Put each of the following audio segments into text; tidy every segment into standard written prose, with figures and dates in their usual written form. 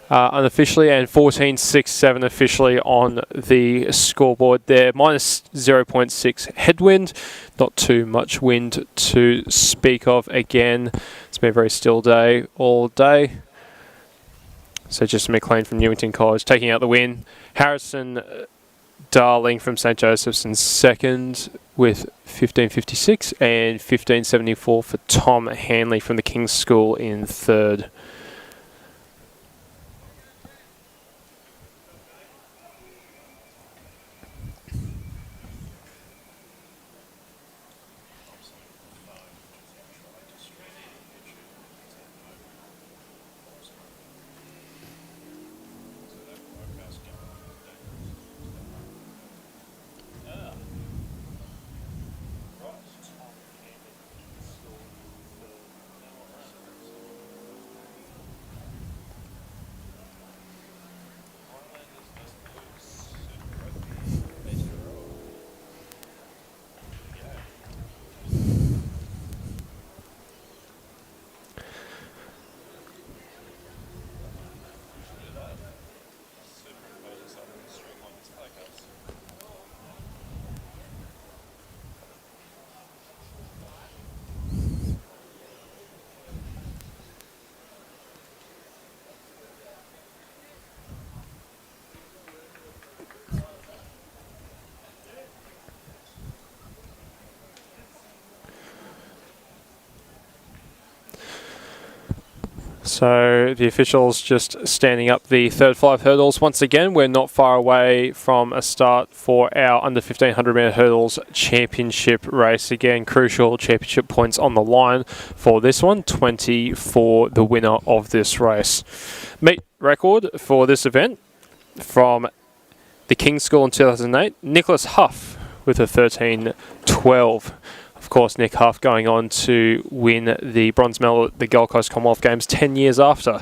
unofficially, and 14.67 officially on the scoreboard there. Minus 0.6 headwind, not too much wind to speak of again. It's been a very still day all day. So just McLean from Newington College taking out the win. Harrison Darling from St. Joseph's in second with 15.56, and 15.74 for Tom Hanley from the King's School in third. So the officials just standing up the third 5 hurdles. Once again, we're not far away from a start for our under 1500 metre hurdles championship race. Again, crucial championship points on the line for this one, 20 for the winner of this race. Meet record for this event from the King's School in 2008, Nicholas Huff with a 13.12. Of course, Nick Huff going on to win the bronze medal at the Gold Coast Commonwealth Games 10 years after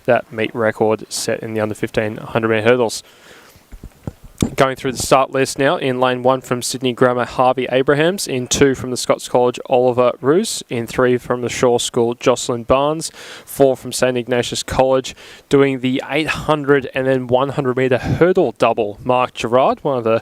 that meet record set in the under 1500 metre hurdles. Going through the start list now, in lane 1 from Sydney Grammar, Harvey Abrahams. In 2 from the Scots College, Oliver Roos. In 3 from the Shaw School, Jocelyn Barnes. 4 from St Ignatius College, doing the 800 and then 100 metre hurdle double, Mark Gerard, one of the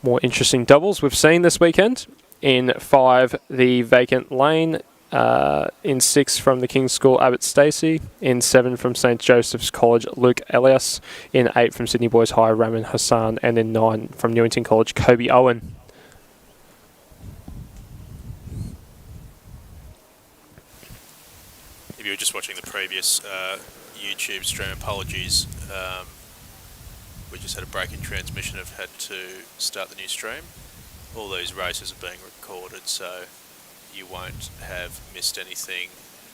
more interesting doubles we've seen this weekend. In 5, the vacant lane. In 6 from the King's School, Abbott Stacey. In 7 from St Joseph's College, Luke Elias. In 8 from Sydney Boys High, Raman Hassan. And in 9 from Newington College, Kobe Owen. If you were just watching the previous YouTube stream, apologies. We just had a break in transmission. I've had to start the new stream. All these races are being recorded, so you won't have missed anything,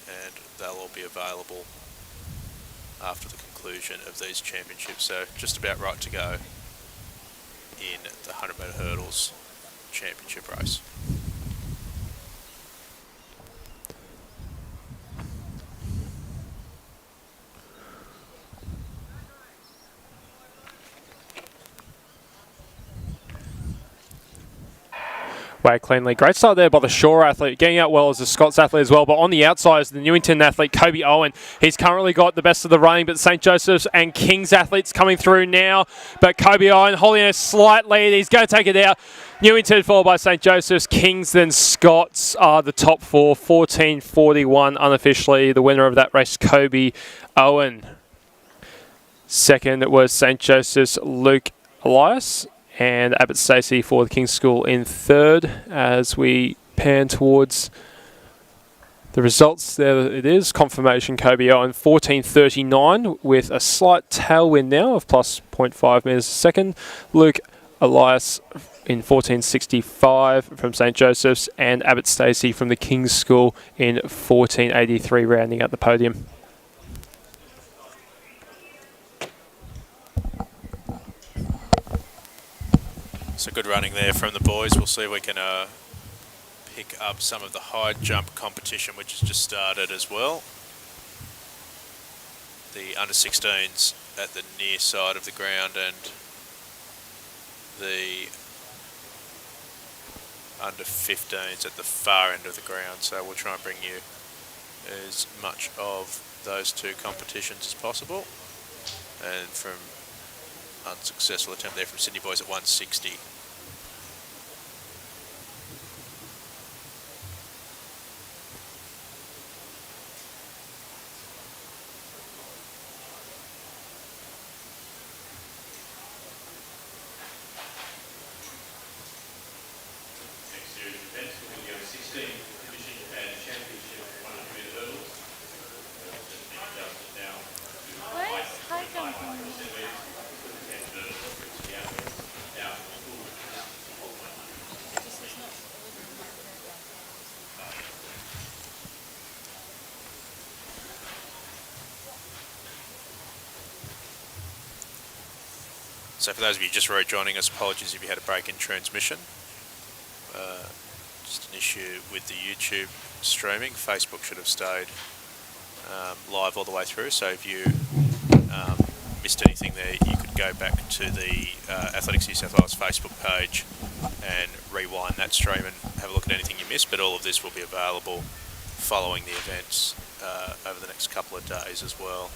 and they'll all be available after the conclusion of these championships. So just about right to go in the 100 metre hurdles championship race. Way cleanly. Great start there by the Shaw athlete, getting out well as the Scots athlete as well. But on the outside is the Newington athlete, Kobe Owen. He's currently got the best of the running, but St Joseph's and King's athletes coming through now. But Kobe Owen holding a slight lead. He's going to take it out. Newington followed by St Joseph's. Kings then Scots are the top 4. 14.41 unofficially. The winner of that race, Kobe Owen. Second was St Joseph's Luke Elias. And Abbott Stacey for the King's School in third. As we pan towards the results, there it is. Confirmation, Kobe Owen, 14.39 with a slight tailwind now of plus 0.5 metres a second. Luke Elias in 14.65 from St Joseph's, and Abbott Stacey from the King's School in 14.83 rounding out the podium. So good running there from the boys. We'll see if we can pick up some of the high jump competition, which has just started as well. The under 16s at the near side of the ground and the under 15s at the far end of the ground. So we'll try and bring you as much of those two competitions as possible. And from unsuccessful attempt there from Sydney Boys at 160. So for those of you just rejoining us, apologies if you had a break in transmission. Just an issue with the YouTube streaming. Facebook should have stayed live all the way through, so if you missed anything there, you could go back to the Athletics New South Wales Facebook page and rewind that stream and have a look at anything you missed, but all of this will be available following the events over the next couple of days as well.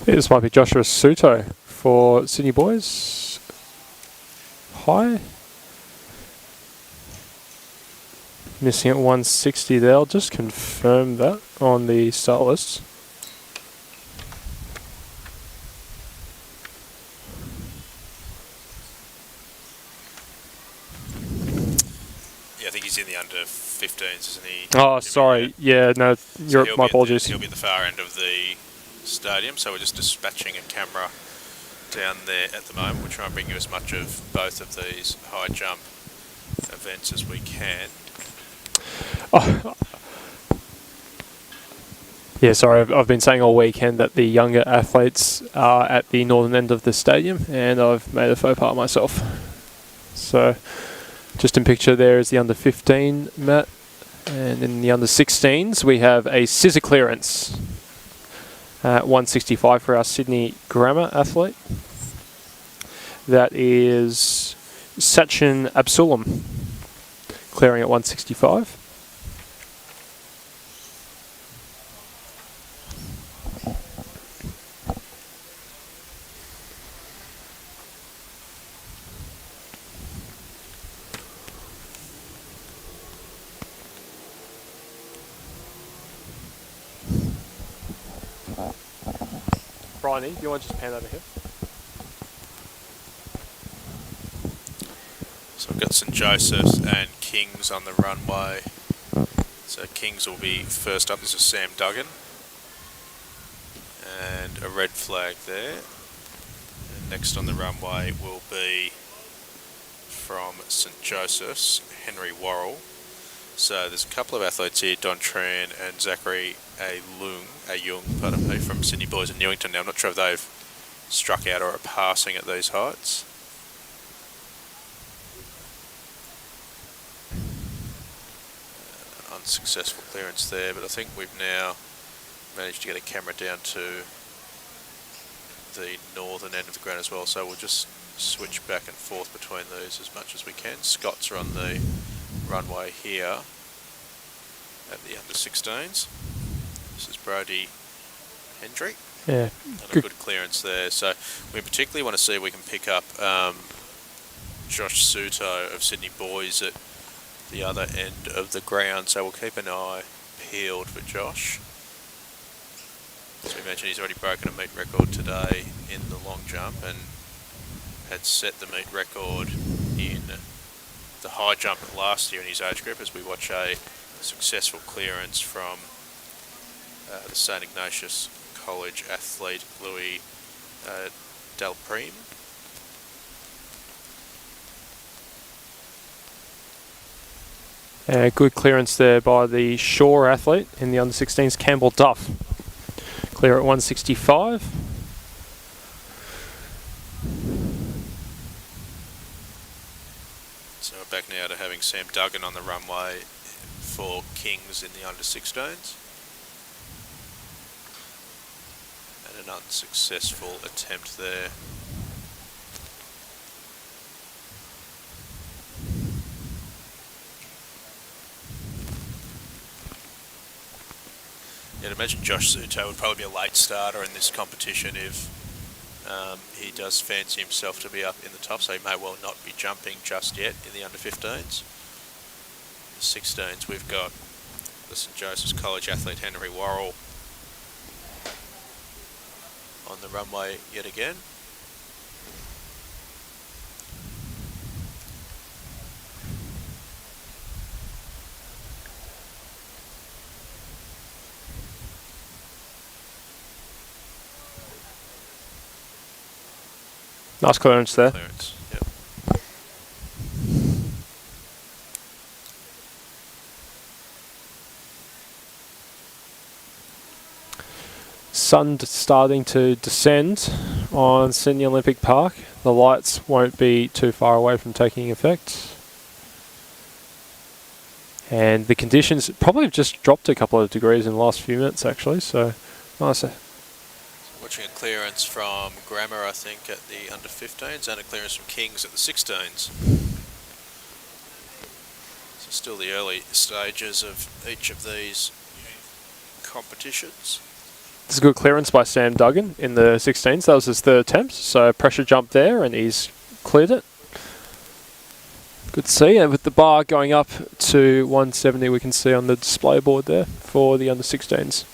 This might be Joshua Suto for Sydney Boys. High. Missing at 160 there. I'll just confirm that on the start list. Yeah, I think he's in the under 15s, isn't he? Oh, sorry. Yeah, no, my apologies. He'll be at the far end of the stadium, so we're just dispatching a camera down there at the moment. We'll try and bring you as much of both of these high jump events as we can. Oh. Yeah, sorry, I've been saying all weekend that the younger athletes are at the northern end of the stadium, and I've made a faux pas myself. So, just in picture there is the under 15 mat, and in the under 16s we have a scissor clearance at 165 for our Sydney Grammar athlete. That is Sachin Absulam, clearing at 165. Bryony, do you want to just pan over here? So we've got St Joseph's and Kings on the runway. So Kings will be first up. This is Sam Duggan. And a red flag there. And next on the runway will be from St Joseph's, Henry Worrell. So there's a couple of athletes here, Don Tran and Zachary Ayung, from Sydney Boys in Newington. Now I'm not sure if they've struck out or are passing at these heights. Unsuccessful clearance there, but I think we've now managed to get a camera down to the northern end of the ground as well, so we'll just switch back and forth between these as much as we can. Scots are on the runway here at the under 16s. This is Brody Hendry. Yeah, and a good clearance there. So we particularly want to see if we can pick up Josh Suto of Sydney Boys at the other end of the ground. So we'll keep an eye peeled for Josh. As we mentioned, he's already broken a meet record today in the long jump and had set the meet record in the high jump last year in his age group, as we watch a successful clearance from the St Ignatius College athlete Louis Delprime. Good clearance there by the Shore athlete in the under 16s, Campbell Duff. Clear at 165. So we're back now to having Sam Duggan on the runway for Kings in the under 16s. And An unsuccessful attempt there. I'd imagine Josh Suto would probably be a late starter in this competition if he does fancy himself to be up in the top, so he may well not be jumping just yet in the under-15s. The 16s, we've got the St Joseph's College athlete Henry Worrell on the runway yet again. Nice clearance there. Clearance, yep. Sun starting to descend on Sydney Olympic Park. The lights won't be too far away from taking effect. And the conditions probably have just dropped a couple of degrees in the last few minutes actually, so nice. Watching a clearance from Grammar, I think, at the under-15s, and a clearance from Kings at the 16s. So still the early stages of each of these competitions. This is a good clearance by Sam Duggan in the 16s. That was his third attempt, so pressure jump there and he's cleared it. Good to see, and with the bar going up to 170 we can see on the display board there for the under-16s.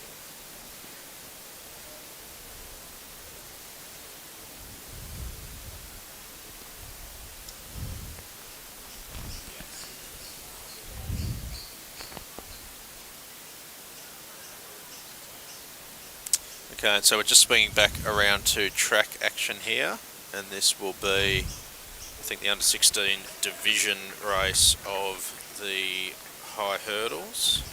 Okay, and so we're just swinging back around to track action here, and this will be, I think, the under-16 division race of the high hurdles.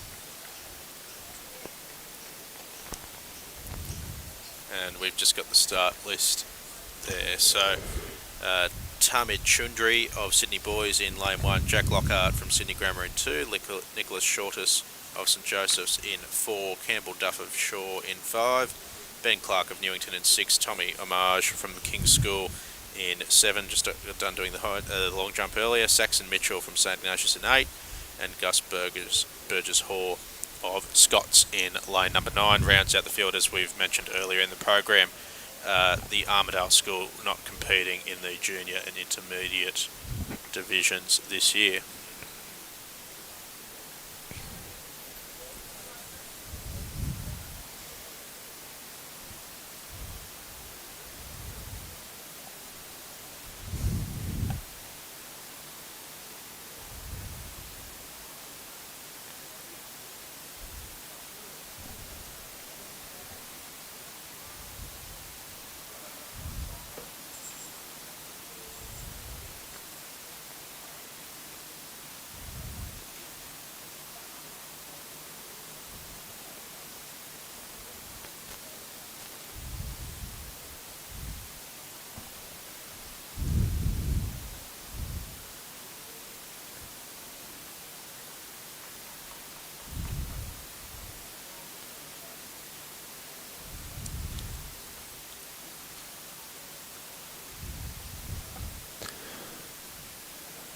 And we've just got the start list there. So, Tamid Chundri of Sydney Boys in lane 1, Jack Lockhart from Sydney Grammar in 2, Nicholas Shortus of St Joseph's in 4, Campbell Duff of Shaw in 5, Ben Clark of Newington in 6, Tommy Homage from the King's School in 7, just got done doing the long jump earlier, Saxon Mitchell from St Ignatius in 8, and Gus Burgess Hoare of Scots in lane number 9 rounds out the field, as we've mentioned earlier in the program. The Armidale School not competing in the junior and intermediate divisions this year.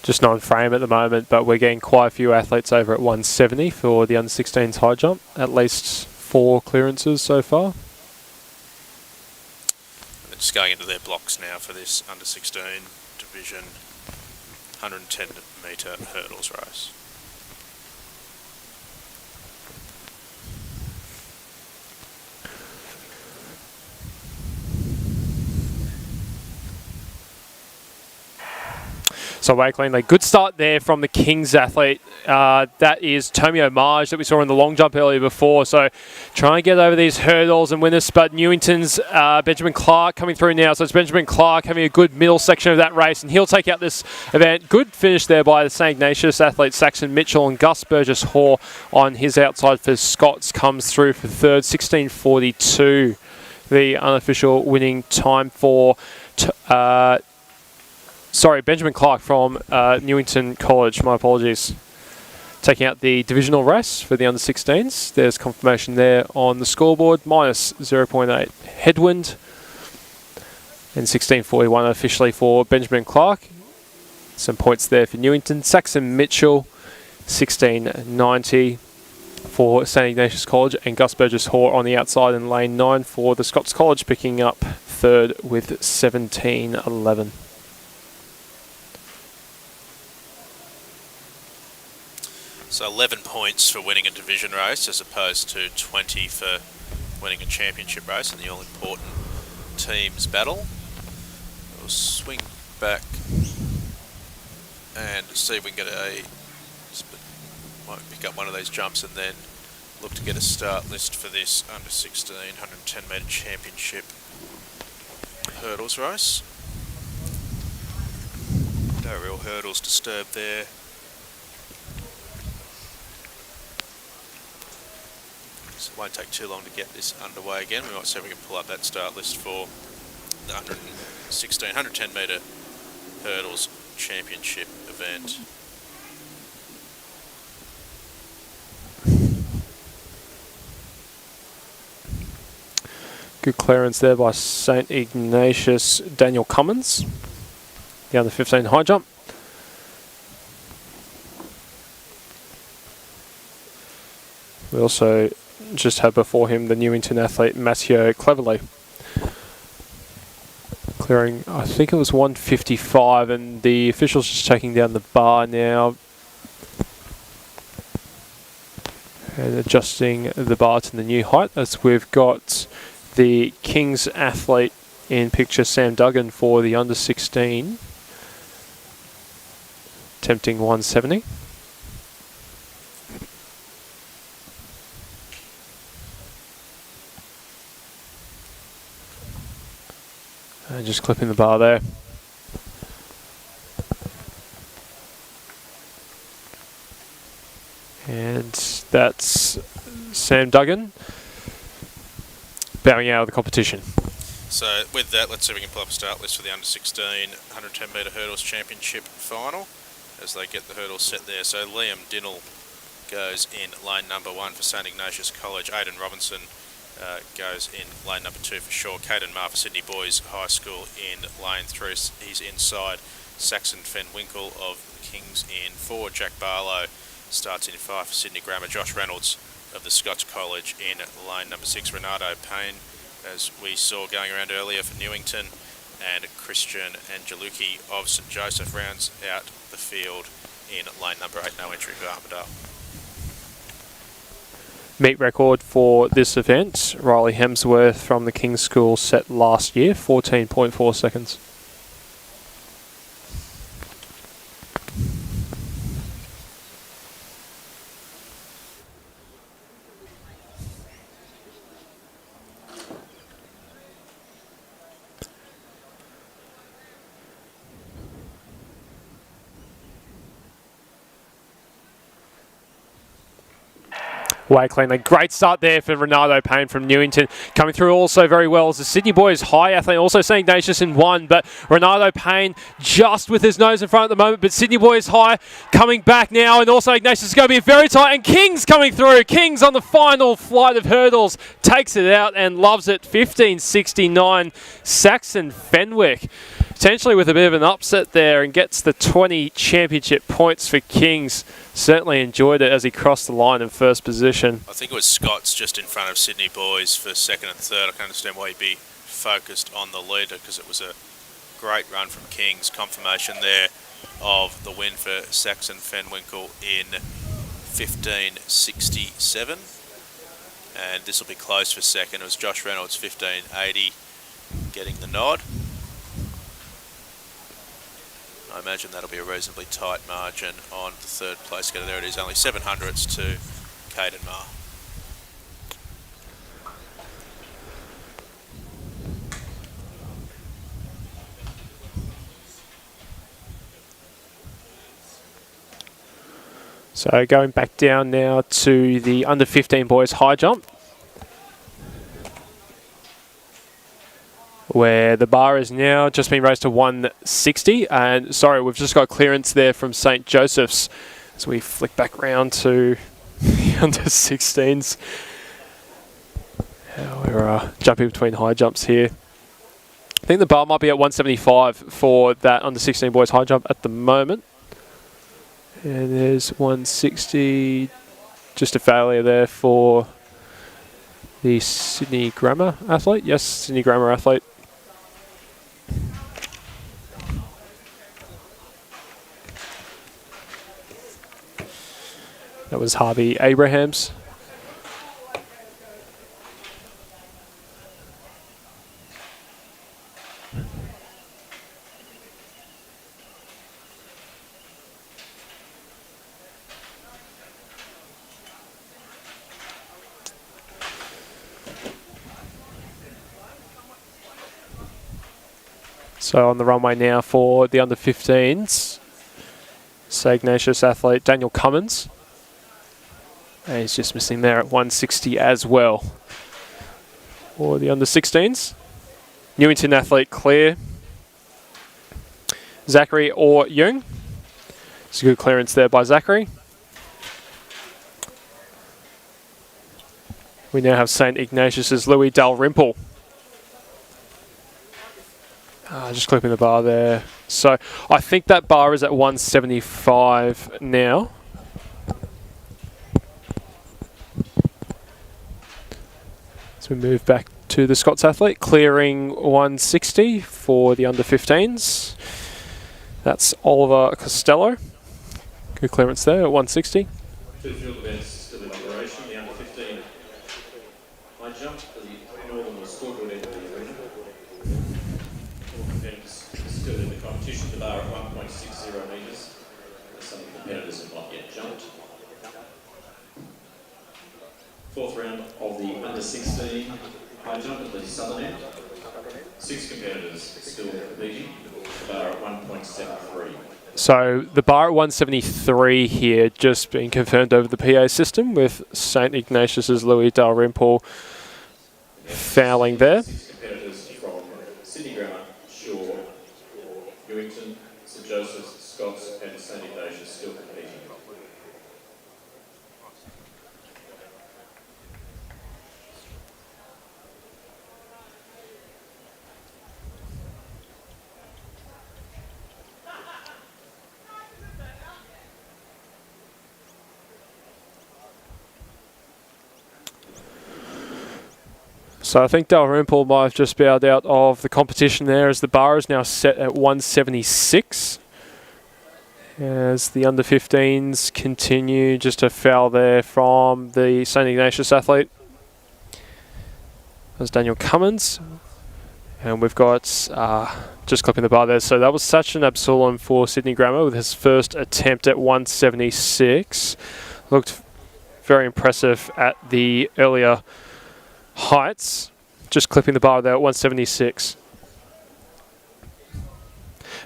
Just not in frame at the moment, but we're getting quite a few athletes over at 170 for the under-16s high jump. At least 4 clearances so far. They're just going into their blocks now for this under-16 division 110 metre hurdles race. So Wakeling, a good start there from the Kings athlete. That is Tommy Homage that we saw in the long jump earlier before. So try and get over these hurdles and win this. But Newington's Benjamin Clark coming through now. So it's Benjamin Clark having a good middle section of that race, and he'll take out this event. Good finish there by the St Ignatius athlete Saxon Mitchell, and Gus Burgess Hoare on his outside for Scots comes through for third, 16:42. The unofficial winning time for Benjamin Clark from Newington College. My apologies. Taking out the divisional race for the under-16s. There's confirmation there on the scoreboard. Minus 0.8 headwind. And 16.41 officially for Benjamin Clark. Some points there for Newington. Saxon Mitchell, 16.90 for St Ignatius College. And Gus Burgess-Hoare on the outside in lane 9 for the Scots College, picking up third with 17.11. So 11 points for winning a division race as opposed to 20 for winning a championship race in the all-important teams battle. We'll swing back and see if we can get might pick up one of these jumps and then look to get a start list for this under 16 110 metre championship hurdles race. No real hurdles disturbed there. So it won't take too long to get this underway again. We might see if we can pull up that start list for the 116, 110 metre hurdles championship event. Good clearance there by St Ignatius Daniel Cummins. The under 15 high jump. We also just had before him the Newington athlete Matteo Cleverley. Clearing, I think it was 155, and the officials just taking down the bar now. And adjusting the bar to the new height as we've got the Kings athlete in picture, Sam Duggan, for the under 16. Attempting 170. And just clipping the bar there. And that's Sam Duggan bowing out of the competition. So with that, let's see if we can pull up a start list for the under 16 110 metre hurdles championship final as they get the hurdles set there. So Liam Dinnell goes in lane number 1 for St Ignatius College. Aidan Robinson goes in lane number 2 for sure. Caden Marr for Sydney Boys High School in lane 3. He's inside. Saxon Fenwinkle of the Kings in 4. Jack Barlow starts in 5 for Sydney Grammar. Josh Reynolds of the Scots College in lane number 6. Renato Payne, as we saw going around earlier, for Newington. And Christian Angelucci of St Joseph rounds out the field in lane number 8. No entry for Armidale. Meet record for this event, Riley Hemsworth from the King's School set last year, 14.4 seconds. Way clean. A great start there for Renato Payne from Newington. Coming through also very well as the Sydney Boys high athlete. Also St Ignatius in 1, but Renato Payne just with his nose in front at the moment. But Sydney Boys high coming back now, and also Ignatius is going to be very tight. And King's coming through. King's on the final flight of hurdles. Takes it out and loves it. 15.69. Saxon Fenwick. Potentially with a bit of an upset there, and gets the 20 championship points for Kings. Certainly enjoyed it as he crossed the line in first position. I think it was Scott's just in front of Sydney Boys for second and third. I can understand why he'd be focused on the leader because it was a great run from Kings. Confirmation there of the win for Saxon Fenwinkle in 15.67. And this will be close for second. It was Josh Reynolds, 15.80, getting the nod. I imagine that'll be a reasonably tight margin on the third place getter. There it is, only 700ths to Caden Marr. So going back down now to the under 15 boys high jump, where the bar is now just been raised to 160. And sorry, we've just got clearance there from St Joseph's As we flick back round to the under 16s. We're jumping between high jumps here. I think the bar might be at 175 for that under 16 boys high jump at the moment. And there's 160, just a failure there for the Sydney Grammar athlete. Yes, Sydney Grammar athlete. That was Harvey Abrahams. So on the runway now for the under 15s, St Ignatius athlete Daniel Cummins. And he's just missing there at 160 as well. For the under 16s, Newington athlete Claire, Zachary or Jung. It's a good clearance there by Zachary. We now have St Ignatius's Louis Dalrymple. Just clipping the bar there. So I think that bar is at 175 now. So we move back to the Scots athlete, clearing 160 for the under 15s. That's Oliver Costello. Good clearance there at 160. Two field events still in operation. The under 15 high jump, the northern or scoreboard end of the arena. All competitors still in the competition. The bar at 1.60 metres. Some competitors have not yet jumped. Fourth round of the under 16 high jump at the southern end. 6 competitors still competing. The bar at 1.73. So the bar at 173 here, just being confirmed over the PA system with St Ignatius's Louis Dalrymple fouling there. 6 competitors from Sydney Grammar, Shaw, Newington, St Joseph's, Scots and St Ignatius still competing. So I think Dalrymple might have just bowed out of the competition there, as the bar is now set at 176. As the under 15s continue, just a foul there from the St Ignatius athlete. That's Daniel Cummins. And we've got just clipping the bar there. So that was Sachin Absalom for Sydney Grammar with his first attempt at 176. Looked very impressive at the earlier heights. Just clipping the bar there at 176.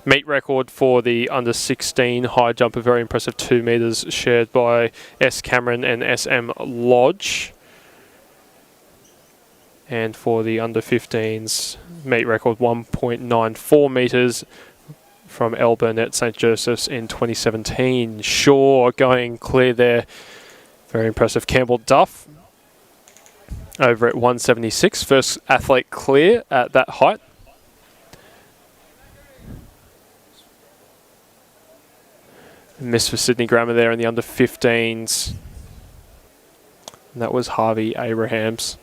Meet record for the under 16 high jump, a very impressive 2 metres, shared by S. Cameron and SM Lodge. And for the under 15s, meet record 1.94 metres from L. Burnett St. Joseph's in 2017. Shaw going clear there. Very impressive. Campbell Duff over at 176. First athlete clear at that height. Miss for Sydney Grammar there in the under 15s. And that was Harvey Abrahams.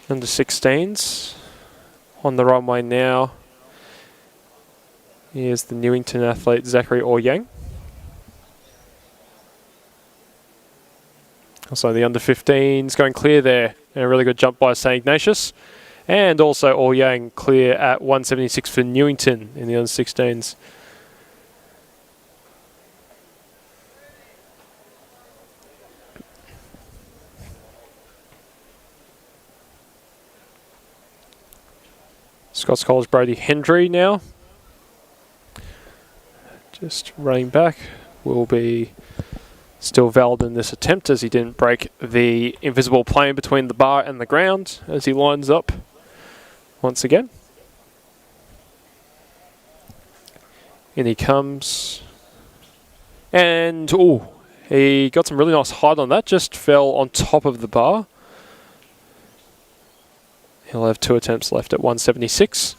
Under 16s. On the runway now. Here's the Newington athlete Zachary Oryang. Also the under 15s going clear there. And a really good jump by St Ignatius. And also Oryang clear at 176 for Newington in the under 16s. Scots College Brody Hendry now. Just running back will be Still valid in this attempt as he didn't break the invisible plane between the bar and the ground as he lines up once again. In he comes. And, oh, he got some really nice height on that. Just fell on top of the bar. He'll have 2 attempts left at 176.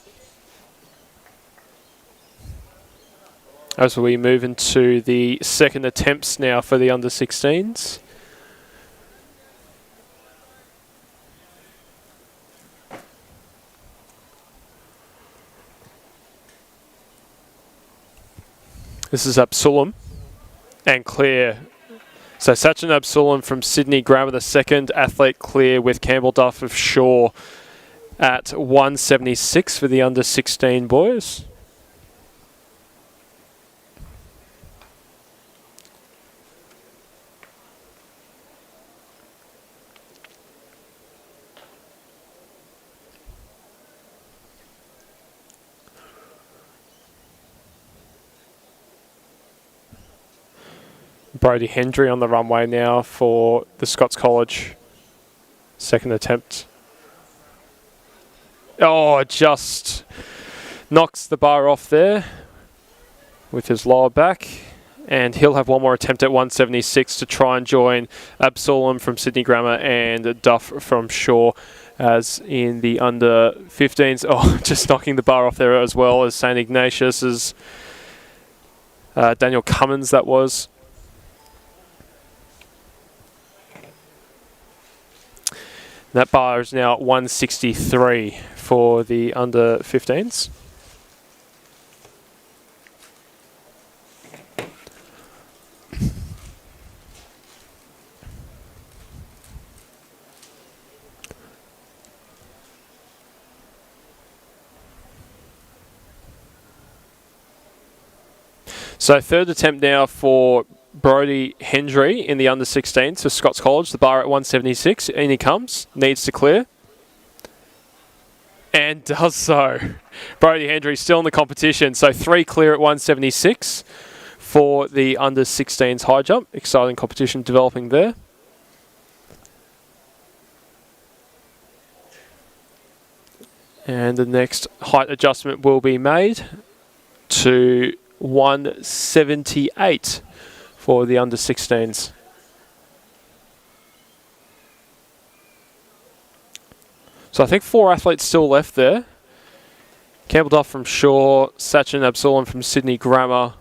As we move into the second attempts now for the under-16s. This is Absulum and clear. So Sachin Absulum from Sydney Grammar, the second athlete clear with Campbell Duff of Shaw at 176 for the under-16 boys. Brody Hendry on the runway now for the Scots College. Second attempt. Oh, just knocks the bar off there with his lower back. And he'll have one more attempt at 176 to try and join Absalom from Sydney Grammar and Duff from Shaw as in the under-15s. Oh, just knocking the bar off there as well as St. Ignatius's Daniel Cummins, that was. That bar is now at 163 for the under-15s. So third attempt now for Brody Hendry in the under-16s for Scots College. The bar at 176. In he comes. Needs to clear. And does so. Brody Hendry still in the competition. So 3 clear at 176 for the under-16s high jump. Exciting competition developing there. And the next height adjustment will be made to 178 for the under-16s. So I think 4 athletes still left there. Campbell Duff from Shaw, Sachin Absalom from Sydney Grammar,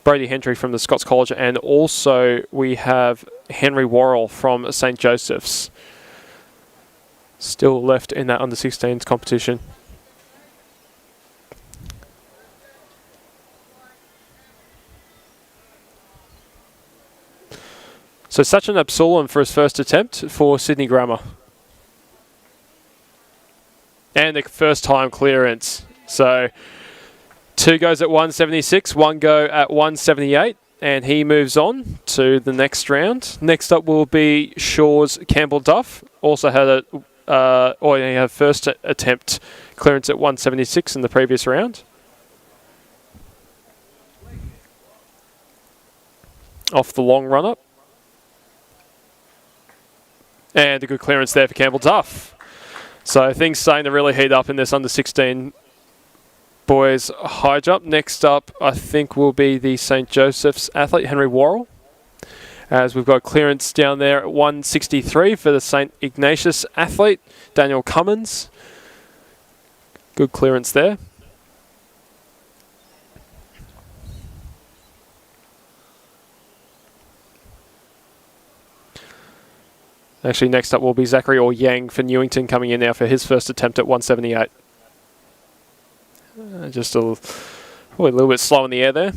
Brody Hendry from the Scots College, and also we have Henry Worrell from St. Joseph's still left in that under-16s competition. So Sachin Absalom for his first attempt for Sydney Grammar. And the first time clearance. So 2 goes at 176, 1 go at 178, and he moves on to the next round. Next up will be Shaw's Campbell Duff. Also had he had first attempt clearance at 176 in the previous round. Off the long run-up. And a good clearance there for Campbell Duff. So things starting to really heat up in this under-16 boys high jump. Next up, I think, will be the St. Joseph's athlete, Henry Worrell. As we've got clearance down there at 163 for the St. Ignatius athlete, Daniel Cummins. Good clearance there. Actually, next up will be Zachary or Yang for Newington coming in now for his first attempt at 178. Just probably a little bit slow in the air there.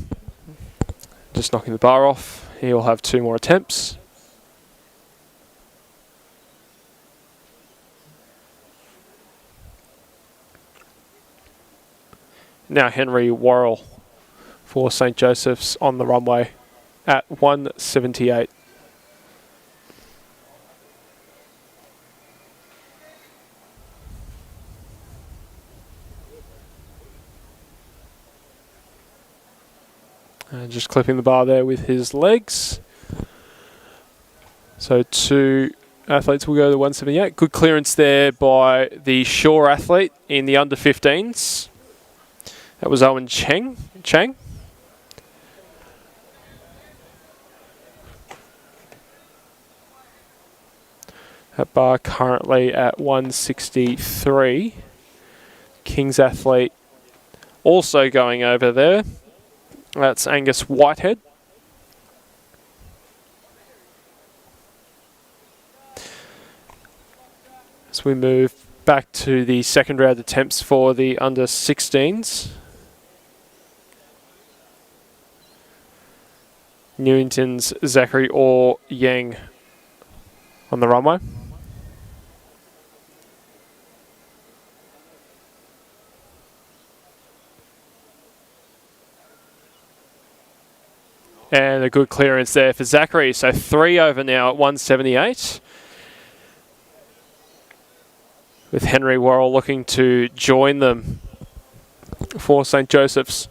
Just knocking the bar off. He'll have 2 more attempts. Now Henry Worrell for St. Joseph's on the runway at 178. And just clipping the bar there with his legs. So 2 athletes will go to 178. Good clearance there by the Shaw athlete in the under 15s. That was Owen Chang. That bar currently at 163. King's athlete also going over there. That's Angus Whitehead. As we move back to the second round attempts for the under 16s. Newington's Zachary Orr Yang on the runway. And a good clearance there for Zachary. So 3 over now at 178. With Henry Worrell looking to join them for St. Joseph's.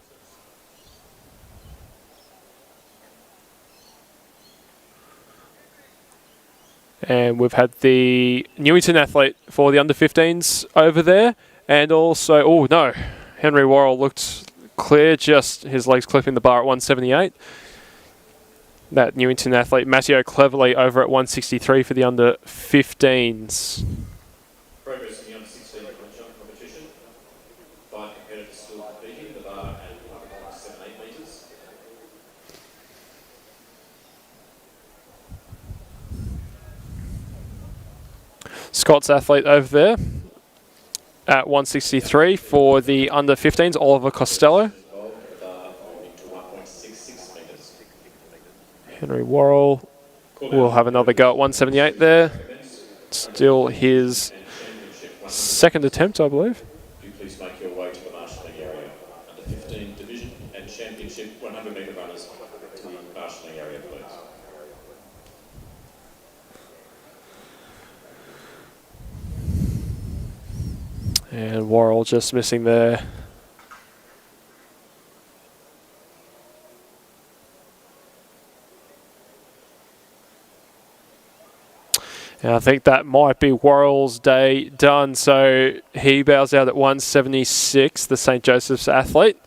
And we've had the Newington athlete for the under 15s over there. And also, oh no, Henry Worrell looked clear, just his legs clipping the bar at 178. That Newington athlete, Matteo Cleverly, over at 163 for the under 15s. Progress in the under 16 jump competition. 5 competitors still competing, the bar at 1.78 metres. Scott's athlete over there at 163 for the under 15s, Oliver Costello. Henry Worrell will have another go at 178 there. Still his second attempt, I believe. Do please make your way to the marshalling area. Under 15 division and championship 100 metre runners to the marshalling area, please. And Worrell just missing there. And I think that might be Worrell's day done. So he bows out at 176, the St. Joseph's athlete.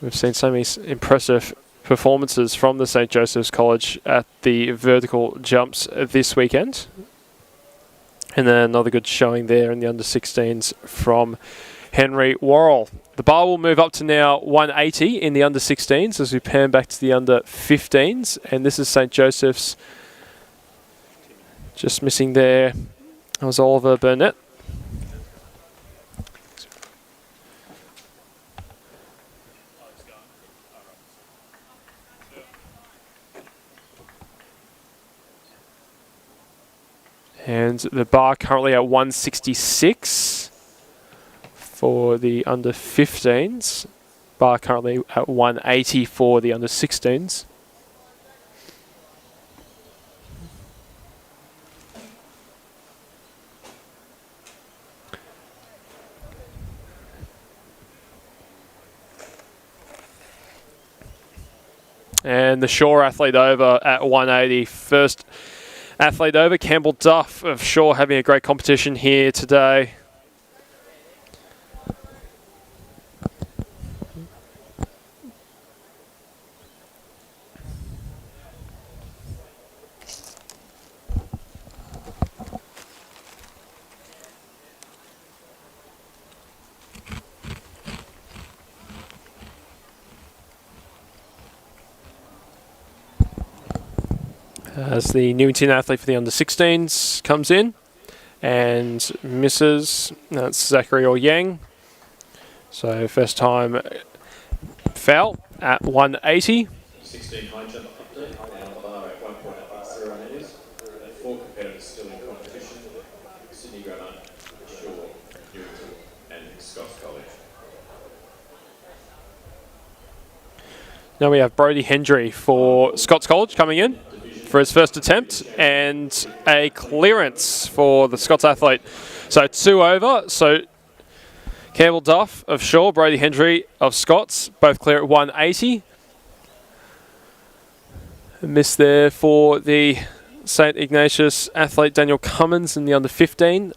We've seen so many impressive performances from the St. Joseph's College at the vertical jumps this weekend. And then another good showing there in the under 16s from Henry Worrell. The bar will move up to now 180 in the under 16s as we pan back to the under 15s. And this is St. Joseph's. Just missing there was Oliver Burnett. And the bar currently at 166 for the under 15s. Bar currently at 180 for the under 16s. And the Shaw athlete over at 180. First athlete over, Campbell Duff of Shaw, having a great competition here today. As the Newington athlete for the under 16s comes in and misses, that's Zachary Orr Yang. So first time foul at 180. 16 high jump update, now the bar at 1.80 metres. 4 competitors still in competition. Sydney Grammar, Shaw, Newington and Scots College. Now we have Brody Hendry for Scots College coming in for his first attempt, and a clearance for the Scots athlete. So 2 over. So Campbell Duff of Shaw, Brody Hendry of Scots, both clear at 180. A miss there for the St Ignatius athlete Daniel Cummins in the under 15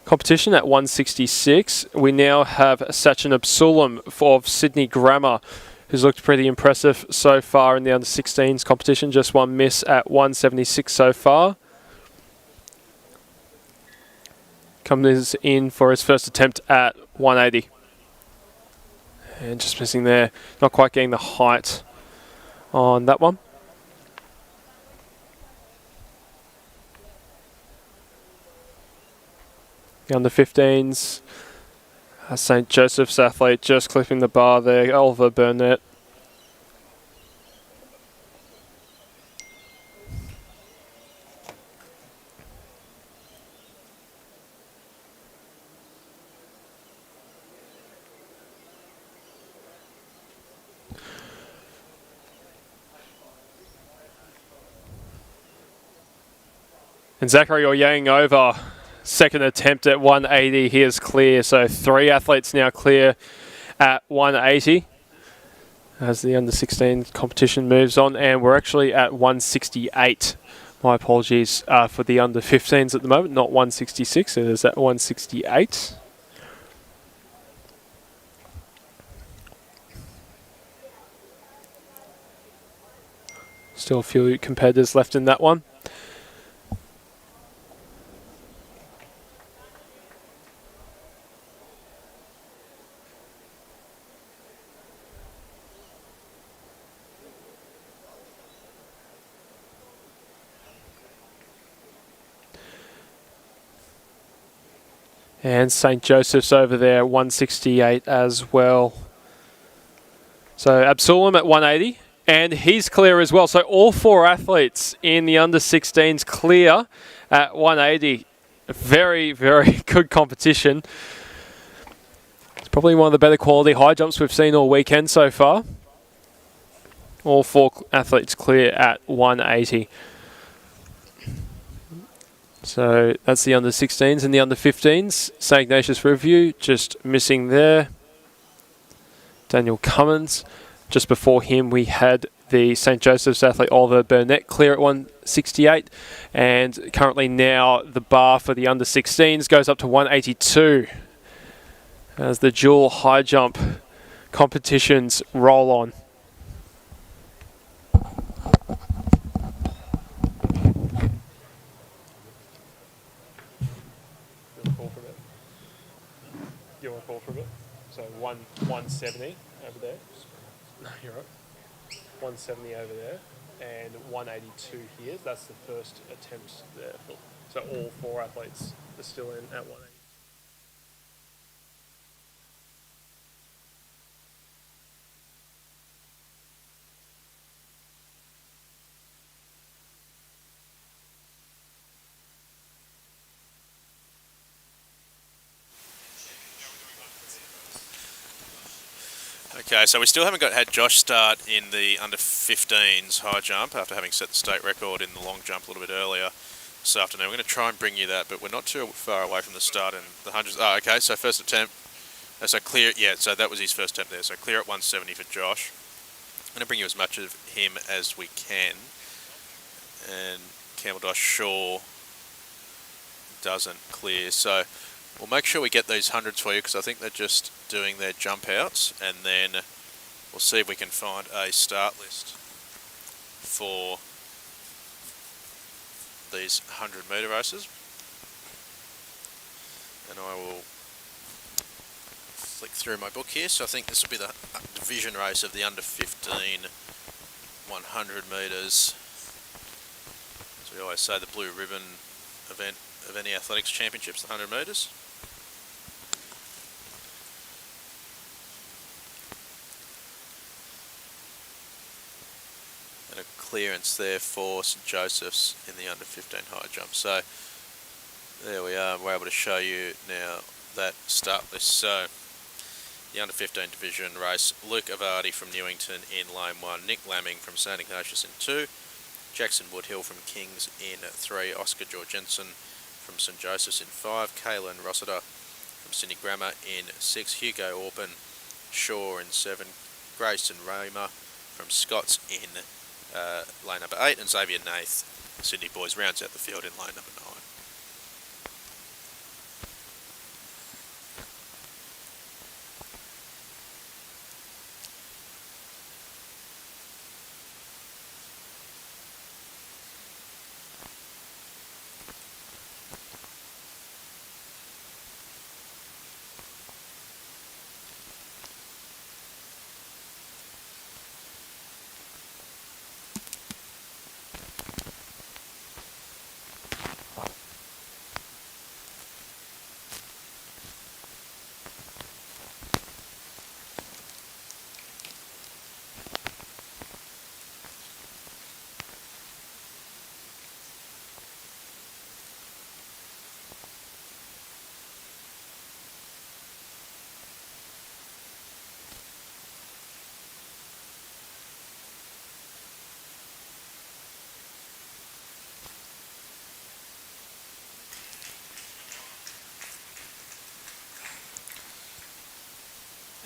competition at 166. We now have Sachin Absulam of Sydney Grammar, who's looked pretty impressive so far in the under 16s competition. Just one miss at 176 so far. Cummins in for his first attempt at 180. And just missing there. Not quite getting the height on that one. The under 15s. St Joseph's athlete just clipping the bar there. Oliver Burnett. And Zachary Oyang over. Second attempt at 180. He is clear. So 3 athletes now clear at 180 as the under 16 competition moves on. And we're actually at 168. My apologies for the under 15s at the moment, not 166. It is at 168. Still a few competitors left in that one. And St Joseph's over there, 168 as well. So Absulam at 180, and he's clear as well. So all 4 athletes in the under 16s clear at 180. Very, very good competition. It's probably one of the better quality high jumps we've seen all weekend so far. All 4 athletes clear at 180. So that's the under 16s and the under 15s. St Ignatius Review just missing there. Daniel Cummins. Just before him we had the St Joseph's athlete Oliver Burnett clear at 168. And currently now the bar for the under 16s goes up to 182 as the dual high jump competitions roll on. You want to call for a bit? So 170 over there. No, you're right. 170 over there and 182 here. That's the first attempt there. So all 4 athletes are still in at 180. Okay, so we still haven't had Josh start in the under 15s high jump after having set the state record in the long jump a little bit earlier this afternoon. We're going to try and bring you that, but we're not too far away from the start in the hundreds. Oh, okay, so first attempt. So clear, yeah, so that was his first attempt there. So clear at 170 for Josh. I'm going to bring you as much of him as we can. And Campbell Shaw doesn't clear. So we'll make sure we get these hundreds for you because I think they're just doing their jump outs, and then we'll see if we can find a start list for these 100 metre races. And I will flick through my book here. So I think this will be the division race of the under 15 100 metres. As we always say, the blue ribbon event of any athletics championships, the 100 metres. And a clearance there for St Joseph's in the under 15 high jump. So there we are, we're able to show you now that start list. So the under 15 division race, Luke Avardi from Newington in lane 1, Nick Lamming from St Ignatius in 2, Jackson Woodhill from Kings in 3, Oscar Georgensen from St Joseph's in 5, Kaylin Rossiter from Sydney Grammar in 6, Hugo Orpin Shaw in 7, Grayson Raymer from Scott's in lane number 8, and Xavier Nath The Sydney boys rounds out the field in lane number 9.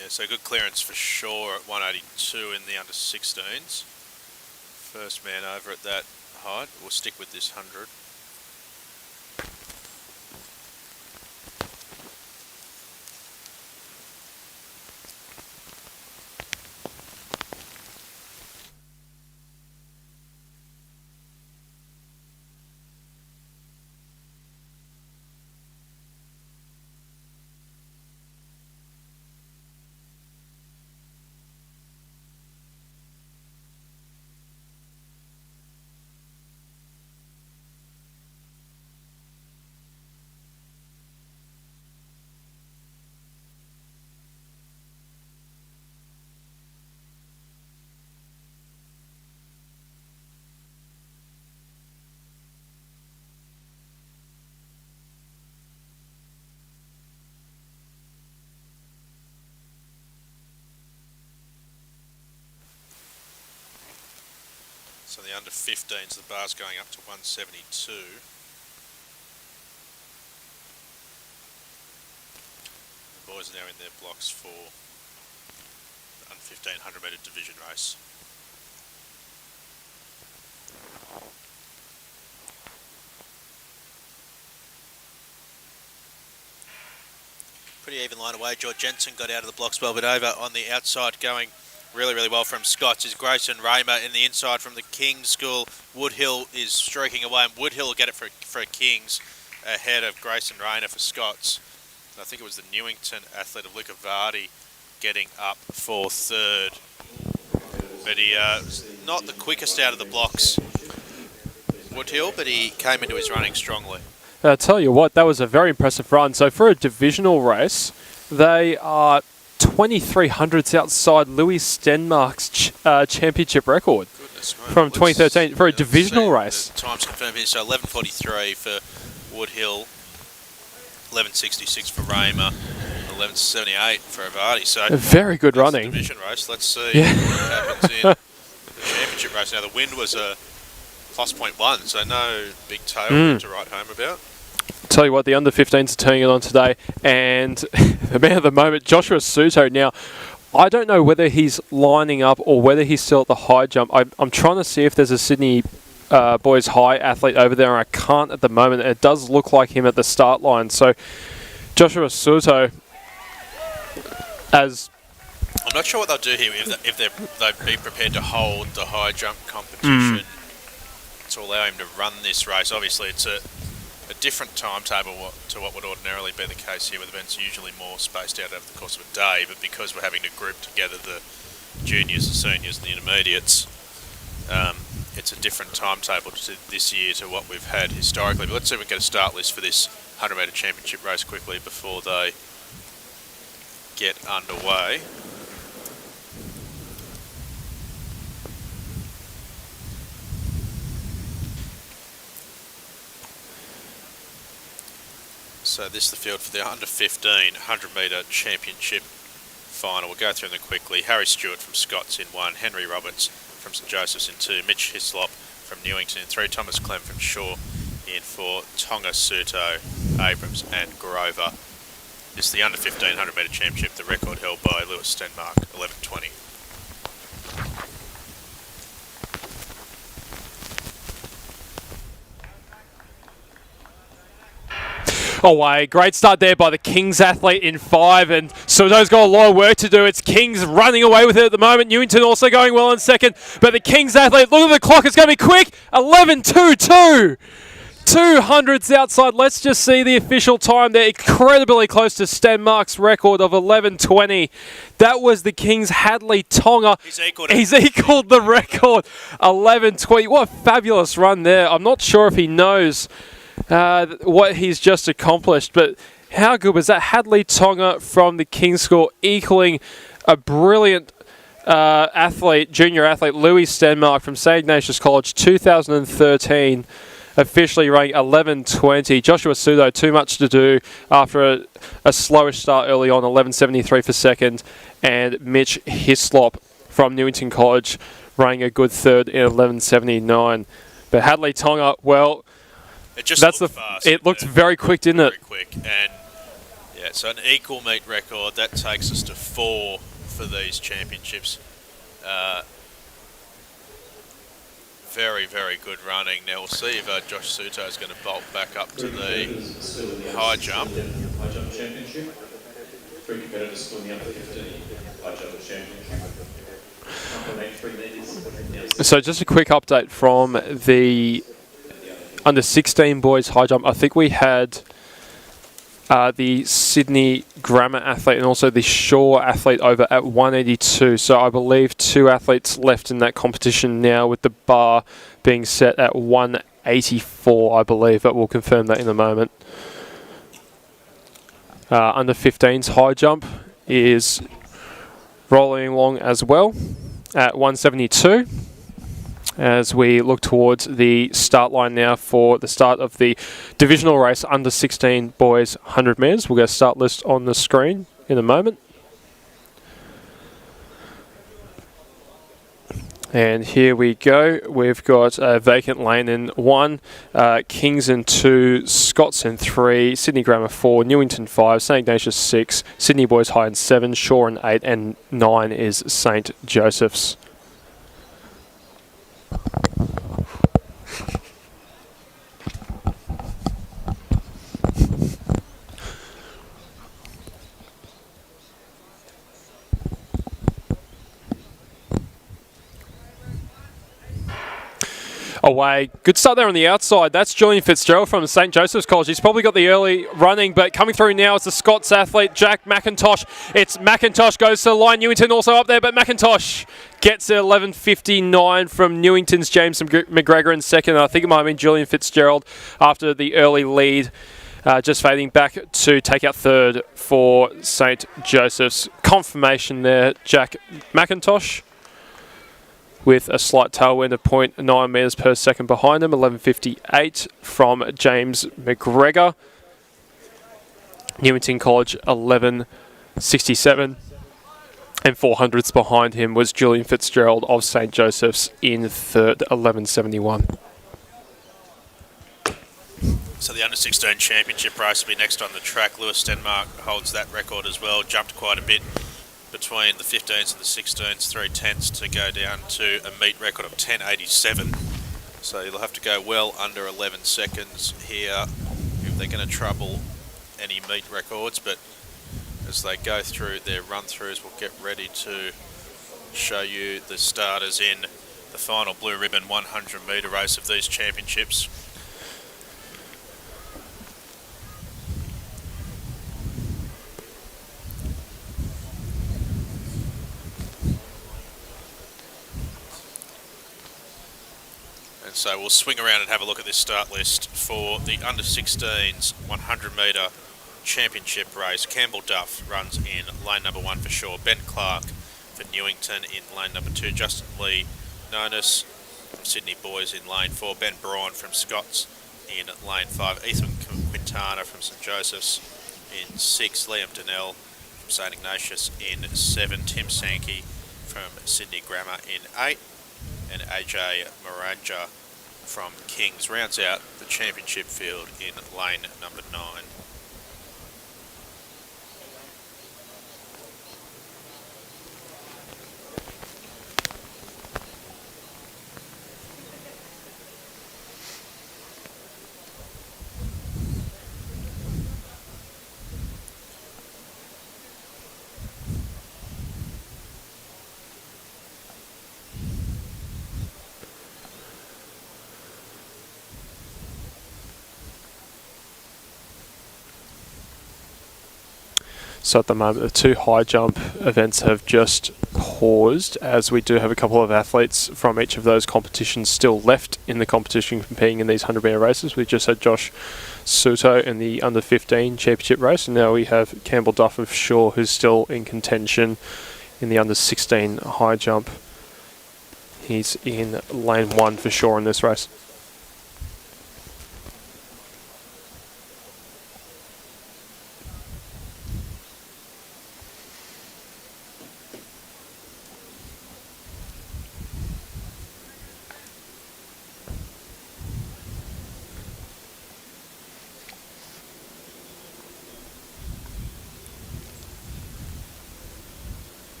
Yeah, so good clearance for sure at 182 in the under 16s. First man over at that height. We'll stick with this 100. So the under 15s, the bar's going up to 172. The boys are now in their blocks for the under 1500 metre division race. Pretty even line away. George Jensen got out of the blocks well, but over on the outside going really well from Scots is Grayson Raymer in the inside from the Kings School. Woodhill is stroking away, and Woodhill will get it for Kings ahead of Grayson Raymer for Scots. And I think it was the Newington athlete of Luca Vardy getting up for third. But he not the quickest out of the blocks, Woodhill, but he came into his running strongly. I'll tell you what, that was a very impressive run. So for a divisional race, they are 2300s outside Louis Stenmark's championship record from 2013 for a divisional race. The time's confirmed here, so 11:43 for Woodhill, 11:66 for Raymer, 11:78 for Vardy. So a very good running. Division race. Let's see what happens in the championship race. Now the wind was a +0.1, so no big tailwind to write home about. Tell you what, the under 15s are turning it on today, and the man of the moment, Joshua Suto. Now, I don't know whether he's lining up or whether he's still at the high jump. I'm trying to see if there's a Sydney boys high athlete over there, and I can't at the moment. It does look like him at the start line. So, Joshua Suto, as I'm not sure what they'll do here if they'd be prepared to hold the high jump competition to allow him to run this race. Obviously, it's a different timetable to what would ordinarily be the case here, with events usually more spaced out over the course of a day, but because we're having to group together the juniors, the seniors and the intermediates, it's a different timetable this year to what we've had historically. But let's see if we can get a start list for this 100 metre championship race quickly before they get underway. So this is the field for the under 15 100 metre championship final. We'll go through them quickly. Harry Stewart from Scots in 1, Henry Roberts from St Joseph's in 2, Mitch Hislop from Newington in 3, Thomas Clem from Shaw in 4, Tonga Suto, Abrams and Grover. This is the under 15 100 metre championship, the record held by Lewis Stenmark, 11:20. away. Great start there by the Kings athlete in 5, and Soto's got a lot of work to do. It's Kings running away with it at the moment. Newington also going well in second, but the Kings athlete, look at the clock, it's going to be quick. 11:22. 200s outside. Let's just see the official time. They're incredibly close to Stenmark's record of 11:20. That was the Kings' Hadley Tonga. He's equaled the record. 11:20. What a fabulous run there. I'm not sure if he knows what he's just accomplished, but how good was that? Hadley Tonga from the Kings School equaling a brilliant junior athlete, Louis Stenmark from St. Ignatius College, 2013. Officially ranked 11:20. Joshua Sudo, too much to do after a slowish start early on, 11:73 for second. And Mitch Hislop from Newington College ranking a good third in 11:79. But Hadley Tonga, well, it looked very quick, didn't it? Very quick. And yeah, so an equal meet record. That takes us to 4 for these championships. Very, very good running. Now we'll see if Josh Suto is going to bolt back up to the high jump. High jump championship. 3 competitors still in the under 15 high jump championship. So just a quick update from the under 16 boys high jump. I think we had the Sydney Grammar athlete and also the Shaw athlete over at 182. So I believe 2 athletes left in that competition now, with the bar being set at 184, I believe, but we'll confirm that in a moment. Under 15's high jump is rolling along as well at 172. As we look towards the start line now for the start of the divisional race under 16 boys 100 metres. We'll get a start list on the screen in a moment. And here we go. We've got a vacant lane in 1, Kings in 2, Scots in 3, Sydney Grammar 4, Newington 5, St. Ignatius 6, Sydney Boys High in 7, Shaw in 8, and 9 is St. Joseph's. Away. Good start there on the outside. That's Julian Fitzgerald from St. Joseph's College. He's probably got the early running, but coming through now is the Scots athlete, Jack McIntosh. It's McIntosh goes to the line. Newington also up there, but McIntosh gets it 11:59 from Newington's James McGregor in second. I think it might have been Julian Fitzgerald after the early lead, just fading back to take out third for St. Joseph's. Confirmation there, Jack McIntosh, with a slight tailwind of 0.9 metres per second behind him. 11:58 from James McGregor. Newington College 11:67. And 400ths behind him was Julian Fitzgerald of St. Joseph's in third, 11:71. So the under-16 championship race will be next on the track. Lewis Stenmark holds that record as well. Jumped quite a bit between the 15s and the 16s, 3/10 to go down to a meet record of 10:87. So you'll have to go well under 11 seconds here if they're going to trouble any meet records. But as they go through their run-throughs, we'll get ready to show you the starters in the final blue ribbon 100 metre race of these championships. And so we'll swing around and have a look at this start list for the under-16s 100 metre championship race. Campbell Duff runs in lane number 1 for sure. Ben Clark for Newington in lane number 2. Justin Lee Nonus from Sydney Boys in lane 4. Ben Braun from Scots in lane 5. Ethan Quintana from St. Joseph's in 6. Liam Donnell from St. Ignatius in 7. Tim Sankey from Sydney Grammar in 8. And AJ Moranja from Kings rounds out the championship field in lane number 9. So at the moment, the 2 high jump events have just paused, as we do have a couple of athletes from each of those competitions still left in the competition competing in these 100-metre races. We just had Josh Suto in the under-15 championship race, and now we have Campbell Duff of Shaw, who's still in contention in the under-16 high jump. He's in lane 1 for Shaw in this race.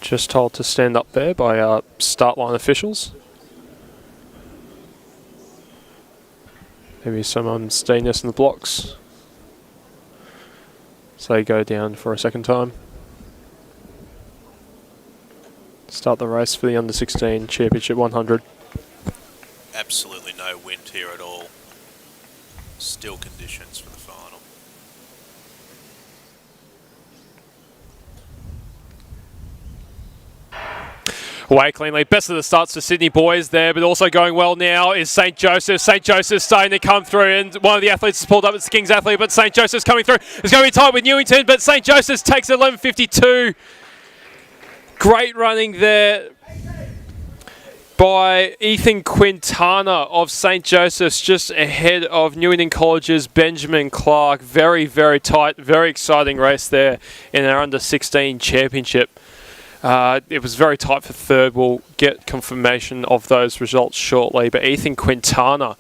Just told to stand up there by our start line officials. Maybe some unsteadiness in the blocks. So they go down for a second time. Start the race for the under-16 championship 100. Absolutely no wind here at all. Still conditions for the final. Away cleanly. Best of the starts for Sydney boys there, but also going well now is St. Joseph. St. Joseph's starting to come through, and one of the athletes has pulled up. It's the King's athlete, but St. Joseph's coming through. It's going to be tight with Newington, but St. Joseph's takes 11.52. Great running there by Ethan Quintana of St. Joseph's, just ahead of Newington College's Benjamin Clark. Very, very tight, very exciting race there in our under-16 championship. It was very tight for third. We'll get confirmation of those results shortly. But Ethan Quintana,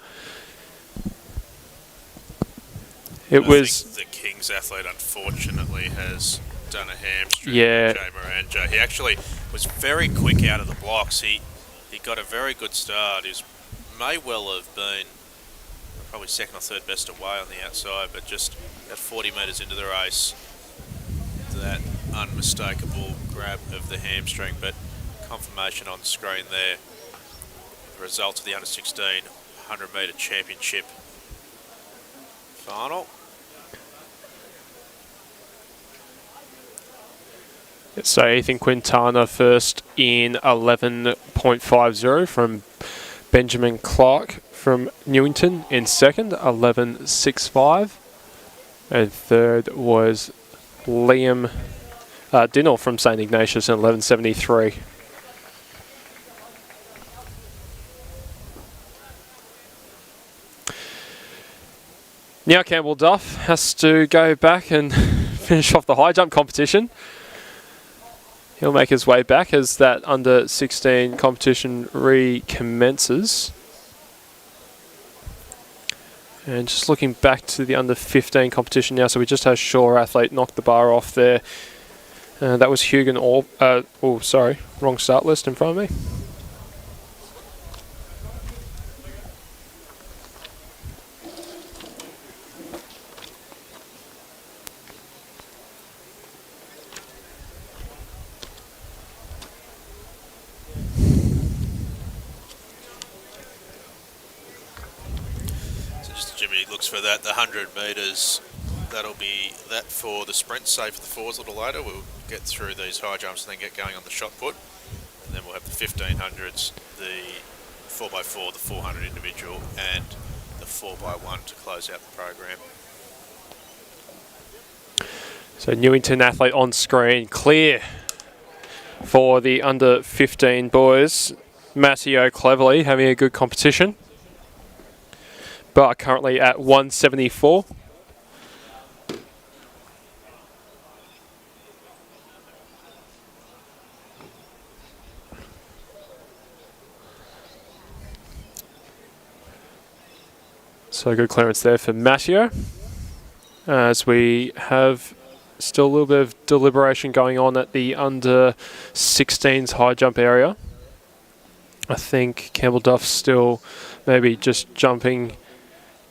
I think the King's athlete unfortunately has done a hamstring. Yeah. Jay Moranjo. He actually was very quick out of the blocks. He got a very good start. He may well have been probably second or third best away on the outside, but just at 40 metres into the race, that unmistakable grab of the hamstring. But confirmation on screen there, the results of the under-16 100-metre championship final. So Ethan Quintana first in 11.50 from Benjamin Clark from Newington in second, 11.65. And third was Liam Dinnell from St. Ignatius in 11.73. Now Campbell Duff has to go back and finish off the high jump competition. He'll make his way back as that under-16 competition recommences. And just looking back to the under-15 competition now, so we just had Shaw athlete knock the bar off there. That was Hugan wrong start list in front of me. Jimmy looks for that, the 100 metres, that'll be that for the sprint, save for the fours a little later. We'll get through these high jumps and then get going on the shot put. And then we'll have the 1500s, the 4x4, the 400 individual and the 4x1 to close out the program. So Newington athlete on screen, clear for the under-15 boys. Matteo cleverly having a good competition, but currently at 174. So good clearance there for Matteo. As we have still a little bit of deliberation going on at the under-16s high jump area. I think Campbell Duff's still maybe just jumping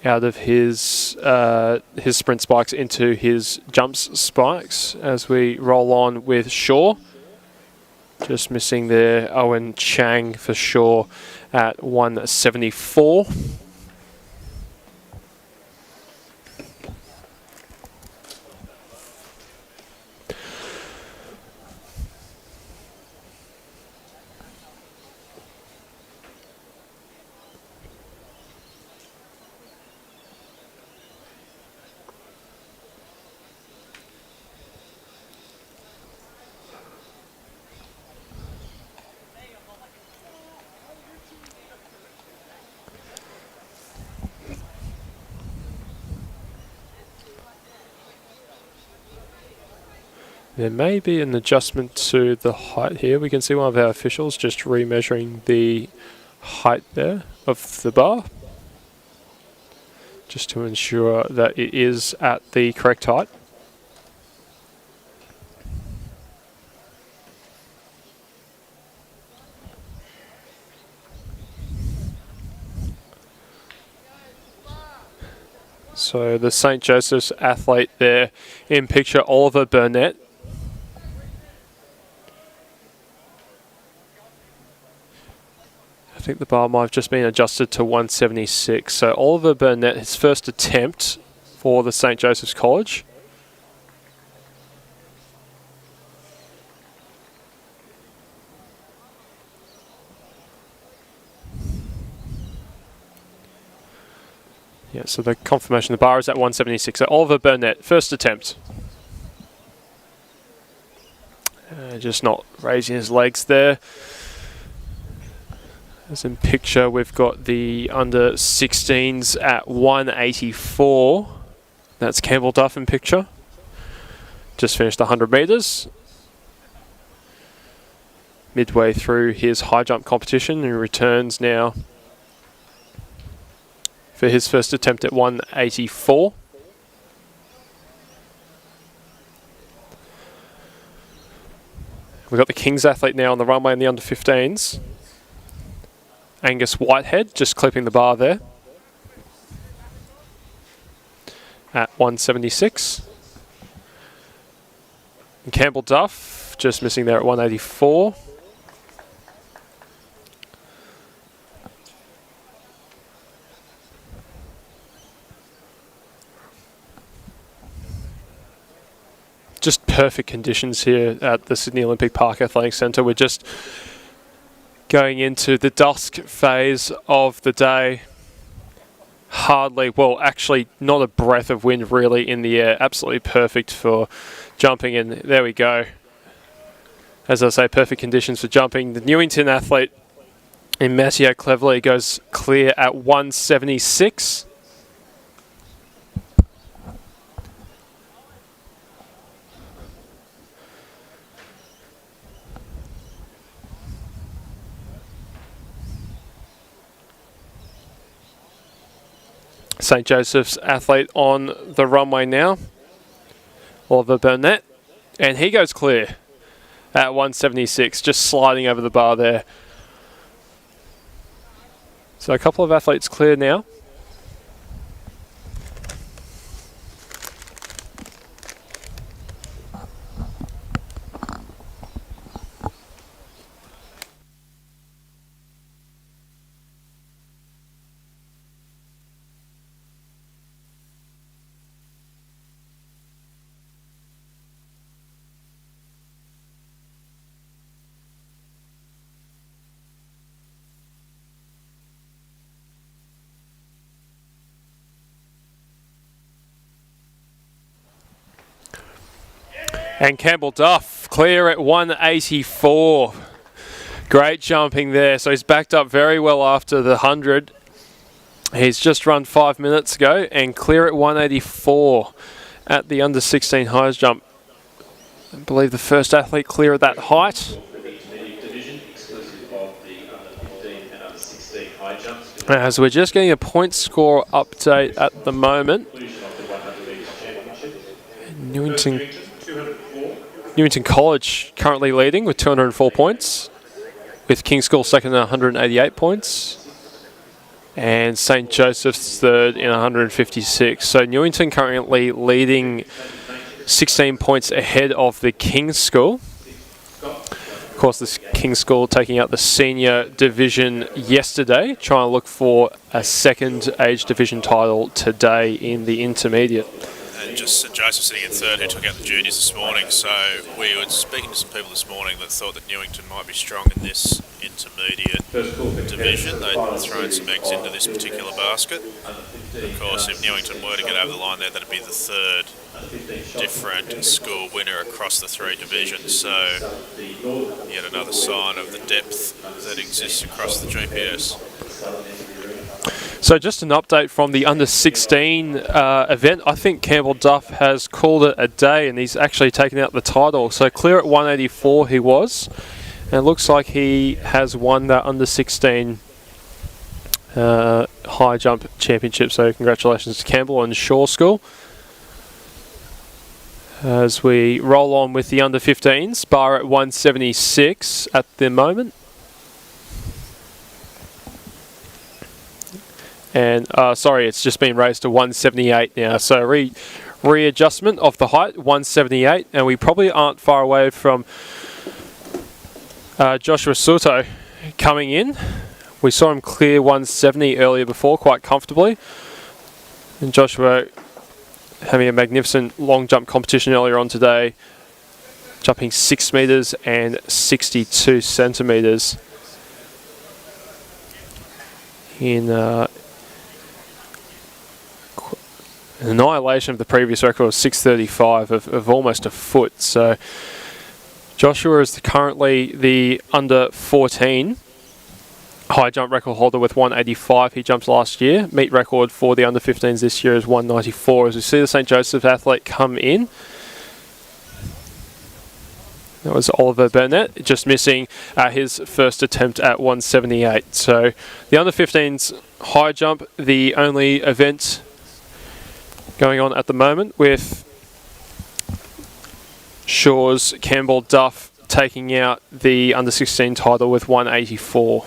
out of his sprint spikes into his jumps spikes as we roll on with Shaw. Just missing there, Owen Chang for Shaw at 174. There may be an adjustment to the height here. We can see one of our officials just remeasuring the height there of the bar, just to ensure that it is at the correct height. So the St. Joseph's athlete there in picture, Oliver Burnett. I think the bar might have just been adjusted to 176. So Oliver Burnett, his first attempt for the St. Joseph's College. Yeah, so the confirmation, the bar is at 176. So Oliver Burnett, first attempt. Just not raising his legs there. As in picture, we've got the under 16s at 184. That's Campbell Duff in picture. Just finished 100 metres. Midway through his high jump competition, and returns now for his first attempt at 184. We've got the Kings athlete now on the runway in the under 15s. Angus Whitehead just clipping the bar there at 176. And Campbell Duff just missing there at 184. Just perfect conditions here at the Sydney Olympic Park Athletic Centre. We're just going into the dusk phase of the day. Hardly, well, actually not a breath of wind really in the air. Absolutely perfect for jumping, and there we go. As I say, perfect conditions for jumping. The Newington athlete in Mathieu Cleverly goes clear at 176. St. Joseph's athlete on the runway now, Oliver Burnett, and he goes clear at 176, just sliding over the bar there. So a couple of athletes clear now. And Campbell Duff clear at 184. Great jumping there. So he's backed up very well after the 100. He's just run 5 minutes ago and clear at 184 at the under 16 highs jump. I believe the first athlete clear at that height. As we're just getting a point score update at the moment. Newington College currently leading with 204 points, with King's School second at 188 points, and St. Joseph's third in 156. So Newington currently leading 16 points ahead of the King's School. Of course, the King's School taking out the senior division yesterday, trying to look for a second age division title today in the intermediate. And just St. Joseph sitting in third, who took out the juniors this morning. So we were speaking to some people this morning that thought that Newington might be strong in this intermediate division. They'd thrown some eggs into this particular basket. Of course, if Newington were to get over the line there, that'd be the third different school winner across the three divisions. So yet another sign of the depth that exists across the GPS. So just an update from the under-16 event. I think Campbell Duff has called it a day, and he's actually taken out the title. So clear at 184 he was, and it looks like he has won that under-16 high jump championship. So congratulations to Campbell and Shaw School. As we roll on with the under-15s, bar at 176 at the moment. And sorry, it's just been raised to 178 now. So readjustment of the height, 178, and we probably aren't far away from Joshua Soto coming in. We saw him clear 170 earlier before, quite comfortably. And Joshua having a magnificent long jump competition earlier on today, jumping 6 metres and 62 centimetres in an annihilation of the previous record of 635 of almost a foot. So Joshua is currently the under 14 high jump record holder with 185. He jumped last year. Meet record for the under 15s this year is 194. As we see the St. Joseph athlete come in, that was Oliver Burnett, just missing his first attempt at 178. So the under 15s high jump, the only event going on at the moment, with Shaw's Campbell Duff taking out the under 16 title with 184.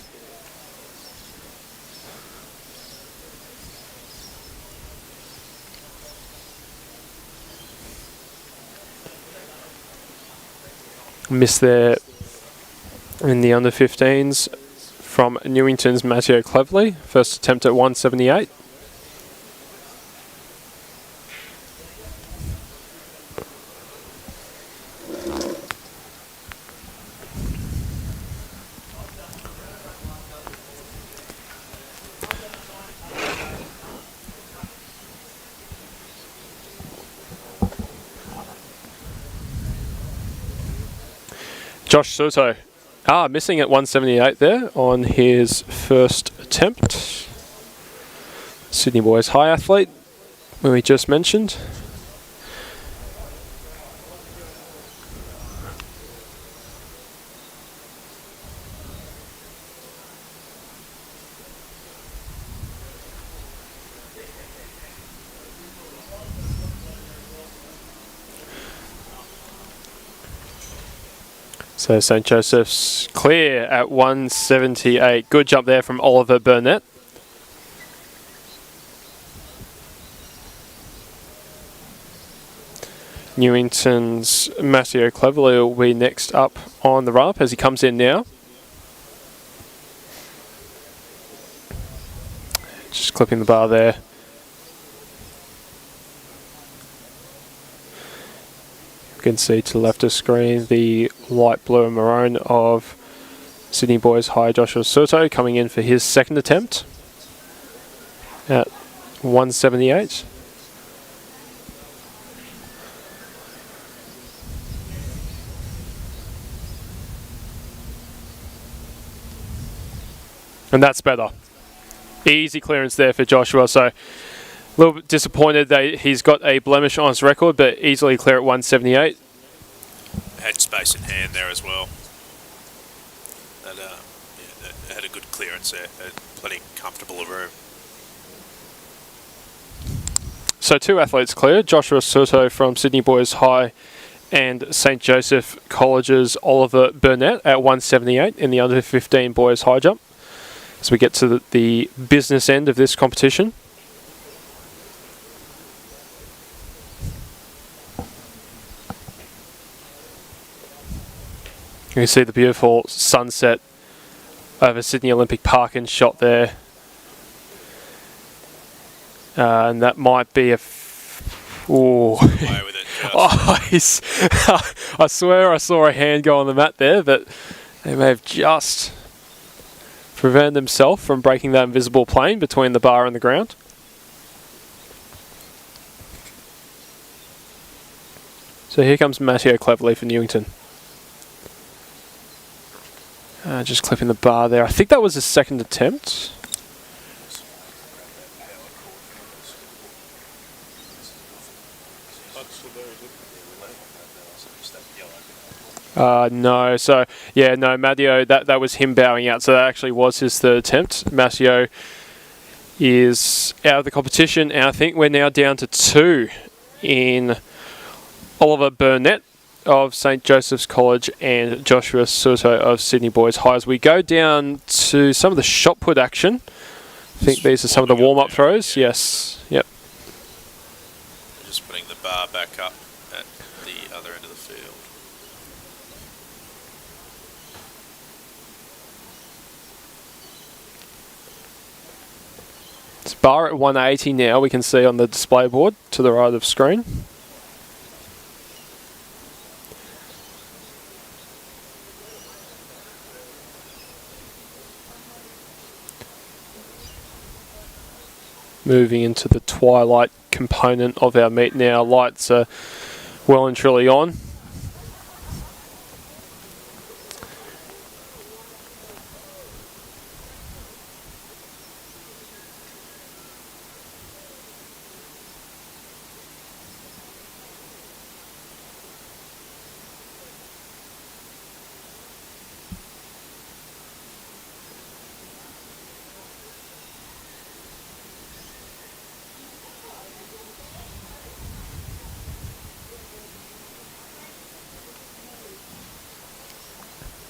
Miss there in the under 15s from Newington's Matteo Cleverley, first attempt at 178. Josh Soto, missing at 178 there on his first attempt. Sydney Boys High athlete, who we just mentioned. So St. Joseph's clear at 178. Good jump there from Oliver Burnett. Newington's Matteo Cleverley will be next up on the run-up as he comes in now. Just clipping the bar there. You can see to the left of screen the light blue and maroon of Sydney Boys High Joshua Soto coming in for his second attempt at 178. And that's better. Easy clearance there for Joshua. So a little bit disappointed that he's got a blemish on his record, but easily clear at 178. Had space in hand there as well. That had a good clearance there. Had plenty comfortable of room. So two athletes clear. Joshua Soto from Sydney Boys High and St. Joseph College's Oliver Burnett at 178 in the under 15 boys high jump. As we get to the business end of this competition. You can see the beautiful sunset over Sydney Olympic Park and shot there. And that might be a... Ooh. Away with it, I swear I saw a hand go on the mat there, but they may have just prevented themselves from breaking that invisible plane between the bar and the ground. So here comes Matteo Cleverley for Newington. Just clipping the bar there. I think that was his second attempt. No. So, yeah, no, Matteo, that was him bowing out. So that actually was his third attempt. Matteo is out of the competition, and I think we're now down to 2 in Oliver Burnett of St. Joseph's College and Joshua Soto of Sydney Boys High. As we go down to some of the shot put action, I think these are some of the warm-up throws. Yeah. Yes. Yep. Just putting the bar back up at the other end of the field. It's bar at 180 now, we can see on the display board to the right of screen. Moving into the twilight component of our meet now. Lights are well and truly on.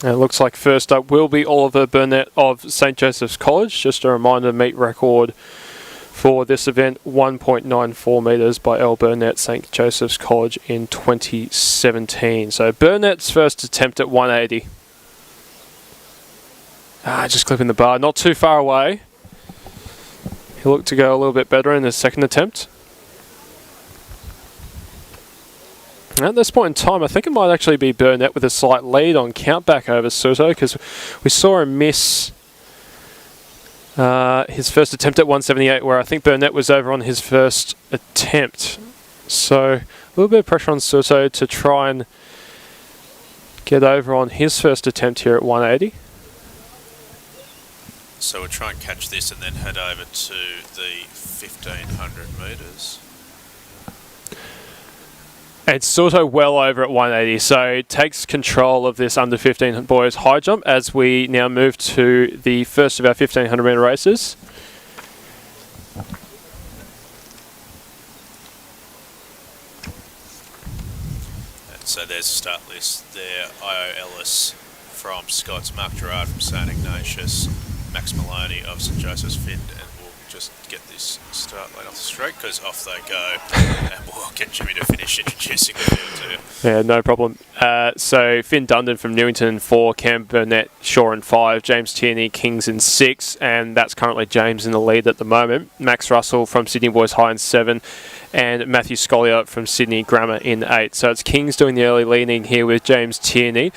It looks like first up will be Oliver Burnett of St. Joseph's College. Just a reminder, meet record for this event, 1.94 metres by L. Burnett, St. Joseph's College in 2017. So Burnett's first attempt at 180. Just clipping the bar, not too far away. He looked to go a little bit better in his second attempt. At this point in time, I think it might actually be Burnett with a slight lead on countback over Soto, because we saw him miss his first attempt at 178, where I think Burnett was over on his first attempt. So a little bit of pressure on Soto to try and get over on his first attempt here at 180. So we'll try and catch this and then head over to the 1500 metres. And Soto well over at 180, so takes control of this under 15 boys high jump as we now move to the first of our 1500 metre races. And so there's a start list there. Io Ellis from Scots, Mark Gerard from St Ignatius, Max Maloney of St Joseph's Finn, and we'll just get this start laid off the street because off they go, and we'll get Jimmy to finish introducing the field to you. Yeah, no problem. So Finn Dundon from Newington in 4, Cam Burnett, Shaw in 5, James Tierney, Kings in 6, and that's currently James in the lead at the moment. Max Russell from Sydney Boys High in 7, and Matthew Scollier from Sydney Grammar in 8. So it's Kings doing the early leading here with James Tierney.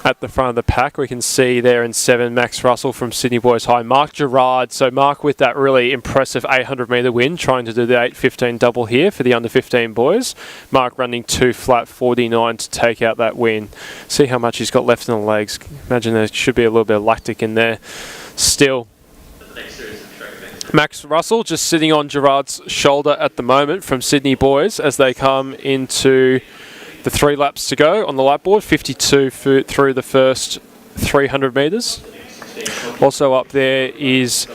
At the front of the pack, we can see there in 7, Max Russell from Sydney Boys High. Mark Gerard, so Mark with that really impressive 800 metre win, trying to do the 8:15 double here for the under 15 boys. Mark running 2 flat 49 to take out that win. See how much he's got left in the legs. Imagine there should be a little bit of lactic in there still. Max Russell just sitting on Gerard's shoulder at the moment from Sydney Boys as they come into the 3 laps to go on the lap board, 52 through the first 300 metres. Also up there is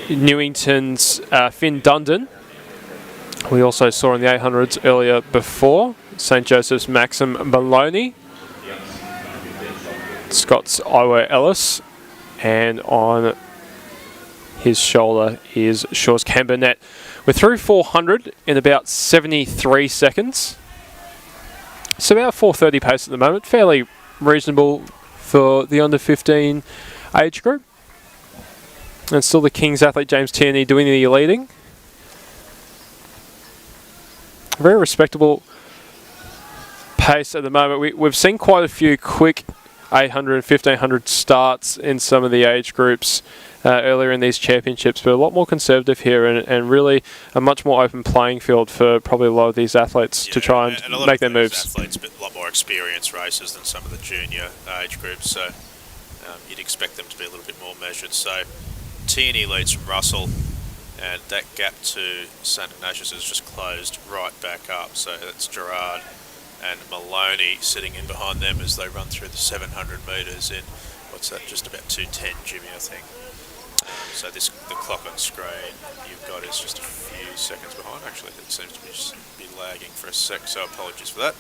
Newington's Finn Dundon. We also saw in the 800s earlier before, St Joseph's Maxim Maloney, Scott's Iowa Ellis, and on his shoulder is Shaw's Cam Burnett. We're through 400 in about 73 seconds. It's about 4:30 pace at the moment, fairly reasonable for the under 15 age group. And still the Kings athlete James Tierney doing the leading. Very respectable pace at the moment. We've seen quite a few quick 800 and 1500 starts in some of the age groups earlier in these championships, but a lot more conservative here and really a much more open playing field for probably a lot of these athletes to try and make their moves. Athletes, but a lot more experienced racers than some of the junior age groups, so you'd expect them to be a little bit more measured. So Tierney leads from Russell, and that gap to St Ignatius has just closed right back up. So that's Gerard and Maloney sitting in behind them as they run through the 700 metres in, what's that, just about 2:10, Jimmy, I think. So the clock on screen you've got is just a few seconds behind. Actually, it seems to be lagging for a sec, so apologies for that.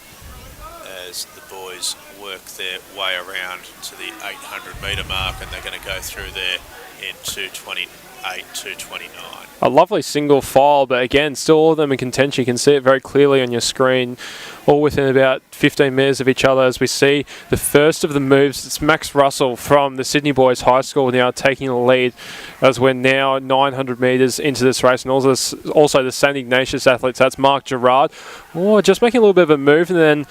As the boys work their way around to the 800 metre mark, and they're going to go through there in 2:28, 2:29. A lovely single file, but again, still all of them in contention. You can see it very clearly on your screen, all within about 15 metres of each other as we see the first of the moves. It's Max Russell from the Sydney Boys High School now taking the lead as we're now 900 metres into this race, and also the St Ignatius athletes. That's Mark Gerard. Oh, just making a little bit of a move, and then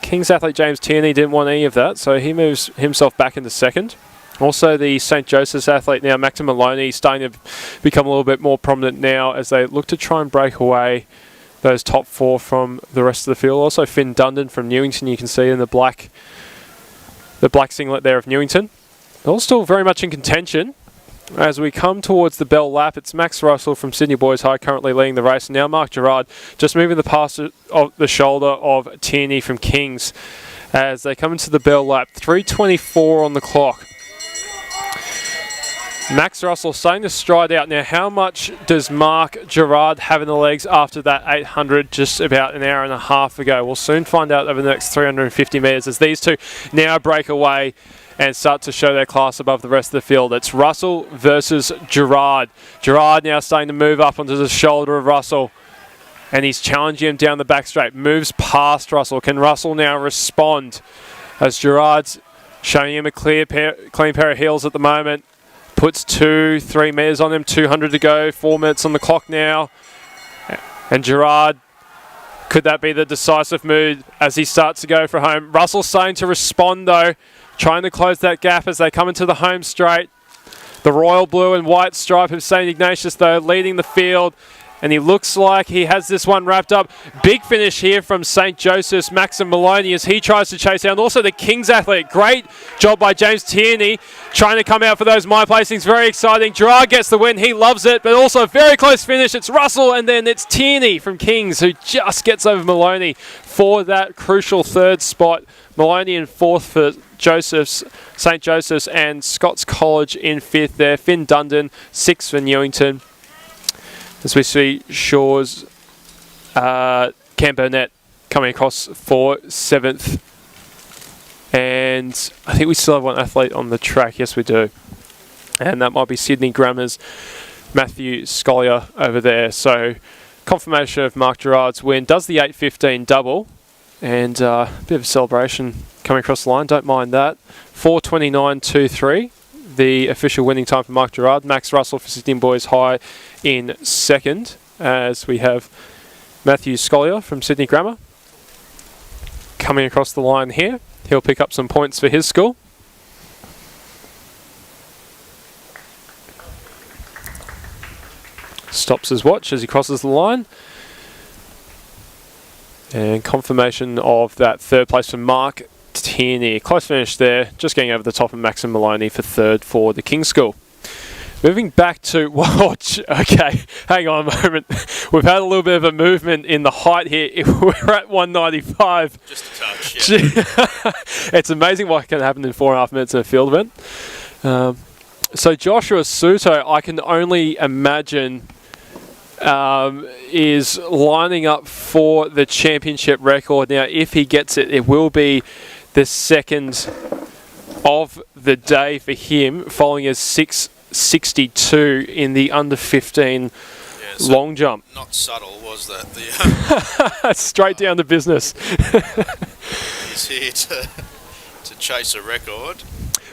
King's athlete James Tierney didn't want any of that, so he moves himself back into second. Also, the St Joseph's athlete now, Maxim Maloney, starting to become a little bit more prominent now as they look to try and break away those top four from the rest of the field. Also, Finn Dundon from Newington, you can see in the black singlet there of Newington. They're all still very much in contention. As we come towards the bell lap, it's Max Russell from Sydney Boys High currently leading the race. And now Mark Gerard just moving the past of the shoulder of Tierney from Kings as they come into the bell lap. 3:24 on the clock. Max Russell starting to stride out. Now, how much does Mark Gerard have in the legs after that 800 just about an hour and a half ago? We'll soon find out over the next 350 metres as these two now break away and start to show their class above the rest of the field. It's Russell versus Gerard. Gerard now starting to move up onto the shoulder of Russell, and he's challenging him down the back straight. Moves past Russell. Can Russell now respond as Gerard's showing him a clean pair of heels at the moment? Puts 2-3 metres on him, 200 to go, 4 minutes on the clock now. And Gerard, could that be the decisive move as he starts to go for home? Russell's starting to respond though, trying to close that gap as they come into the home straight. The royal blue and white stripe of St Ignatius though leading the field, and he looks like he has this one wrapped up. Big finish here from St Joseph's, Maxim Maloney, as he tries to chase down. Also the Kings athlete, great job by James Tierney, trying to come out for those my placings. Very exciting. Gerard gets the win, he loves it, but also a very close finish. It's Russell, and then it's Tierney from Kings who just gets over Maloney for that crucial third spot. Maloney in fourth for St Joseph's, and Scots College in fifth there. Finn Dundon, sixth for Newington. As we see Shaw's Cam Burnett coming across for seventh. And I think we still have one athlete on the track. Yes, we do. And that might be Sydney Grammar's Matthew Scollier over there. So confirmation of Mark Gerard's win. Does the 8:15 double. And a bit of a celebration coming across the line. Don't mind that. 4:29.23. The official winning time for Mark Gerard. Max Russell for Sydney Boys High in second, as we have Matthew Scollier from Sydney Grammar coming across the line here. He'll pick up some points for his school. Stops his watch as he crosses the line. And confirmation of that third place for Mark Tierney. Close finish there, just getting over the top of Maxim Maloney for third for the King's School. Moving back to watch. Okay, hang on a moment. We've had a little bit of a movement in the height here. We're at 195. Just a touch, yeah. It's amazing what can happen in 4.5 minutes in a field event. So Joshua Suto, I can only imagine, is lining up for the championship record. Now, if he gets it, it will be the second of the day for him, following his 6.62 in the under 15 long jump. Not subtle, was that? Straight down to business. He's here to chase a record.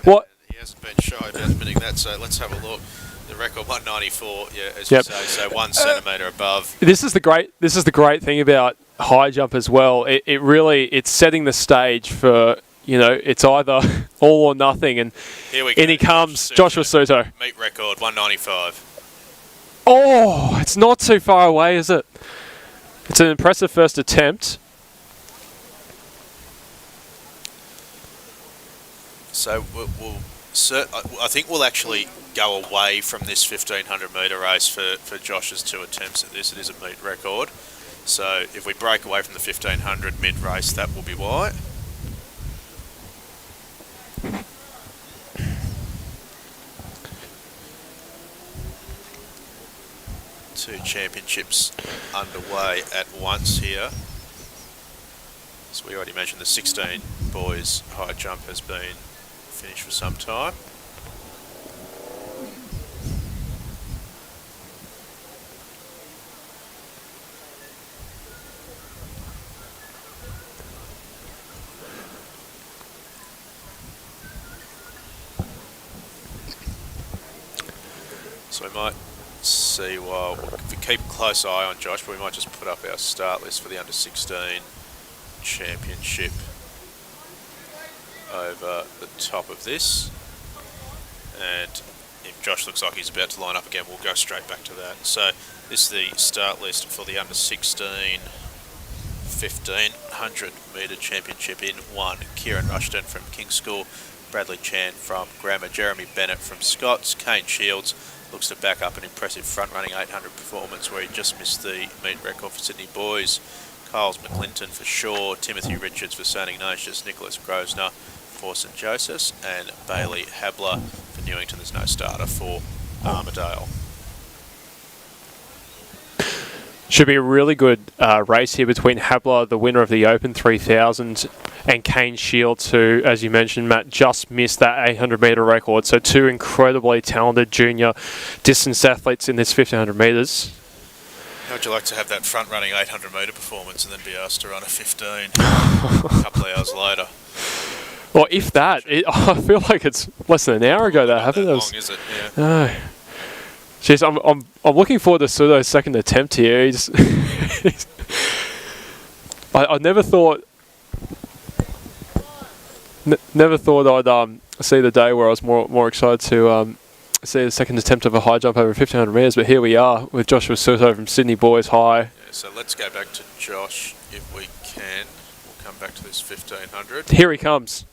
What? He hasn't been shy about admitting that, so let's have a look. The record 194, yeah, as you say, so 1 centimetre above. This is the great thing about high jump as well. It's setting the stage for, it's either all or nothing, and here we go. In he comes, Joshua Suto. Meet record 195. Oh, it's not too far away, is it? It's an impressive first attempt. So I think we'll actually go away from this 1500 metre race for Josh's 2 attempts at this. It is a meet record. So if we break away from the 1500 mid-race, that will be why. Two championships underway at once here. So we already mentioned the 16 boys high jump has been finished for some time. So we might see, well, if we keep a close eye on Josh, but we might just put up our start list for the under-16 championship over the top of this. And if Josh looks like he's about to line up again, we'll go straight back to that. So this is the start list for the under-16 1500 metre championship in 1. Kieran Rushton from King's School, Bradley Chan from Grammar, Jeremy Bennett from Scots, Kane Shields looks to back up an impressive front-running 800 performance where he just missed the meet record for Sydney boys. Kyles McClinton for Shaw, Timothy Richards for St Ignatius, Nicholas Grosvenor for St Joseph's, and Bailey Habler for Newington. There's no starter for Armidale. Should be a really good race here between Habler, the winner of the Open 3000, and Kane Shields, who, as you mentioned, Matt, just missed that 800 metre record. So two incredibly talented junior distance athletes in this 1500 metres. How would you like to have that front-running 800 metre performance and then be asked to run a 15 a couple of hours later? Well, if that, I feel like it's less than an hour ago that happened. That long, is it? Yeah. No. Jeez, I'm looking forward to Sudo's second attempt here. I never thought I'd see the day where I was more excited to see the second attempt of a high jump over 1500 metres, but here we are with Joshua Suto from Sydney Boys High. Yeah, so let's go back to Josh if we can. We'll come back to this 1500. Here he comes.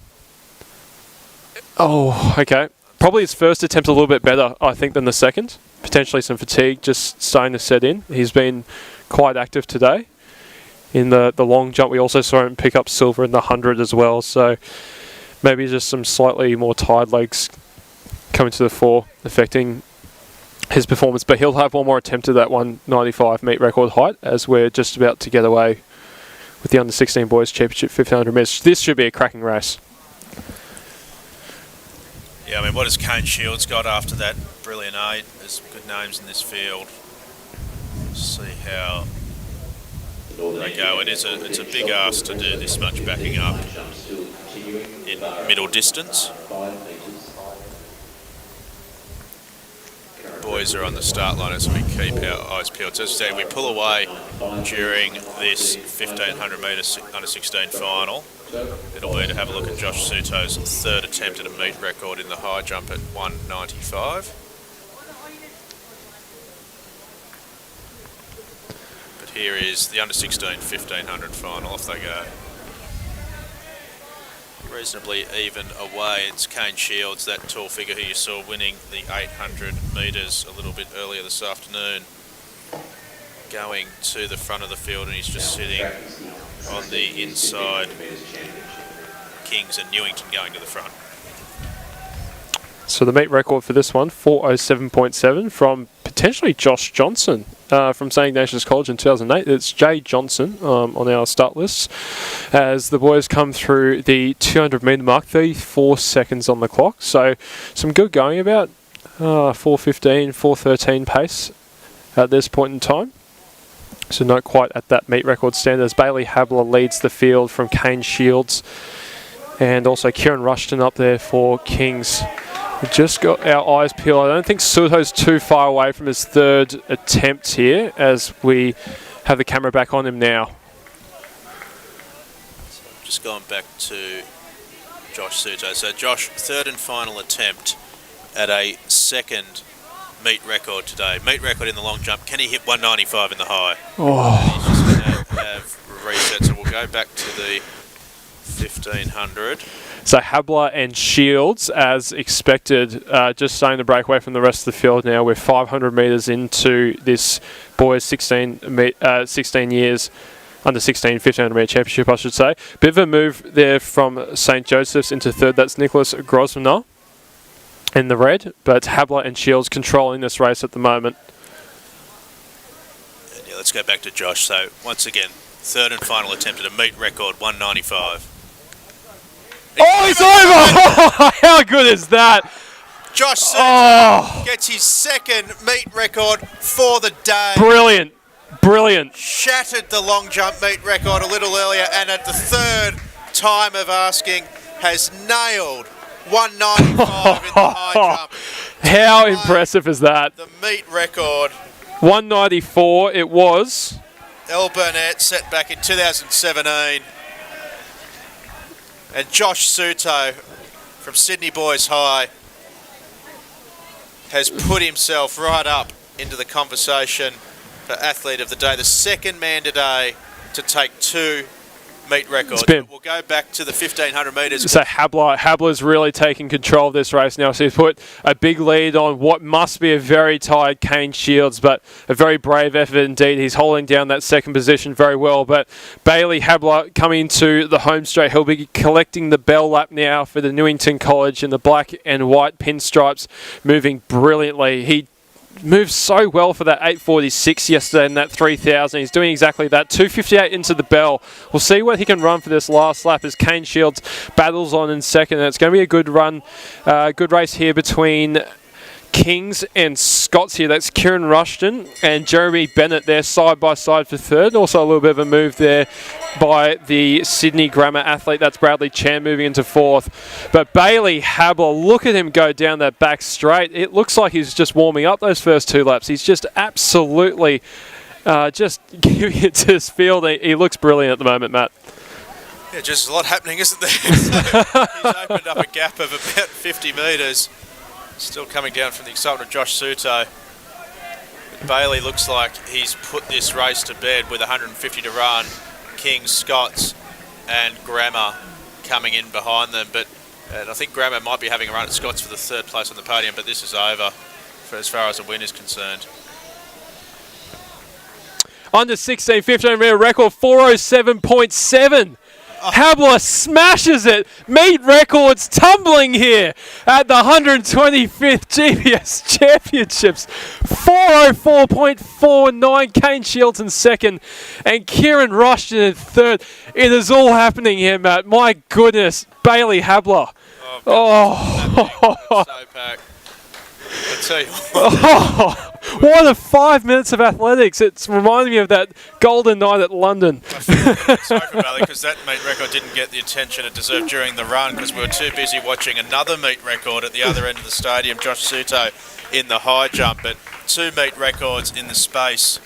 Oh, okay. Probably his first attempt a little bit better, I think, than the second. Potentially some fatigue just starting to set in. He's been quite active today. In the long jump, we also saw him pick up silver in the 100 as well, so maybe just some slightly more tired legs coming to the fore, affecting his performance. But he'll have one more attempt at that 195 meet record height as we're just about to get away with the under-16 boys championship 1500 metres. This should be a cracking race. Yeah, I mean, what has Kane Shields got after that brilliant 8? There's good names in this field. See how they go. It's a big ask to do this much backing up in middle distance. Boys are on the start line as we keep our eyes peeled. So as I say, we pull away during this 1500 metre under-16 final. It'll be to have a look at Josh Suto's third attempt at a meet record in the high jump at 195. But here is the under-16 1500 final. Off they go. Reasonably even away. It's Kane Shields, that tall figure who you saw winning the 800 metres a little bit earlier this afternoon, going to the front of the field, and he's just sitting on the inside. Kings and Newington going to the front. So the meet record for this one, 4:07.7 from potentially Josh Johnson from St Ignatius College in 2008. It's Jay Johnson on our start list as the boys come through the 200 metre mark, 34 seconds on the clock. So some good going, about 4:15, 4:13 pace at this point in time. So not quite at that meet record standard as Bailey Habler leads the field from Kane Shields, and also Kieran Rushton up there for Kings. We've just got our eyes peeled. I don't think Suto's too far away from his third attempt here as we have the camera back on him now. So just going back to Josh Suto. So Josh, third and final attempt at a second meet record today. Meet record in the long jump. Can he hit 195 in the high? Oh. He's just going to have reset. So we'll go back to the 1500. So Habler and Shields, as expected, just starting to break away from the rest of the field now. We're 500 metres into this boys 16 years, under 16, 1500 metre championship, I should say. Bit of a move there from St. Joseph's into third. That's Nicholas Grosvenor in the red, but Habler and Shields controlling this race at the moment. And yeah, let's go back to Josh. So once again, third and final attempt at a meet record, 195. Oh, he's over! How good is that? Josh Suter gets his second meet record for the day. Brilliant. Brilliant. Shattered the long jump meet record a little earlier, and at the third time of asking, has nailed 195 in the high jump. How impressive is that? The meet record. 194 it was. El Burnett set back in 2017. And Josh Suto from Sydney Boys High has put himself right up into the conversation for Athlete of the Day. The second man today to take two meet records. We'll go back to the 1500 metres. So Habler's really taking control of this race now. So he's put a big lead on what must be a very tired Kane Shields, but a very brave effort indeed. He's holding down that second position very well. But Bailey Habler coming to the home straight. He'll be collecting the bell lap now for the Newington College in the black and white pinstripes, moving brilliantly. He moved so well for that 846 yesterday in that 3000. He's doing exactly that. 258 into the bell. We'll see what he can run for this last lap as Kane Shields battles on in second. And it's going to be a good run, good race here between Kings and Scots here. That's Kieran Rushton and Jeremy Bennett there side by side for third. Also a little bit of a move there by the Sydney Grammar athlete. That's Bradley Chan moving into fourth. But Bailey Habler, look at him go down that back straight. It looks like he's just warming up those first two laps. He's just absolutely just giving it to his field. He looks brilliant at the moment, Matt. Yeah, just a lot happening, isn't there? So he's opened up a gap of about 50 metres. Still coming down from the excitement of Josh Suto. But Bailey looks like he's put this race to bed with 150 to run. Kings, Scots and Grammar coming in behind them. And I think Grammar might be having a run at Scots for the third place on the podium, but this is over for as far as a win is concerned. Under 16, 15 metre record, 407.7. Habler smashes it. Meet records tumbling here at the 125th GPS Championships. 404.49. Kane Shields in second and Kieran Rushton in third. It is all happening here, Matt. My goodness. Bailey Habler. So packed. I tell you what a 5 minutes of athletics. It's reminding me of that golden night at London. I feel sorry for Bailey because that meet record didn't get the attention it deserved during the run because we were too busy watching another meet record at the other end of the stadium, Josh Suto in the high jump. But two meet records in the space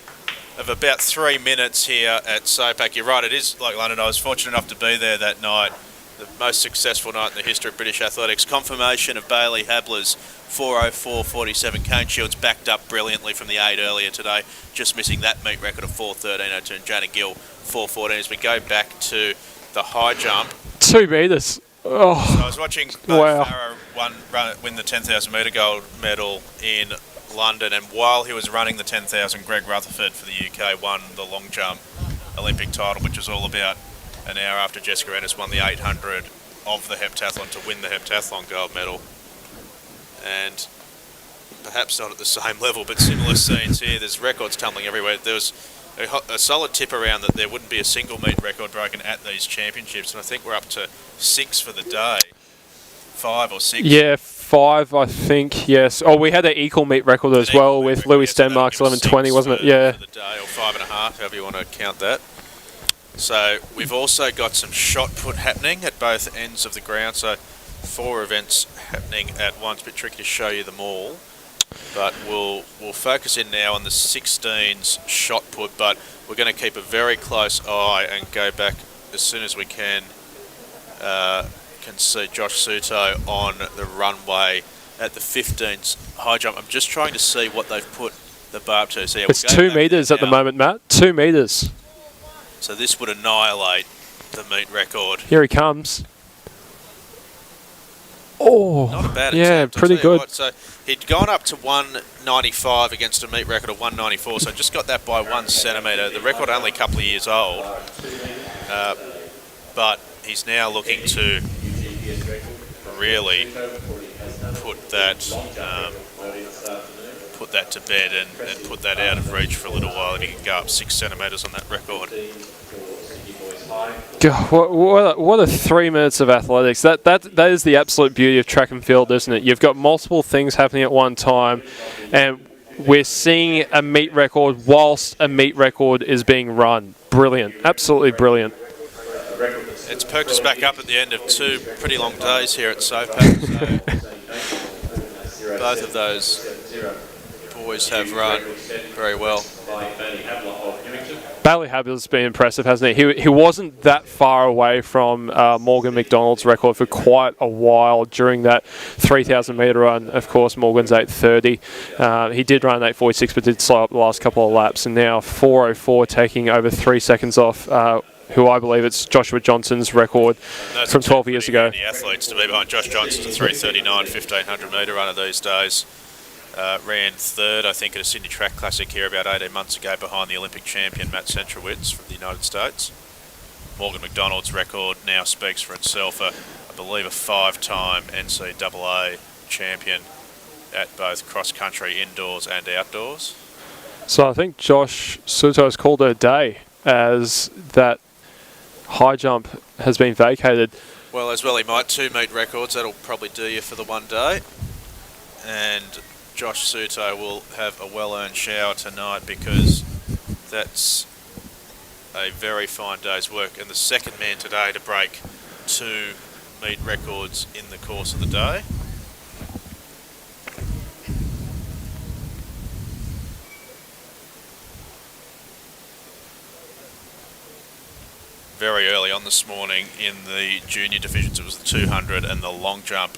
of about 3 minutes here at SOPAC. You're right, it is like London. I was fortunate enough to be there that night. The most successful night in the history of British athletics. Confirmation of Bailey Habler's 404.47. Kane Shields backed up brilliantly from the 8 earlier today, just missing that meet record of 413.02 and Jana Gill 414. As we go back to the high jump, 2 metres. Oh, so I was watching Bo Farah win the 10,000 metre gold medal in London, and while he was running the 10,000, Greg Rutherford for the UK won the long jump Olympic title, which was all about an hour after Jessica Ennis won the 800 of the heptathlon to win the heptathlon gold medal. And perhaps not at the same level, but similar scenes here. There's records tumbling everywhere. There was a solid tip around that there wouldn't be a single meet record broken at these championships, and I think we're up to 6 for the day. 5 or 6. Yeah, 5, I think, yes. Oh, we had an equal meet record as well with Louis Stenmark's 11:20, wasn't it? Yeah. For the day, or 5.5, however you want to count that. So we've also got some shot put happening at both ends of the ground. So 4 events happening at once. A bit tricky to show you them all, but we'll focus in now on the 16's shot put. But we're going to keep a very close eye and go back as soon as we can see Josh Suto on the runway at the 15's high jump. I'm just trying to see what they've put the bar up to. So yeah, it's 2 metres at the moment, Matt. 2 metres. So this would annihilate the meet record. Here he comes. Oh, Not a bad yeah, attempt, pretty I'll tell you good. what. So he'd gone up to 195 against a meet record of 194, so just got that by 1 centimetre. The record only a couple of years old, but he's now looking to really put that to bed and put that out of reach for a little while, and he can go up 6 centimetres on that record. God, what a 3 minutes of athletics. That is the absolute beauty of track and field, isn't it? You've got multiple things happening at one time, and we're seeing a meet record whilst a meet record is being run. Brilliant. Absolutely brilliant. It's perked us back up at the end of 2 pretty long days here at SOPAC. So both of those boys have run very well. Bailey Habler's been impressive, hasn't he? He wasn't that far away from Morgan McDonald's record for quite a while during that 3,000 metre run. Of course, Morgan's 8:30. He did run 8:46, but did slow up the last couple of laps, and now 4:04, taking over 3 seconds off who I believe it's Joshua Johnson's record from 12 years ago. The athletes to be behind Josh Johnson's a 3:39 1500 metre runner these days. Ran third, I think, at a Sydney Track Classic here about 18 months ago behind the Olympic champion Matt Centrowitz from the United States. Morgan McDonald's record now speaks for itself. I believe a 5-time NCAA champion at both cross-country indoors and outdoors. So I think Josh Suto has called it a day as that high jump has been vacated. Well, as well he might. 2 meet records, that'll probably do you for the one day. And Josh Suto will have a well-earned shower tonight because that's a very fine day's work, and the second man today to break 2 meet records in the course of the day. Very early on this morning in the junior divisions, it was the 200 and the long jump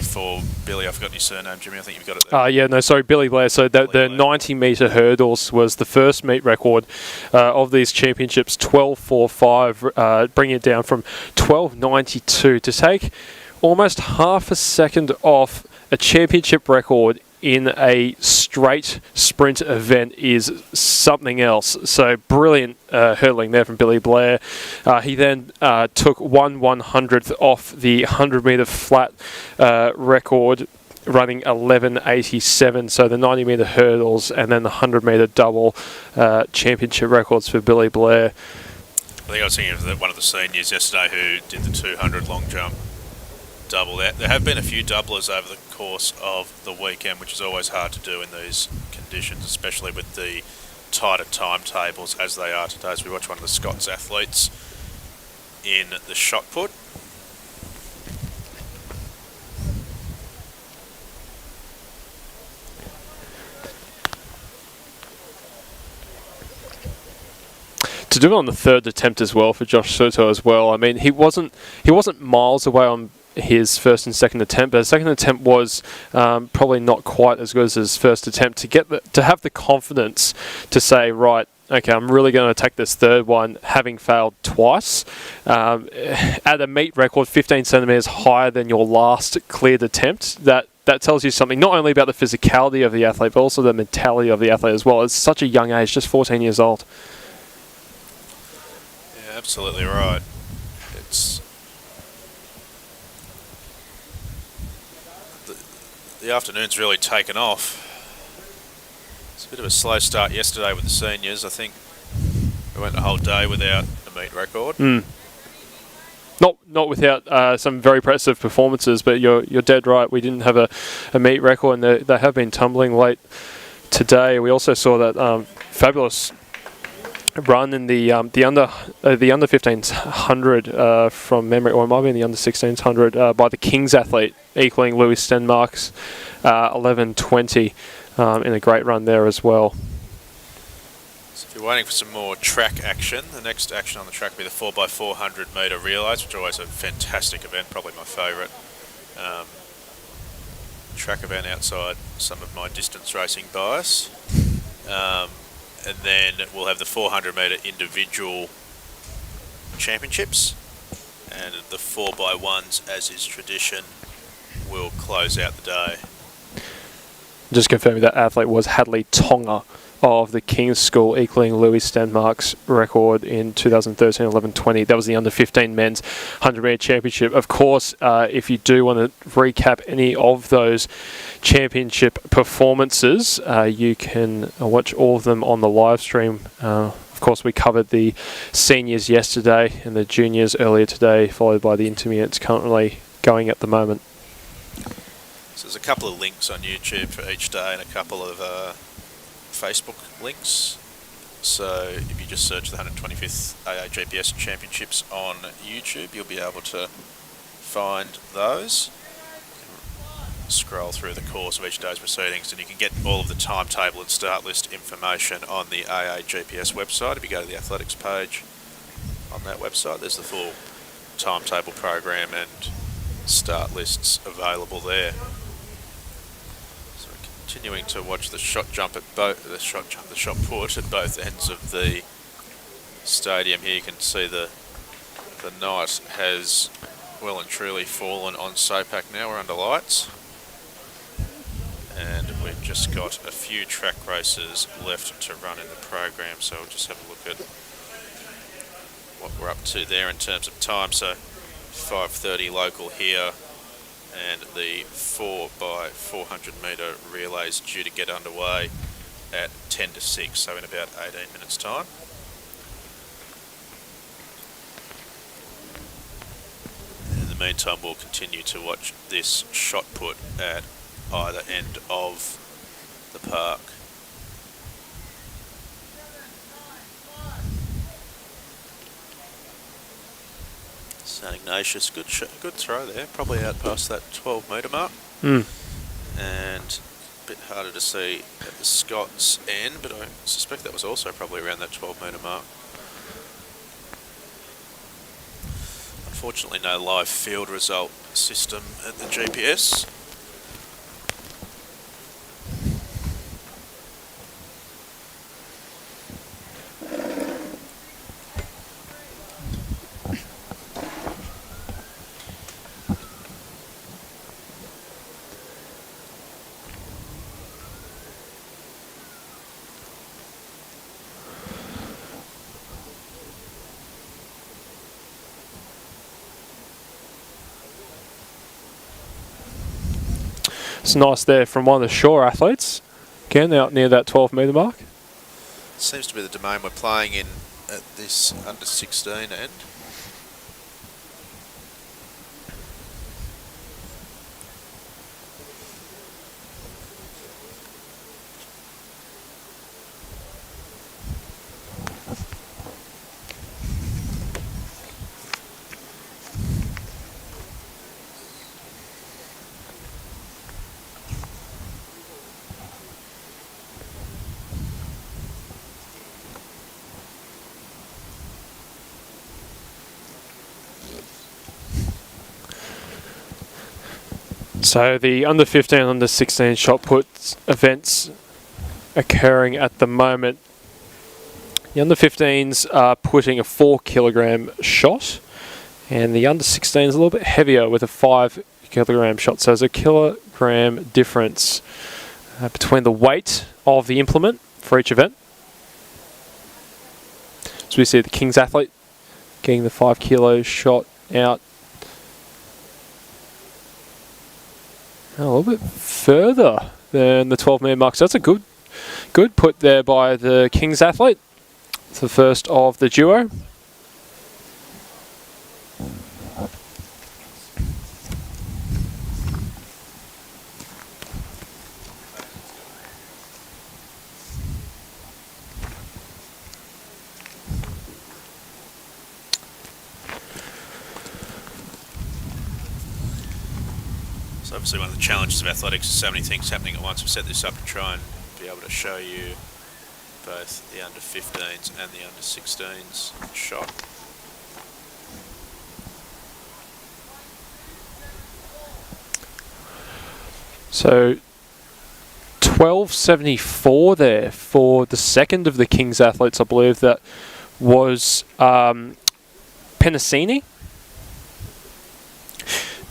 for Billy. I forgot your surname, Jimmy. I think you've got it there. Billy Blair. So the 90 metre hurdles was the first meet record of these championships, 12.45, bringing it down from 12.92 to take almost half a second off a championship record in a straight sprint event is something else. So brilliant hurdling there from Billy Blair. He then took 1/100th off the 100 metre flat record, running 11.87. So the 90 metre hurdles and then the 100 metre double championship records for Billy Blair. I think I was thinking of one of the seniors yesterday who did the 200 long jump double. There have been a few doublers over the course of the weekend, which is always hard to do in these conditions, especially with the tighter timetables as they are today. As we watch one of the Scots athletes in the shot put. To do it on the third attempt as well for Josh Soto as well. I mean, he wasn't miles away on his first and second attempt, but his second attempt was probably not quite as good as his first attempt. To have the confidence to say, right, okay, I'm really going to take this third one, having failed twice at a meet record 15 centimetres higher than your last cleared attempt. That tells you something, not only about the physicality of the athlete, but also the mentality of the athlete as well. It's such a young age, just 14 years old. Yeah, absolutely right. It's the afternoon's really taken off. It's a bit of a slow start yesterday with the seniors. I think we went the whole day without a meet record. Not without some very impressive performances, but you're dead right. We didn't have a meet record, and they have been tumbling late today. We also saw that fabulous run in the under 1500 from memory, or it might be in the under 1600 by the Kings athlete, equaling Louis Stenmark's 11:20 in a great run there as well. So if you're waiting for some more track action, the next action on the track will be the 4x400 metre relays, which is always a fantastic event, probably my favourite track event outside some of my distance racing bias. And then we'll have the 400 metre individual championships, and the 4x1s, as is tradition, will close out the day. Just confirming that athlete was Hadley Tonga of the King's School, equaling Louis Stenmark's record in 2013, 11, 20. That was the under-15 men's 100-metre championship. Of course, if you do want to recap any of those championship performances, you can watch all of them on the live stream. Of course, we covered the seniors yesterday and the juniors earlier today, followed by the intermediates currently going at the moment. So there's a couple of links on YouTube for each day and a couple of Facebook links. So if you just search the 125th AAGPS Championships on YouTube, you'll be able to find those. You can scroll through the course of each day's proceedings, and you can get all of the timetable and start list information on the AAGPS website. If you go to the athletics page on that website, there's the full timetable program and start lists available there. Continuing to watch the shot put at both ends of the stadium here. You can see the night has well and truly fallen on SOPAC now. We're under lights, and we've just got a few track races left to run in the program, so we'll just have a look at what we're up to there in terms of time. So 5:30 local here, and the 4x400 metre relay is due to get underway at 10 to 6, so in about 18 minutes time. In the meantime, we'll continue to watch this shot put at either end of the park. St Ignatius, good throw there, probably out past that 12 metre mark. And a bit harder to see at the Scots end, but I suspect that was also probably around that 12 metre mark. Unfortunately, no live field result system at the GPS. It's nice there from one of the shore athletes. Again, out near that 12 metre mark. Seems to be the domain we're playing in at this under 16 end. So the under 15 and under 16 shot put events occurring at the moment. The under 15s are putting a 4 kilogram shot, and the under 16 is a little bit heavier with a 5 kilogram shot. So there's a kilogram difference between the weight of the implement for each event. So we see the King's athlete getting the 5 kilo shot out. A little bit further than the 12 metre mark. So that's a good put there by the King's athlete. It's the first of the duo. Obviously one of the challenges of athletics is so many things happening at once. We've set this up to try and be able to show you both the under 15s and the under 16s shot. So 12.74 there for the second of the King's athletes. I believe that was Penasini.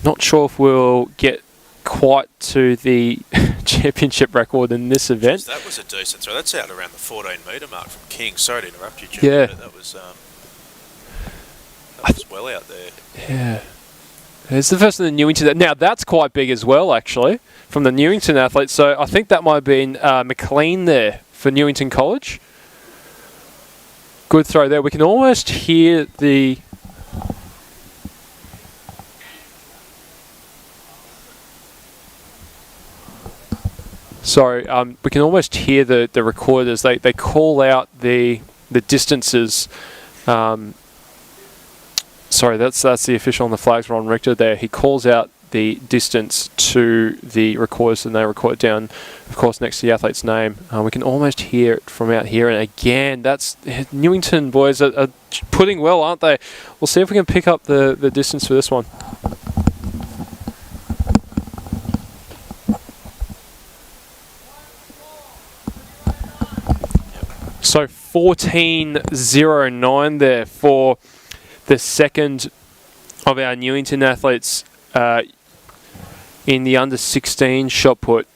Not sure if we'll get quite to the championship record in this event. That was a decent throw. That's out around the 14 metre mark from King. Sorry to interrupt you, Jim. Yeah. That was well out there. Yeah. It's the first of the Newington. Now, that's quite big as well, actually, from the Newington athletes. So I think that might have been McLean there for Newington College. Good throw there. We can almost hear the... Sorry, we can almost hear the recorders. They call out the distances. Sorry, that's the official on the flags, Ron Richter there. He calls out the distance to the recorders and they record it down, of course, next to the athlete's name. We can almost hear it from out here. And again, that's Newington boys are putting well, aren't they? We'll see if we can pick up the distance for this one. So 14.09 there for the second of our Newington athletes in the under-16 shot put.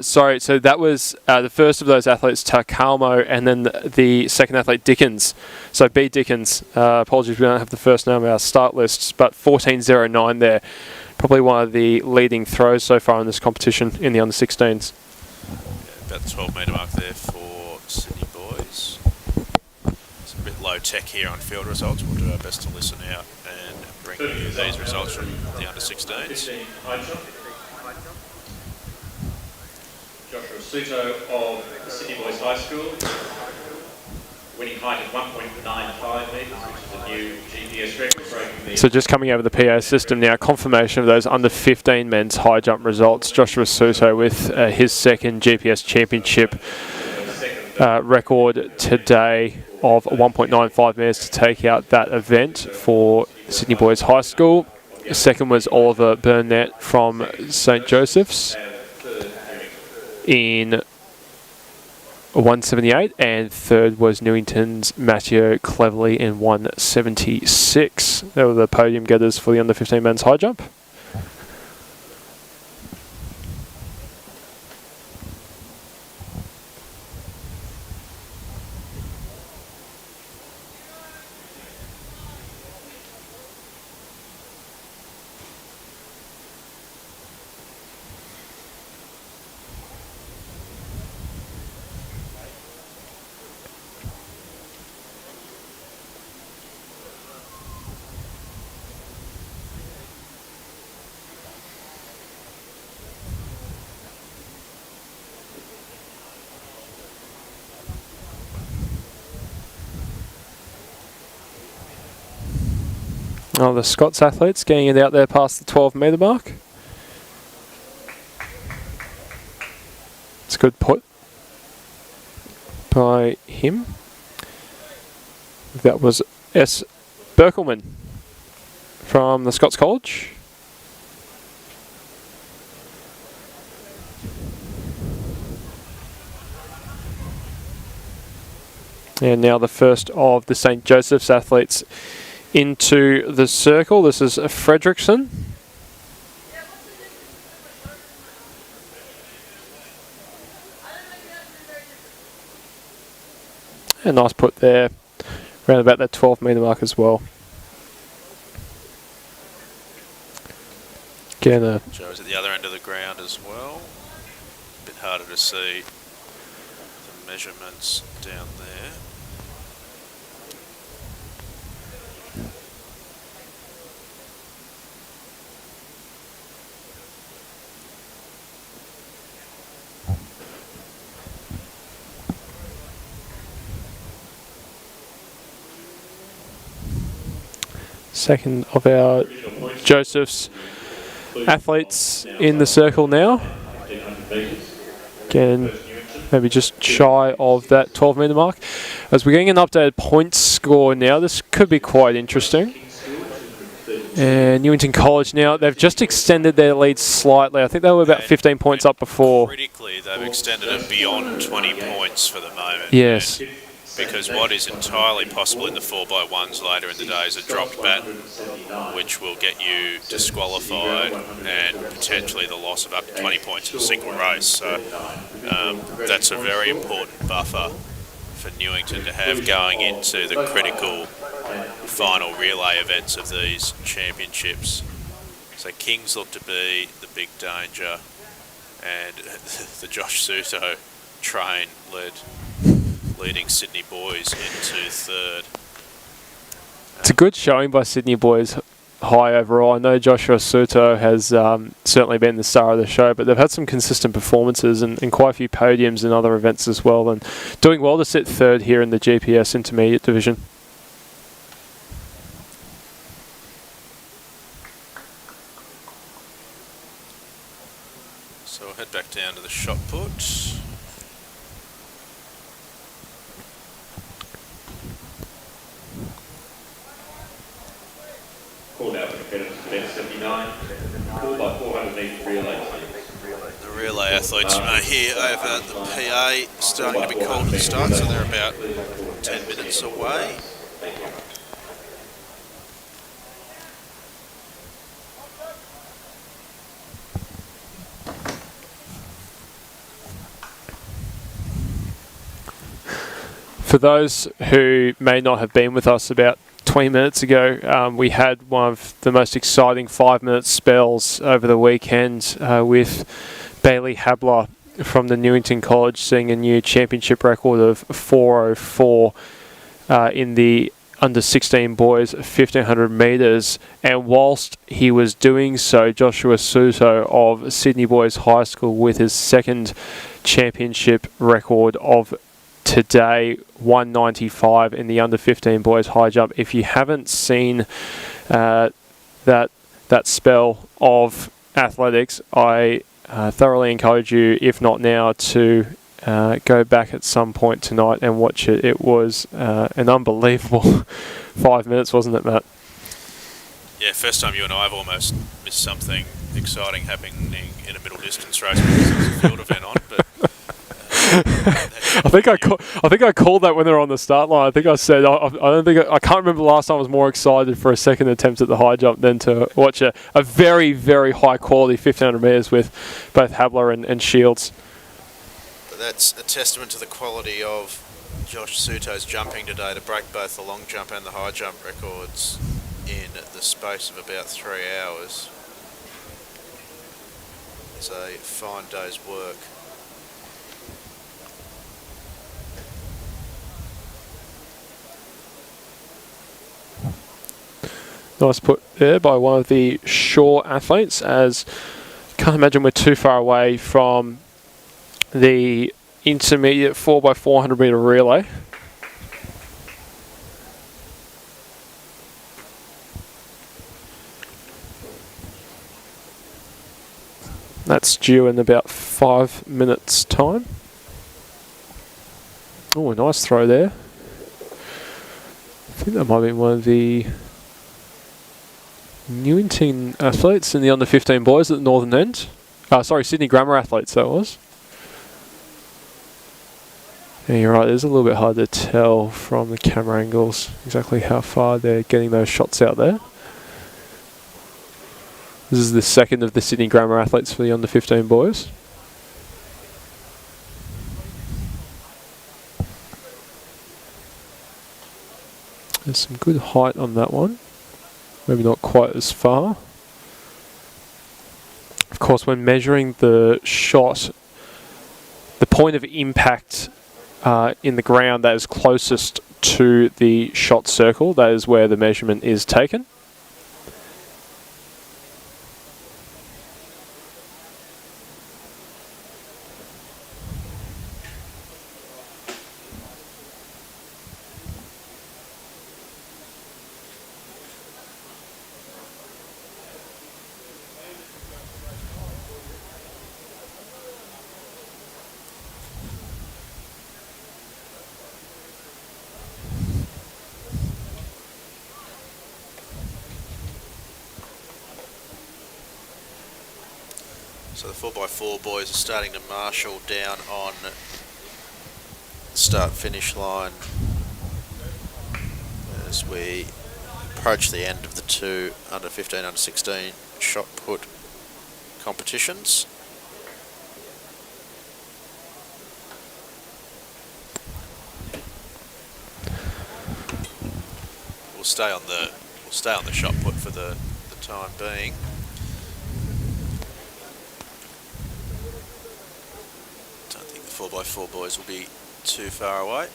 Sorry, so that was the first of those athletes, Takalmo, and then the second athlete, Dickens. So B. Dickens. Apologies, we don't have the first name of our start lists, but 14.09 there. Probably one of the leading throws so far in this competition in the under-16s. Yeah, about the 12 metre mark there for Sydney boys. It's a bit low tech here on field results. We'll do our best to listen out and bring you these results from the under-16s. Joshua Suto of the Sydney Boys High School, winning height of 1.95 metres, which is a new GPS record, breaking the... So just coming over the PA system now, confirmation of those under-15 men's high jump results. Joshua Suto with his second GPS championship record today of 1.95 metres to take out that event for Sydney Boys High School. Second was Oliver Burnett from St. Joseph's in 178, and third was Newington's Matthew Cleverly in 176. They were the podium getters for the under-15 men's high jump. Oh, the Scots athletes getting it out there past the 12 metre mark. It's a good put by him. That was S. Berkelman from the Scots College. And now the first of the St. Joseph's athletes into the circle. This is Fredrickson. A nice put there, around about that 12 metre mark as well. Again, Joe's at the other end of the ground as well. A bit harder to see the measurements down there. second of our Joseph's athletes in the circle now. Again, maybe just shy of that 12 metre mark. As we're getting an updated points score now, this could be quite interesting. And Newington College now, they've just extended their lead slightly. I think they were about 15 points up before. Critically, they've extended it beyond 20 points for the moment. Yes. because what is entirely possible in the 4x1s later in the day is a dropped bat, which will get you disqualified and potentially the loss of up to 20 points in a single race. So that's a very important buffer for Newington to have going into the critical final relay events of these championships. So Kings look to be the big danger, and the Josh Suto train leading Sydney boys into third. It's a good showing by Sydney boys high overall. I know Joshua Suto has certainly been the star of the show, but they've had some consistent performances and quite a few podiums in other events as well, and doing well to sit third here in the GPS Intermediate Division. So we'll head back down to the shot put. Called out for competitors event 79, called by 400 metre relay. The relay athletes are here over the PA starting to be called to start, so they're about 10 minutes away. For those who may not have been with us about 20 minutes ago, we had one of the most exciting 5-minute spells over the weekend with Bailey Habler from the Newington College setting a new championship record of 4:04 in the under 16 boys 1500 metres, and whilst he was doing so, Joshua Suto of Sydney Boys High School with his second championship record of today, 195 in the under 15 boys high jump. If you haven't seen that spell of athletics, I thoroughly encourage you, if not now, to go back at some point tonight and watch it. It was an unbelievable 5 minutes, wasn't it, Matt? Yeah, first time you and I have almost missed something exciting happening in a middle distance race because there was a field event on, but I think I called that when they were on the start line. I think I said I can't remember the last time I was more excited for a second attempt at the high jump than to watch a very, very high quality 1500 metres with both Habler and Shields. But that's a testament to the quality of Josh Suto's jumping today to break both the long jump and the high jump records in the space of about 3 hours. It's a fine day's work. Nice put there by one of the Shaw athletes, as can't imagine we're too far away from the intermediate 4x400 metre relay. That's due in about 5 minutes time. Oh, a nice throw there. I think that might be one of the Newington athletes in the under 15 boys at the northern end. Sydney Grammar athletes that was. Yeah, you're right, it's a little bit hard to tell from the camera angles exactly how far they're getting those shots out there. This is the second of the Sydney Grammar athletes for the under 15 boys. There's some good height on that one. Maybe not quite as far. Of course, when measuring the shot, the point of impact in the ground that is closest to the shot circle, that is where the measurement is taken. So the 4x4 boys are starting to marshal down on the start-finish line as we approach the end of the two under 15, under 16 shot put competitions. We'll stay on the shot put for the time being. Don't think the 4x4 boys will be too far away.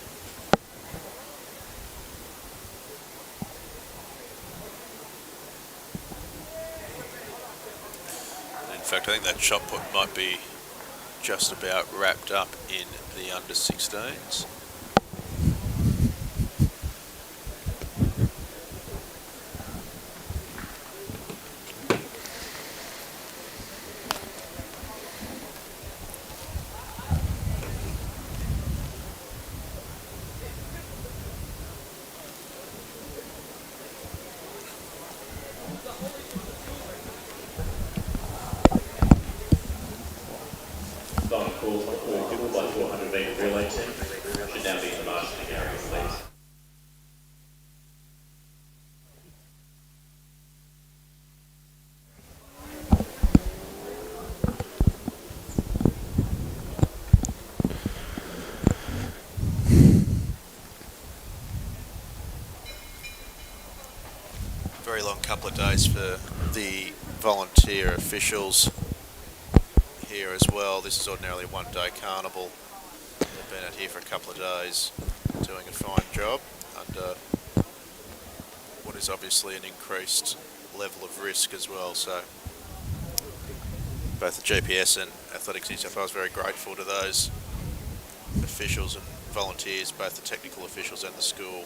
In fact, I think that shot put might be just about wrapped up in the under 16s. Final call for 4x400 metre relay team. Should now be in the marshalling area, please. Very long couple of days for the volunteer officials here as well. This is ordinarily a one-day carnival. They've been out here for a couple of days doing a fine job under what is obviously an increased level of risk as well. So both the GPS and Athletics New South Wales are very grateful to those officials and volunteers, both the technical officials and the school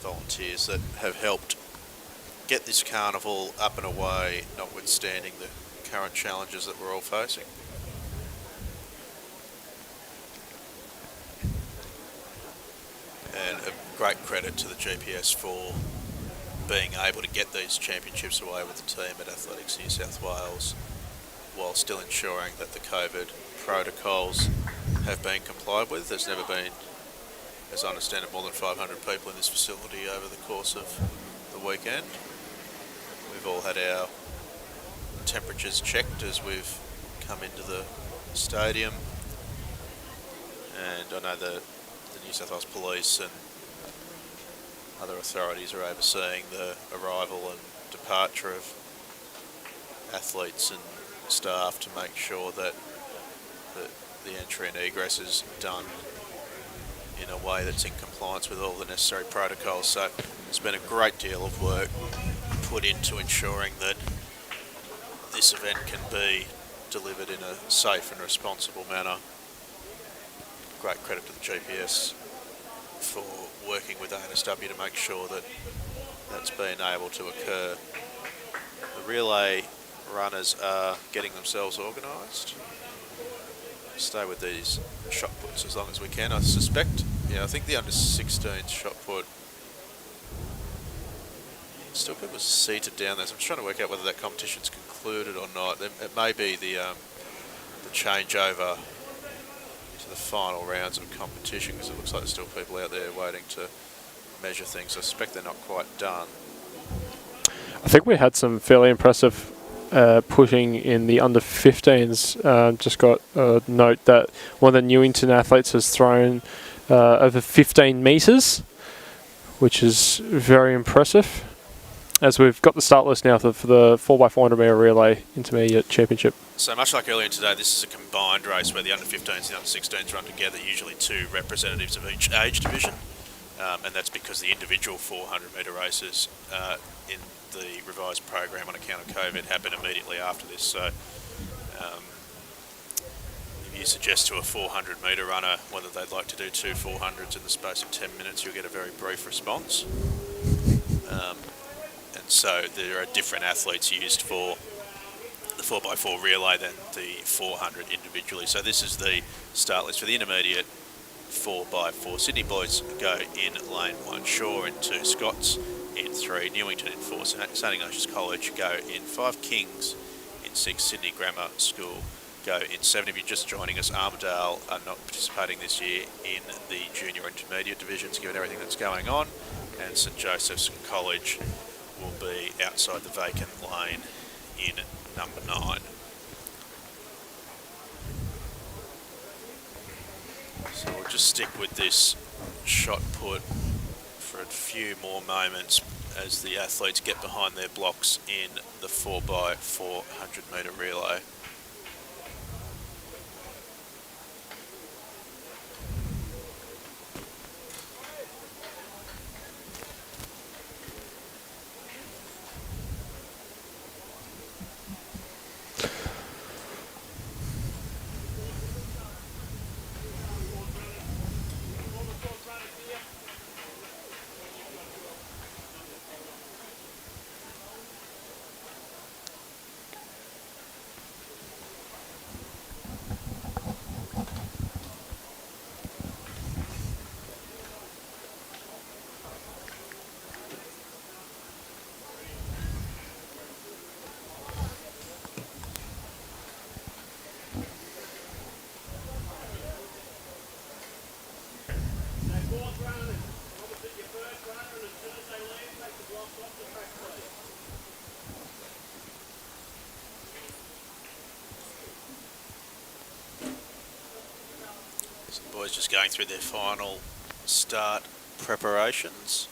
volunteers that have helped get this carnival up and away, notwithstanding the current challenges that we're all facing. And a great credit to the GPS for being able to get these championships away with the team at Athletics New South Wales while still ensuring that the COVID protocols have been complied with. There's never been, as I understand it, more than 500 people in this facility over the course of the weekend. We've all had our temperatures checked as we've come into the stadium, and I know the New South Wales Police and other authorities are overseeing the arrival and departure of athletes and staff to make sure that the entry and egress is done in a way that's in compliance with all the necessary protocols. So there's been a great deal of work put into ensuring that this event can be delivered in a safe and responsible manner. Great credit to the GPS for working with ANSW to make sure that that's been able to occur. The relay runners are getting themselves organised. Stay with these shot puts as long as we can. I suspect, I think the under 16 shot put still people seated down there. So I'm just trying to work out whether that competition's concluded or not. It may be the changeover to the final rounds of competition, because it looks like there's still people out there waiting to measure things. I suspect they're not quite done. I think we had some fairly impressive pushing in the under 15s. Just got a note that one of the Newington athletes has thrown over 15 metres, which is very impressive. As we've got the start list now for the 4x400 metre relay intermediate championship. So much like earlier today, this is a combined race where the under 15s and the under 16s run together, usually two representatives of each age division. And that's because the individual 400 metre races in the revised program on account of COVID happen immediately after this. So if you suggest to a 400 metre runner whether they'd like to do two 400s in the space of 10 minutes, you'll get a very brief response. And so there are different athletes used for the 4x4 relay than the 400 individually. So this is the start list for the intermediate 4x4. Sydney boys go in lane 1, Shaw in 2, Scots in 3, Newington in 4, St Ignatius College go in 5, Kings in 6, Sydney Grammar School go in 7. If you're just joining us, Armidale are not participating this year in the junior intermediate divisions given everything that's going on. and St Joseph's College will be outside the vacant lane in number 9. So we'll just stick with this shot put for a few more moments as the athletes get behind their blocks in the 4x400 metre relay. So the boys just going through their final start preparations.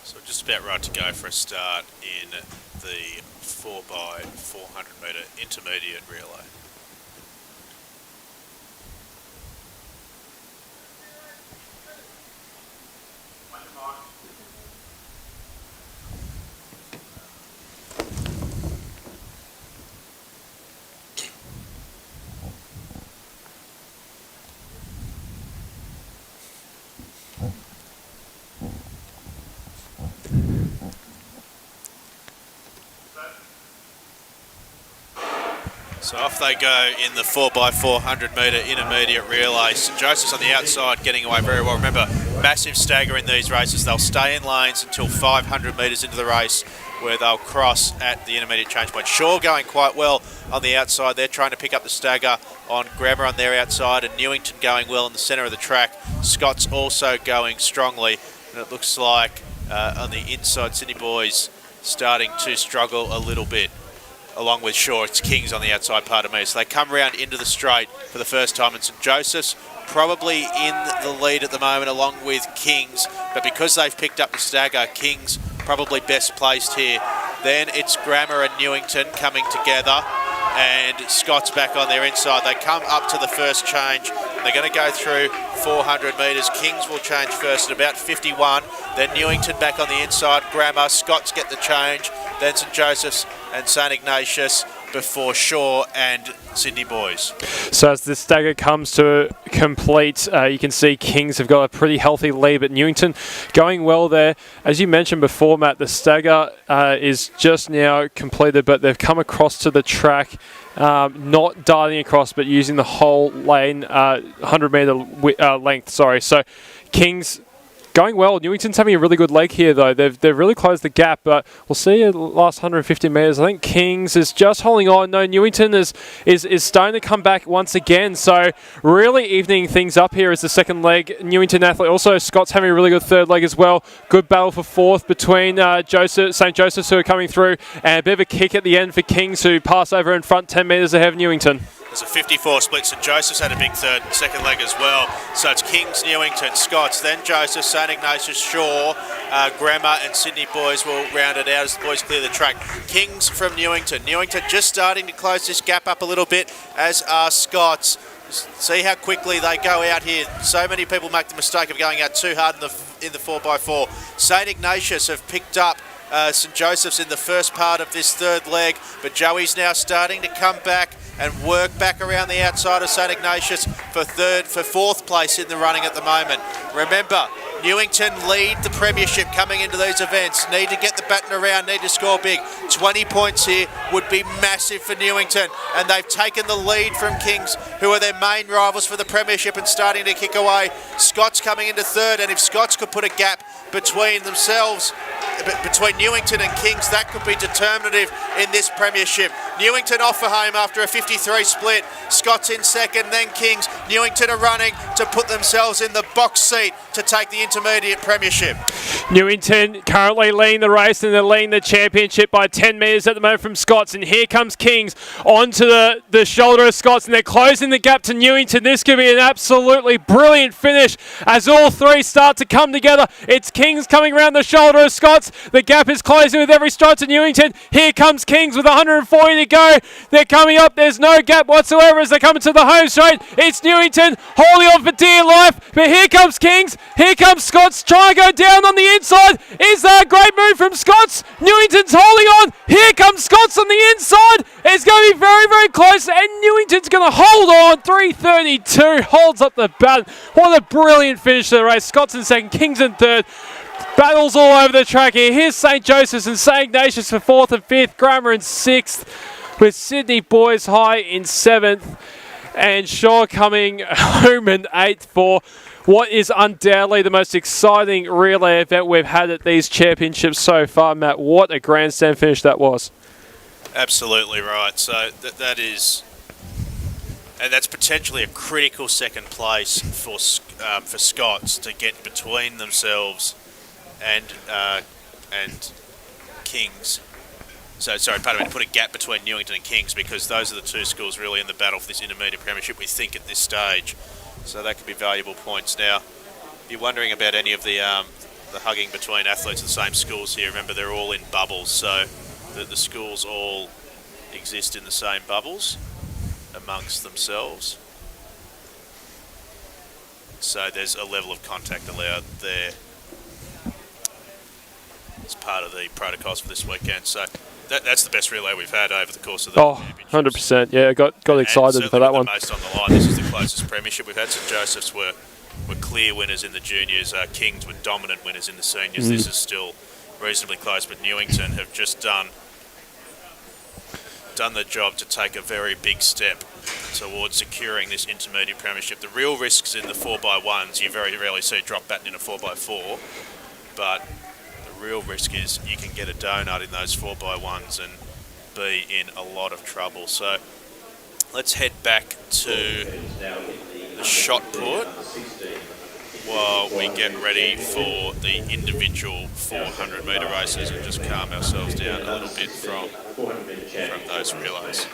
So just about right to go for a start in the 4x400 metre intermediate relay. So off they go in the 4x400 metre intermediate relay. St Joseph's on the outside getting away very well. Remember, massive stagger in these races. They'll stay in lanes until 500 metres into the race where they'll cross at the intermediate change point. Shaw going quite well on the outside. They're trying to pick up the stagger on Grammer on their outside, and Newington going well in the centre of the track. Scott's also going strongly, and it looks like on the inside, Sydney boys starting to struggle a little bit. Along with Shaw, it's Kings on the outside part of me. So they come round into the straight for the first time, and St Joseph's probably in the lead at the moment along with Kings, but because they've picked up the stagger, Kings probably best placed here. Then it's Grammer and Newington coming together, and Scott's back on their inside. They come up to the first change. They're going to go through 400 metres. Kings will change first at about 51. Then Newington back on the inside. Grammer, Scott's get the change. Then St Joseph's and St Ignatius before Shaw and Sydney boys. So as the stagger comes to complete, you can see Kings have got a pretty healthy lead, but Newington going well there. As you mentioned before, Matt, the stagger is just now completed, but they've come across to the track, not darting across, but using the whole lane, 100 metre length, sorry. So Kings going well. Newington's having a really good leg here, though. They've really closed the gap, but we'll see the last 150 metres. I think Kings is just holding on. No, Newington is starting to come back once again. So really evening things up here as the second leg. Newington athlete. Also, Scott's having a really good third leg as well. Good battle for fourth between St Joseph's, who are coming through, and a bit of a kick at the end for Kings, who pass over in front 10 metres ahead of Newington. There's a 54 split. St Joseph's had a big second leg as well. So it's Kings, Newington, Scots, then Joseph, St Ignatius, Shaw, Grammar and Sydney boys will round it out as the boys clear the track. Kings from Newington. Newington just starting to close this gap up a little bit, as are Scots. See how quickly they go out here. So many people make the mistake of going out too hard in the 4x4. St Ignatius have picked up St Joseph's in the first part of this third leg, but Joey's now starting to come back and work back around the outside of St Ignatius for fourth place in the running at the moment. Remember, Newington lead the premiership coming into these events. Need to get the baton around, need to score big. 20 points here would be massive for Newington, and they've taken the lead from Kings, who are their main rivals for the premiership, and starting to kick away. Scots coming into third, and if Scots could put a gap between themselves, between Newington and Kings, that could be determinative in this premiership. Newington off for home after a 53 split. Scots in second, then Kings. Newington are running to put themselves in the box seat to take the intermediate premiership. Newington currently leading the race, and they're leading the championship by 10 metres at the moment from Scots. And here comes Kings onto the shoulder of Scots, and they're closing the gap to Newington. This could be an absolutely brilliant finish as all three start to come together. It's Kings coming around the shoulder of Scots. The gap is closing with every stride to Newington. Here comes Kings with 140 to go. They're coming up. There's no gap whatsoever as they come into the home straight. It's Newington holding on for dear life. But here comes Kings. Here comes Scots trying to go down on the inside. Is that a great move from Scots? Newington's holding on. Here comes Scots on the inside. It's going to be very, very close. And Newington's going to hold on. 3:32 holds up the bat. What a brilliant finish to the race. Scots in second, Kings in third. Battles all over the track here. Here's St Joseph's and St Ignatius for fourth and fifth. Grammar in sixth, with Sydney Boys High in seventh, and Shaw coming home in eighth for what is undoubtedly the most exciting relay event we've had at these championships so far. Matt, what a grandstand finish that was. Absolutely right. So that is, and that's potentially a critical second place for Scots to get between themselves and Kings. So, sorry, pardon me, to put a gap between Newington and Kings, because those are the two schools really in the battle for this intermediate premiership, we think, at this stage. So that could be valuable points. Now, if you're wondering about any of the hugging between athletes of the same schools here, remember they're all in bubbles, so the schools all exist in the same bubbles amongst themselves. So there's a level of contact allowed there as part of the protocols for this weekend. So that's the best relay we've had over the course of the championships. 100%. Yeah, got excited for that one. Most on the line. This is the closest premiership we've had. St Joseph's were clear winners in the juniors. Kings were dominant winners in the seniors. This is still reasonably close, but Newington have just done the job to take a very big step towards securing this intermediate premiership. The real risks in the 4x1s, you very rarely see a drop baton in a 4x4, but the real risk is you can get a donut in those 4x1s and be in a lot of trouble. So let's head back to the shot put while we get ready for the individual 400 metre races and just calm ourselves down a little bit from those relays.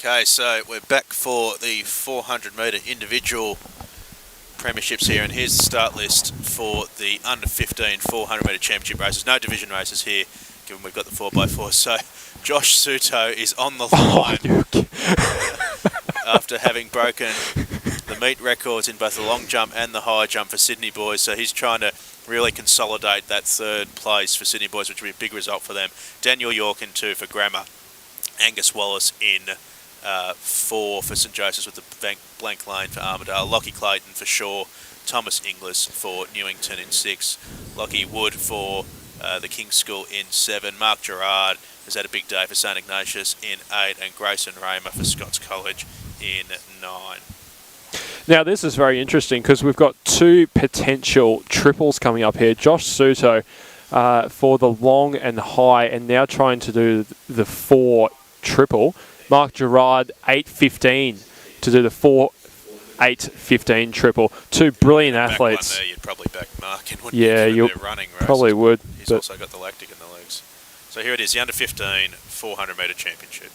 Okay, so we're back for the 400 metre individual premierships here, and here's the start list for the under 15 400 metre championship races. No division races here, given we've got the 4x4. So Josh Suto is on the line after having broken the meet records in both the long jump and the high jump for Sydney boys. So he's trying to really consolidate that third place for Sydney boys, which will be a big result for them. Daniel York in 2 for Grammar. Angus Wallace in 4 for St Joseph's with the blank lane for Armidale. Lockie Clayton for Shaw. Thomas Inglis for Newington in 6. Lockie Wood for the King's School in 7. Mark Gerard has had a big day for St Ignatius in 8. And Grayson Raymer for Scots College in 9. Now, this is very interesting because we've got 2 potential triples coming up here. Josh Suto for the long and high, and now trying to do the 4 triple. Mark Gerard, 8.15 to do the 4.8.15 triple. 2 brilliant athletes. One there, you'd probably back Mark in, wouldn't yeah, you, you running race. Probably would. He's also got the lactic in the legs. So here it is, the under 15 400 metre championship.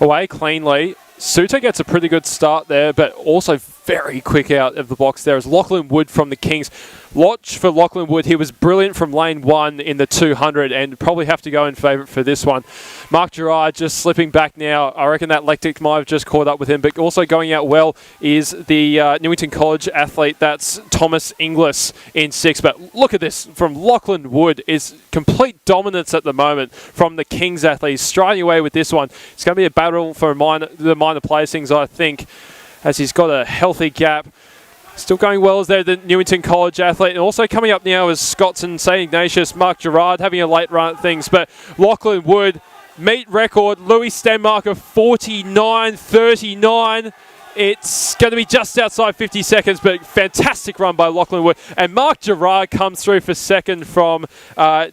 Away cleanly. Suto gets a pretty good start there, but also very quick out of the box there is Lachlan Wood from the Kings. Watch for Lachlan Wood. He was brilliant from lane 1 in the 200 and probably have to go in favourite for this one. Mark Gerard just slipping back now. I reckon that lactic might have just caught up with him, but also going out well is the Newington College athlete. That's Thomas Inglis in 6. But look at this from Lachlan Wood. Is complete dominance at the moment from the Kings athlete. He's striding away with this one. It's going to be a battle for the minor placings, I think, as he's got a healthy gap. Still going well as there, the Newington College athlete. And also coming up now is Scots and St Ignatius. Mark Gerard having a late run at things. But Lachlan Wood, meet record, Louis Stenmarker, 49.39. It's going to be just outside 50 seconds, but fantastic run by Lachlan Wood. And Mark Gerard comes through for second from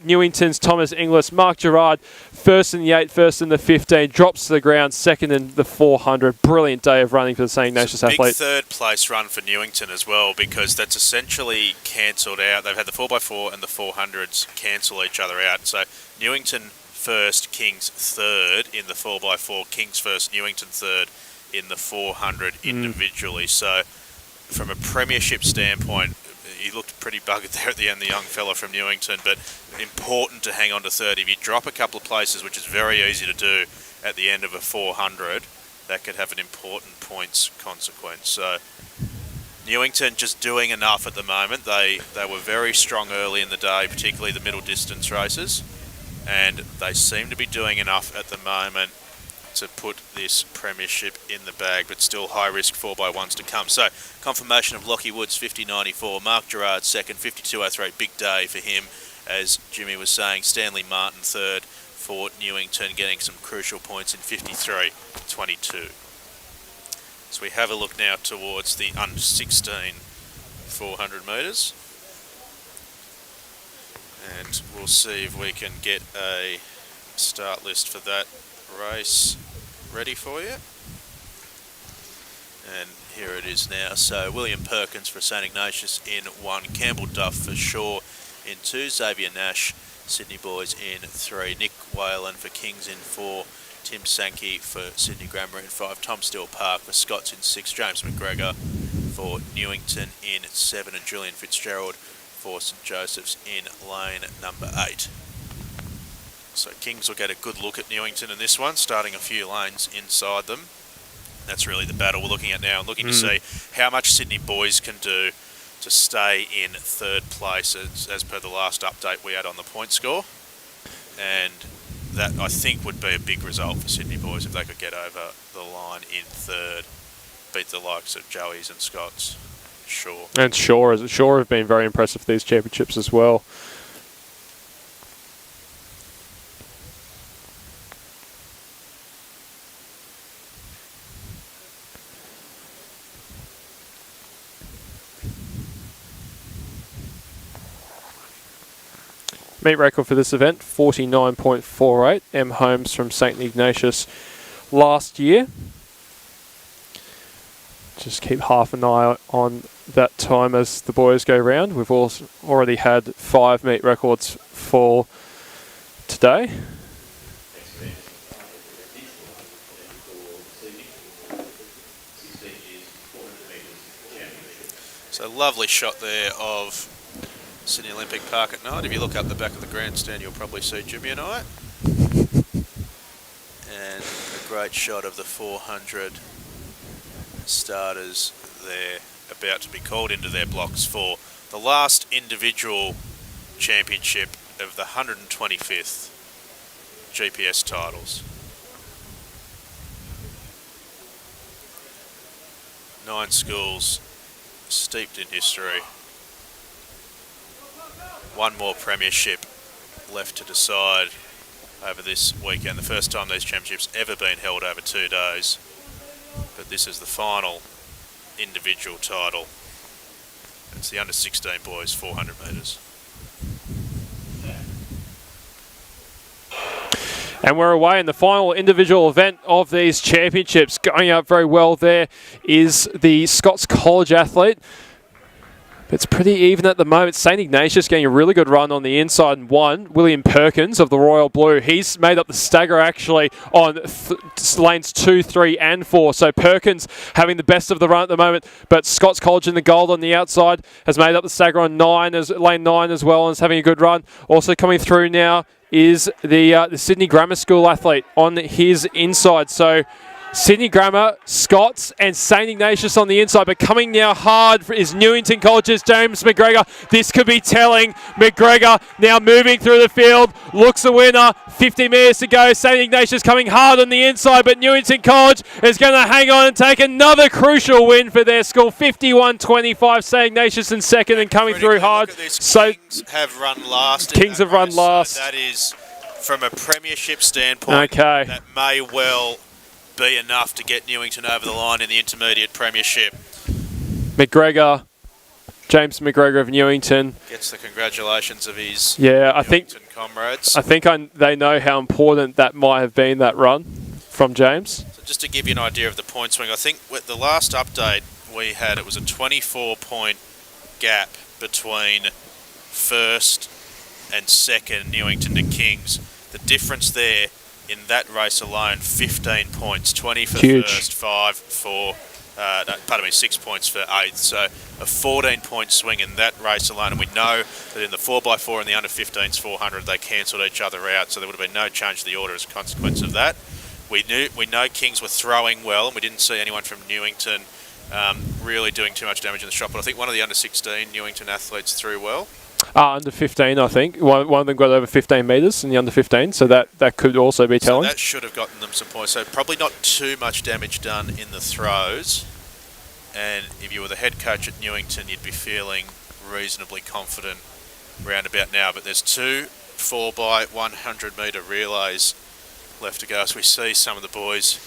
Newington's Thomas Inglis. Mark Gerard, first in the 8, first in the 15, drops to the ground, second in the 400. Brilliant day of running for the St Ignatius athlete. Big third place run for Newington as well, because that's essentially cancelled out. They've had the 4x4 and the 400s cancel each other out. So Newington first, Kings third in the 4x4, Kings first, Newington third in the 400 individually. So from a premiership standpoint, he looked pretty buggered there at the end, the young fella from Newington, but important to hang on to third. If you drop a couple of places, which is very easy to do at the end of a 400, that could have an important points consequence. So Newington just doing enough at the moment. They were very strong early in the day, particularly the middle distance races, and they seem to be doing enough at the moment to put this premiership in the bag, but still high risk 4x1s to come. So confirmation of Lockie Woods 50.94, Mark Gerard second, 52.03. Big day for him, as Jimmy was saying. Stanley Martin third for Newington, getting some crucial points in 53.22. So we have a look now towards the under 16 400 metres, and we'll see if we can get a start list for that race ready for you. And here it is now. So William Perkins for St Ignatius in 1, Campbell Duff for Shaw in 2, Xavier Nash, Sydney boys in 3, Nick Whalen for Kings in 4, Tim Sankey for Sydney Grammar in 5, Tom Steele Park for Scots in 6, James McGregor for Newington in 7, and Julian Fitzgerald for St Joseph's in lane number 8. So Kings will get a good look at Newington in this one, starting a few lanes inside them. That's really the battle we're looking at now, and looking to see how much Sydney boys can do to stay in third place as per the last update we had on the point score. And that, I think, would be a big result for Sydney boys if they could get over the line in third, beat the likes of Joey's and Scott's. Shaw. And Shaw have been very impressive for these championships as well. Meet record for this event, 49.48. M. Holmes from St Ignatius last year. Just keep half an eye on that time as the boys go round. We've also already had 5 meet records for today. So lovely shot there of Sydney Olympic Park at night. If you look up the back of the grandstand, you'll probably see Jimmy and I. And a great shot of the 400 starters there, about to be called into their blocks for the last individual championship of the 125th GPS titles. 9 schools steeped in history. 1 more premiership left to decide over this weekend. The first time these championships ever been held over 2 days. But this is the final individual title. It's the under 16 boys 400 metres. And we're away in the final individual event of these championships. Going out very well there is the Scots College athlete. It's pretty even at the moment. St Ignatius getting a really good run on the inside and 1. William Perkins of the Royal Blue. He's made up the stagger actually on lanes 2, 3 and 4. So Perkins having the best of the run at the moment. But Scots College in the gold on the outside has made up the stagger on lane 9 as well and is having a good run. Also coming through now is the Sydney Grammar School athlete on his inside. So Sydney Grammar, Scots and St Ignatius on the inside, but coming now hard is Newington College's James McGregor. This could be telling. McGregor now moving through the field, looks a winner, 50 metres to go. St Ignatius coming hard on the inside, but Newington College is going to hang on and take another crucial win for their school. 51-25, St Ignatius in second and coming through hard. So Kings have run last. Kings have run last. So that is, from a premiership standpoint, okay, that may well be enough to get Newington over the line in the intermediate premiership. McGregor, James McGregor of Newington gets the congratulations of his Newington comrades. I think they know how important that might have been, that run from James. So just to give you an idea of the point swing, I think with the last update we had, it was a 24-point gap between first and second, Newington to Kings. The difference there in that race alone, 15 points, 20 for first, 6 points for eighth. So a 14-point swing in that race alone. And we know that in the 4x4 and the under 15s 400, they cancelled each other out. So there would have been no change to the order as a consequence of that. We know Kings were throwing well, and we didn't see anyone from Newington really doing too much damage in the shot. But I think one of the under 16 Newington athletes threw well. Under 15, I think. One of them got over 15 metres in the under 15, so that could also be telling. So that should have gotten them some points. So probably not too much damage done in the throws. And if you were the head coach at Newington, you'd be feeling reasonably confident round about now. But there's 2 4x100 metre relays left to go. So we see some of the boys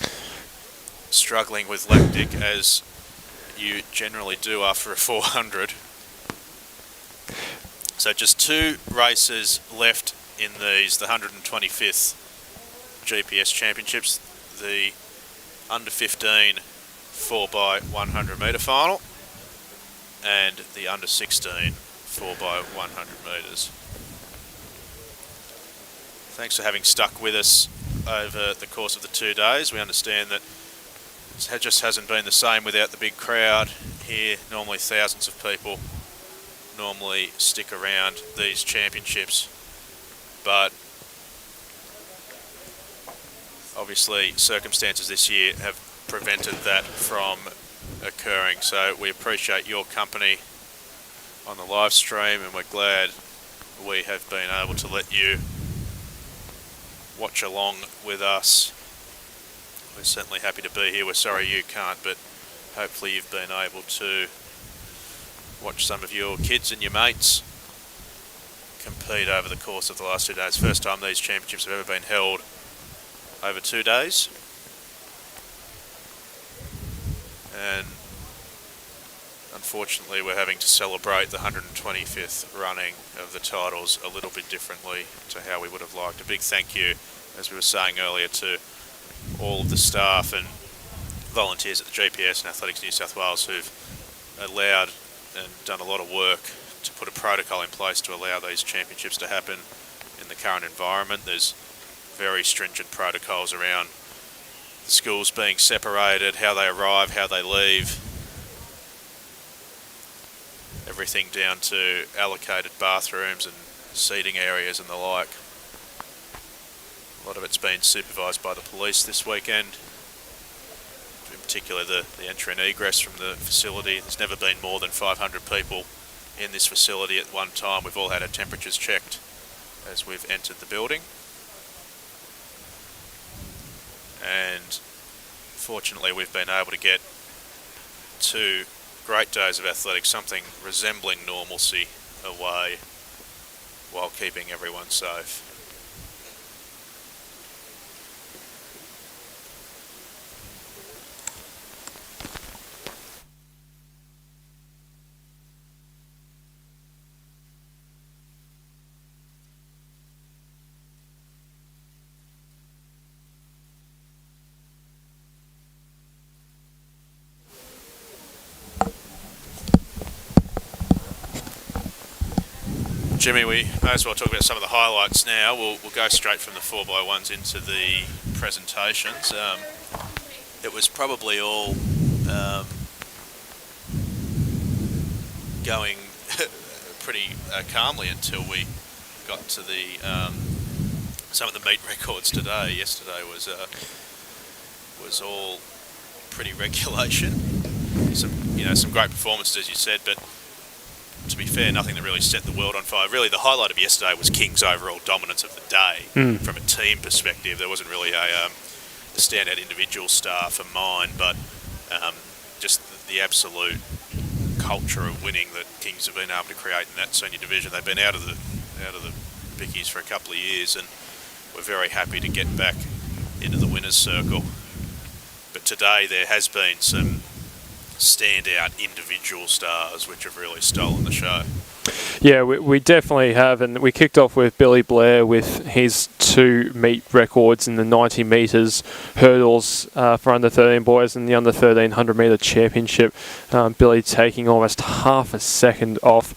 struggling with lactic, as you generally do after a 400. So just 2 races left in these, the 125th GPS Championships, the under 15 4x100 metre final and the under 16 4x100 metres. Thanks for having stuck with us over the course of the 2 days. We understand that it just hasn't been the same without the big crowd here. Normally thousands of people normally stick around these championships, but obviously circumstances this year have prevented that from occurring. So we appreciate your company on the live stream, and we're glad we have been able to let you watch along with us. We're certainly happy to be here. We're sorry you can't, but hopefully you've been able to watch some of your kids and your mates compete over the course of the last 2 days. First time these championships have ever been held over 2 days. And unfortunately we're having to celebrate the 125th running of the titles a little bit differently to how we would have liked. A big thank you, as we were saying earlier, to all of the staff and volunteers at the GPS and Athletics New South Wales who've allowed and done a lot of work to put a protocol in place to allow these championships to happen in the current environment. There's very stringent protocols around the schools being separated, how they arrive, how they leave, everything down to allocated bathrooms and seating areas and the like. A lot of it's been supervised by the police this weekend, in particular the entry and egress from the facility. There's never been more than 500 people in this facility at one time. We've all had our temperatures checked as we've entered the building. And fortunately we've been able to get 2 great days of athletics, something resembling normalcy, away while keeping everyone safe. Jimmy, we may as well talk about some of the highlights now. We'll go straight from the 4x1s into the presentations. It was probably all going pretty calmly until we got to the some of the meet records today. Yesterday was all pretty regulation. Some great performances, as you said, but to be fair, nothing that really set the world on fire. Really, the highlight of yesterday was King's overall dominance of the day. From a team perspective, there wasn't really a standout individual star for mine, but just the absolute culture of winning that Kings have been able to create in that senior division. They've been out of the bickies for a couple of years, and we're very happy to get back into the winners' circle. But today there has been some standout individual stars which have really stolen the show. Yeah, we definitely have, and we kicked off with Billy Blair with his 2 meet records in the 90 metres hurdles for under 13 boys and the under 1300 metre championship. Billy taking almost half a second off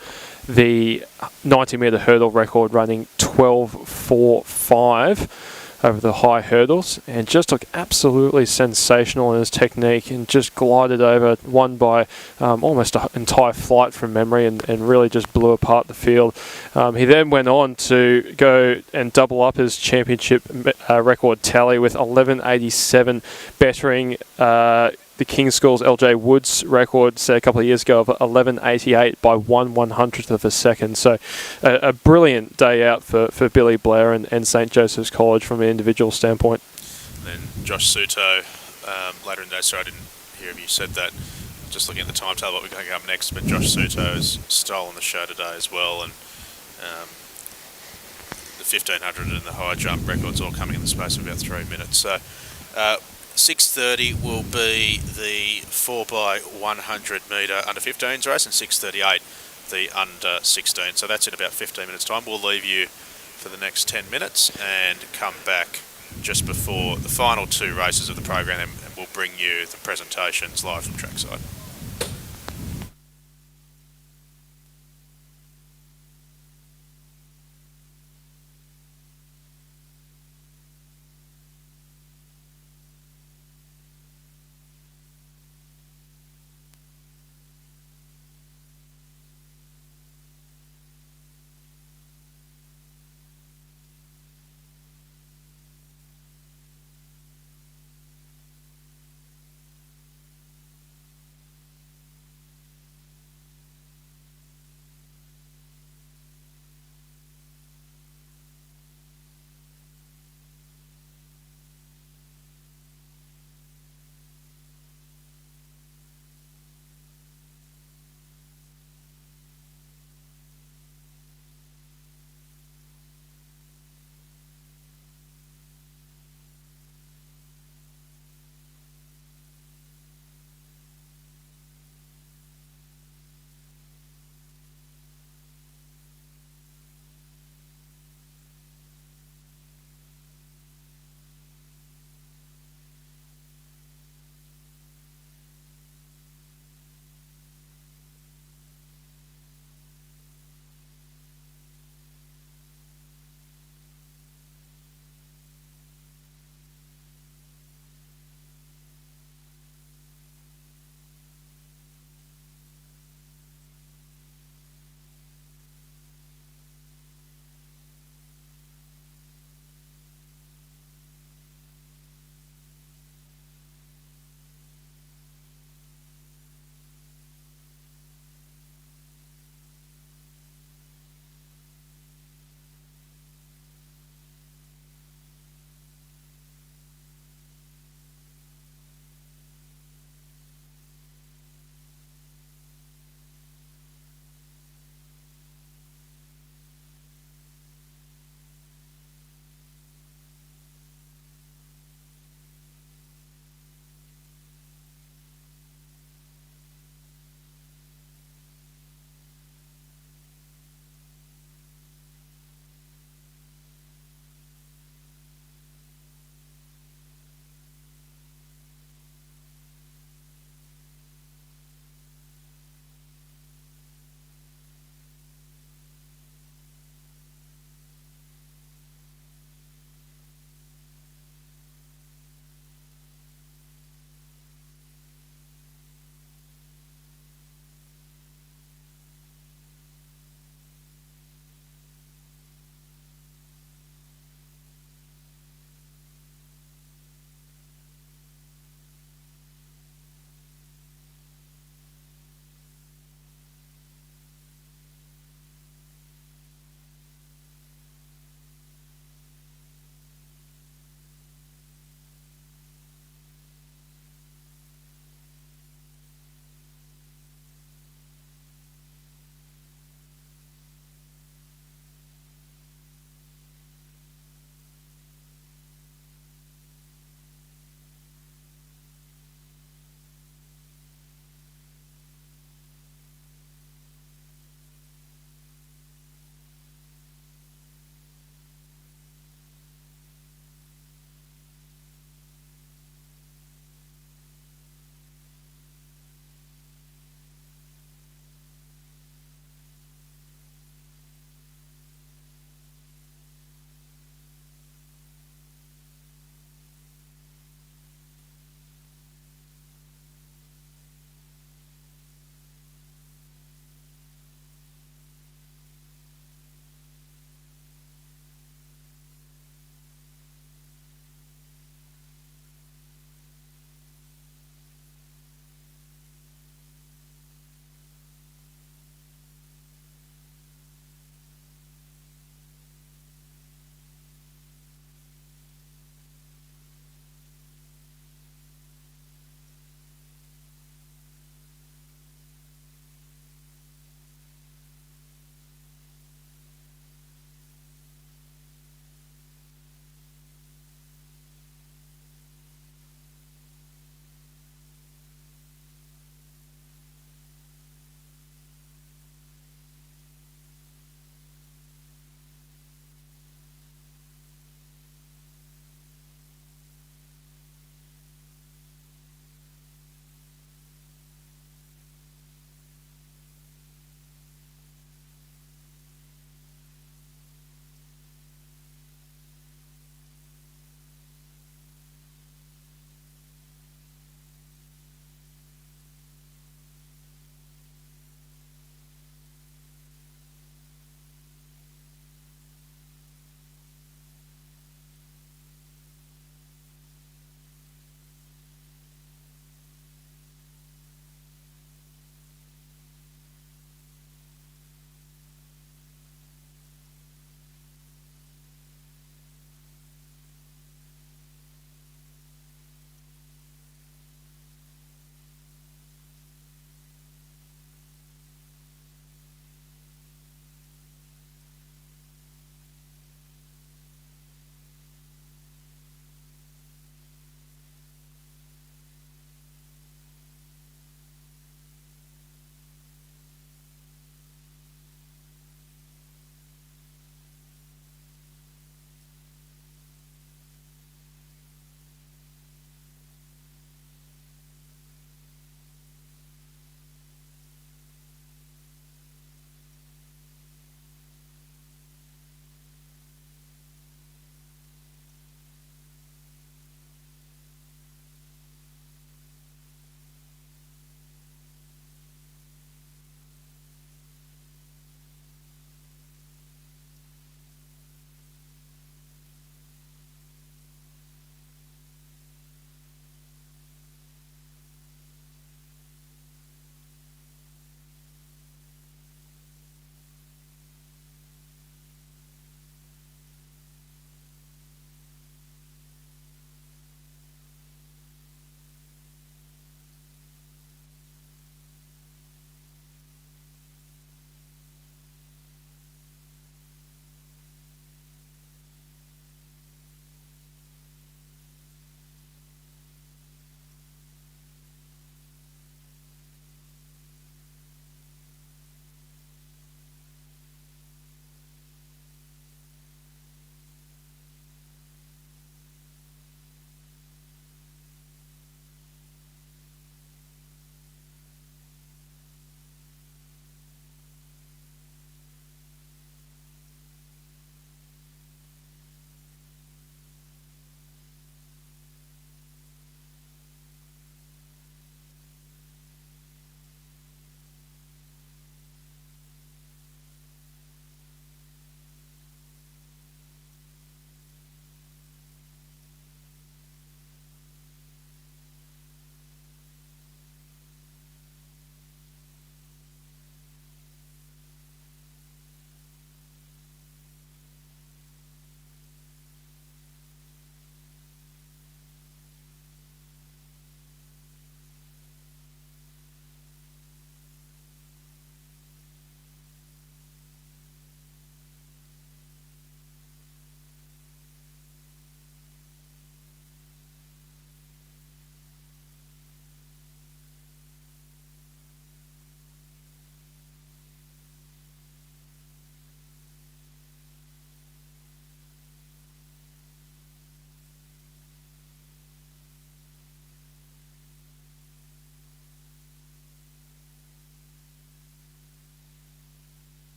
the 90 metre hurdle record, running 12.45 over the high hurdles, and just looked absolutely sensational in his technique and just glided over, won by almost an entire flight from memory, and really just blew apart the field. He then went on to go and double up his championship record tally with 11.87, bettering the King's School's LJ Woods record set a couple of years ago of 11.88 by 1/100th of a second. So a brilliant day out for Billy Blair and St. Joseph's College from an individual standpoint. And then Josh Suto, later in the day, sorry I didn't hear if you said that, just looking at the timetable, what we're going to go up next, but Josh Suto has stolen the show today as well, and the 1500 and the high jump records all coming in the space of about 3 minutes. So 6:30 will be the 4x100 metre under 15s race, and 6:38 the under 16. So that's in about 15 minutes time. We'll leave you for the next 10 minutes and come back just before the final 2 races of the program, and we'll bring you the presentations live from trackside.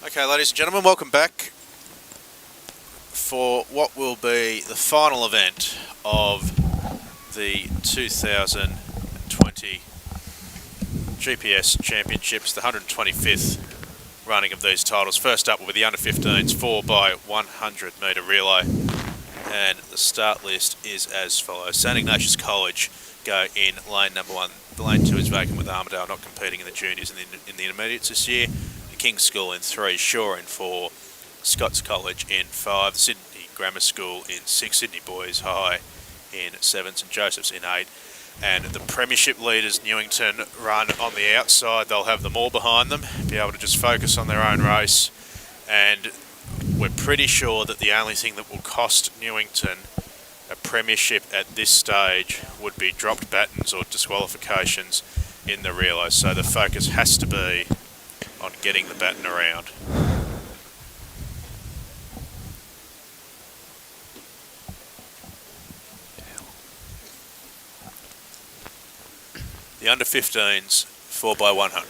Okay, ladies and gentlemen, welcome back for what will be the final event of the 2020 GPS Championships, the 125th running of these titles. First up will be the under-15s 4x100 metre relay, and the start list is as follows. St Ignatius College go in lane number 1. The lane 2 is vacant with Armidale not competing in the juniors and in the intermediates this year. The King's School in 3, Shaw in 4, Scots College in 5, Sydney Grammar School in 6, Sydney Boys High in 7, St Joseph's in 8, and the premiership leaders Newington run on the outside. They'll have them all behind them, be able to just focus on their own race, and we're pretty sure that the only thing that will cost Newington a premiership at this stage would be dropped battens or disqualifications in the relay, so the focus has to be on getting the baton around. The under-15s 4x100.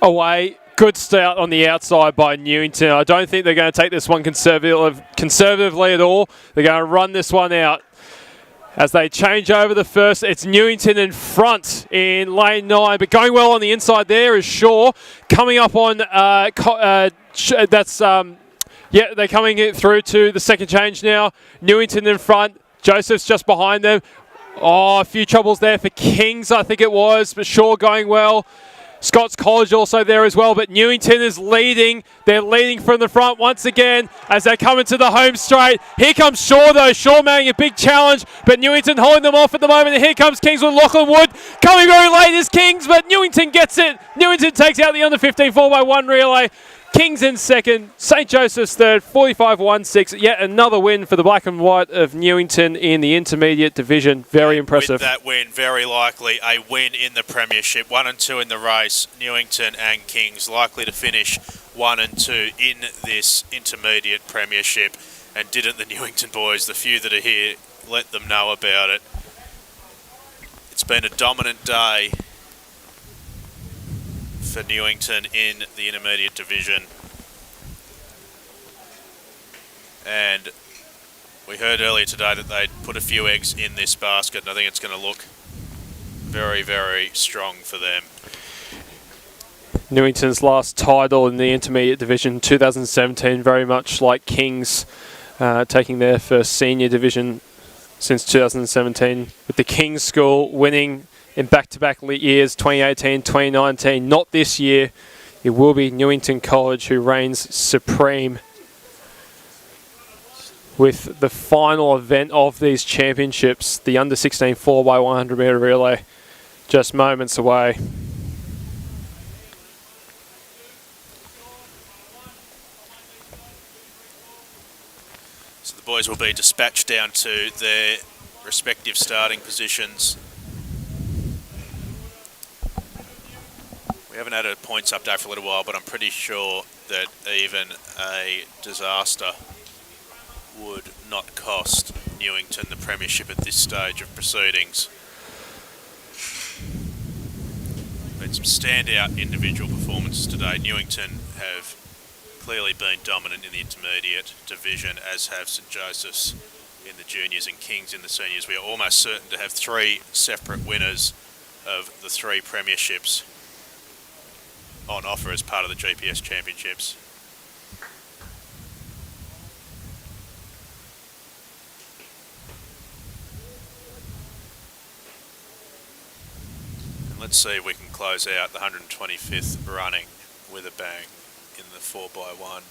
Away. Good start on the outside by Newington. I don't think they're going to take this one conservatively at all. They're going to run this one out. As they change over the first, it's Newington in front in lane 9, but going well on the inside there is Shaw. Coming up on, they're coming through to the second change now. Newington in front, Joseph's just behind them. Oh, a few troubles there for Kings, I think it was, but Shaw going well. Scots College also there as well, but Newington is leading. They're leading from the front once again as they come into the home straight. Here comes Shaw though. Shaw mounting a big challenge, but Newington holding them off at the moment. And here comes Kings with Lachlan Wood. Coming very late is Kings, but Newington gets it. Newington takes out the under-15 4x1 relay. Kings in second, St Joseph's third, 45-1-6. Yet another win for the black and white of Newington in the intermediate division. Very impressive. With that win, very likely a win in the premiership. 1 and 2 in the race. Newington and Kings likely to finish 1 and 2 in this intermediate premiership. And didn't the Newington boys, the few that are here, let them know about it? It's been a dominant day for Newington in the intermediate division, and we heard earlier today that they'd put a few eggs in this basket, and I think it's going to look very, very strong for them. Newington's last title in the intermediate division 2017, very much like Kings taking their first senior division since 2017, with the Kings School winning in back-to-back years, 2018, 2019. Not this year. It will be Newington College who reigns supreme with the final event of these championships, the under-16 4x100 metre relay, just moments away. So the boys will be dispatched down to their respective starting positions. We haven't had a points update for a little while, but I'm pretty sure that even a disaster would not cost Newington the premiership at this stage of proceedings. But some standout individual performances today. Newington have clearly been dominant in the intermediate division, as have St Joseph's in the juniors and Kings in the seniors. We are almost certain to have 3 separate winners of the 3 premierships on offer as part of the GPS Championships. And let's see if we can close out the 125th running with a bang in the 4x1.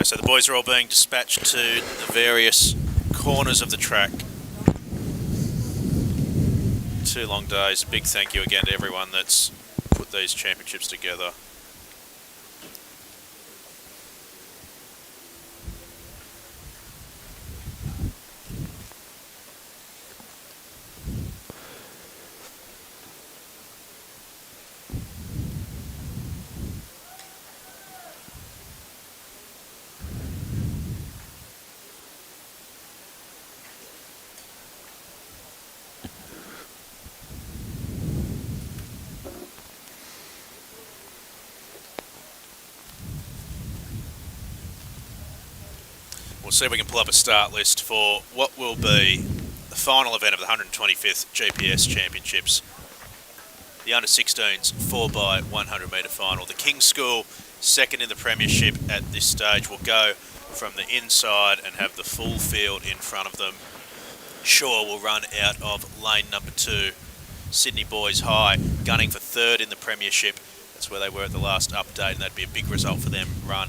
So the boys are all being dispatched to the various corners of the track. 2 long days. Big thank you again to everyone that's put these championships together. We'll see if we can pull up a start list for what will be the final event of the 125th GPS Championships. The under-16s 4x100 metre final. The King's School, second in the premiership at this stage, will go from the inside and have the full field in front of them. Shaw will run out of lane number 2. Sydney Boys High gunning for third in the premiership. That's where they were at the last update, and that'd be a big result for them. Run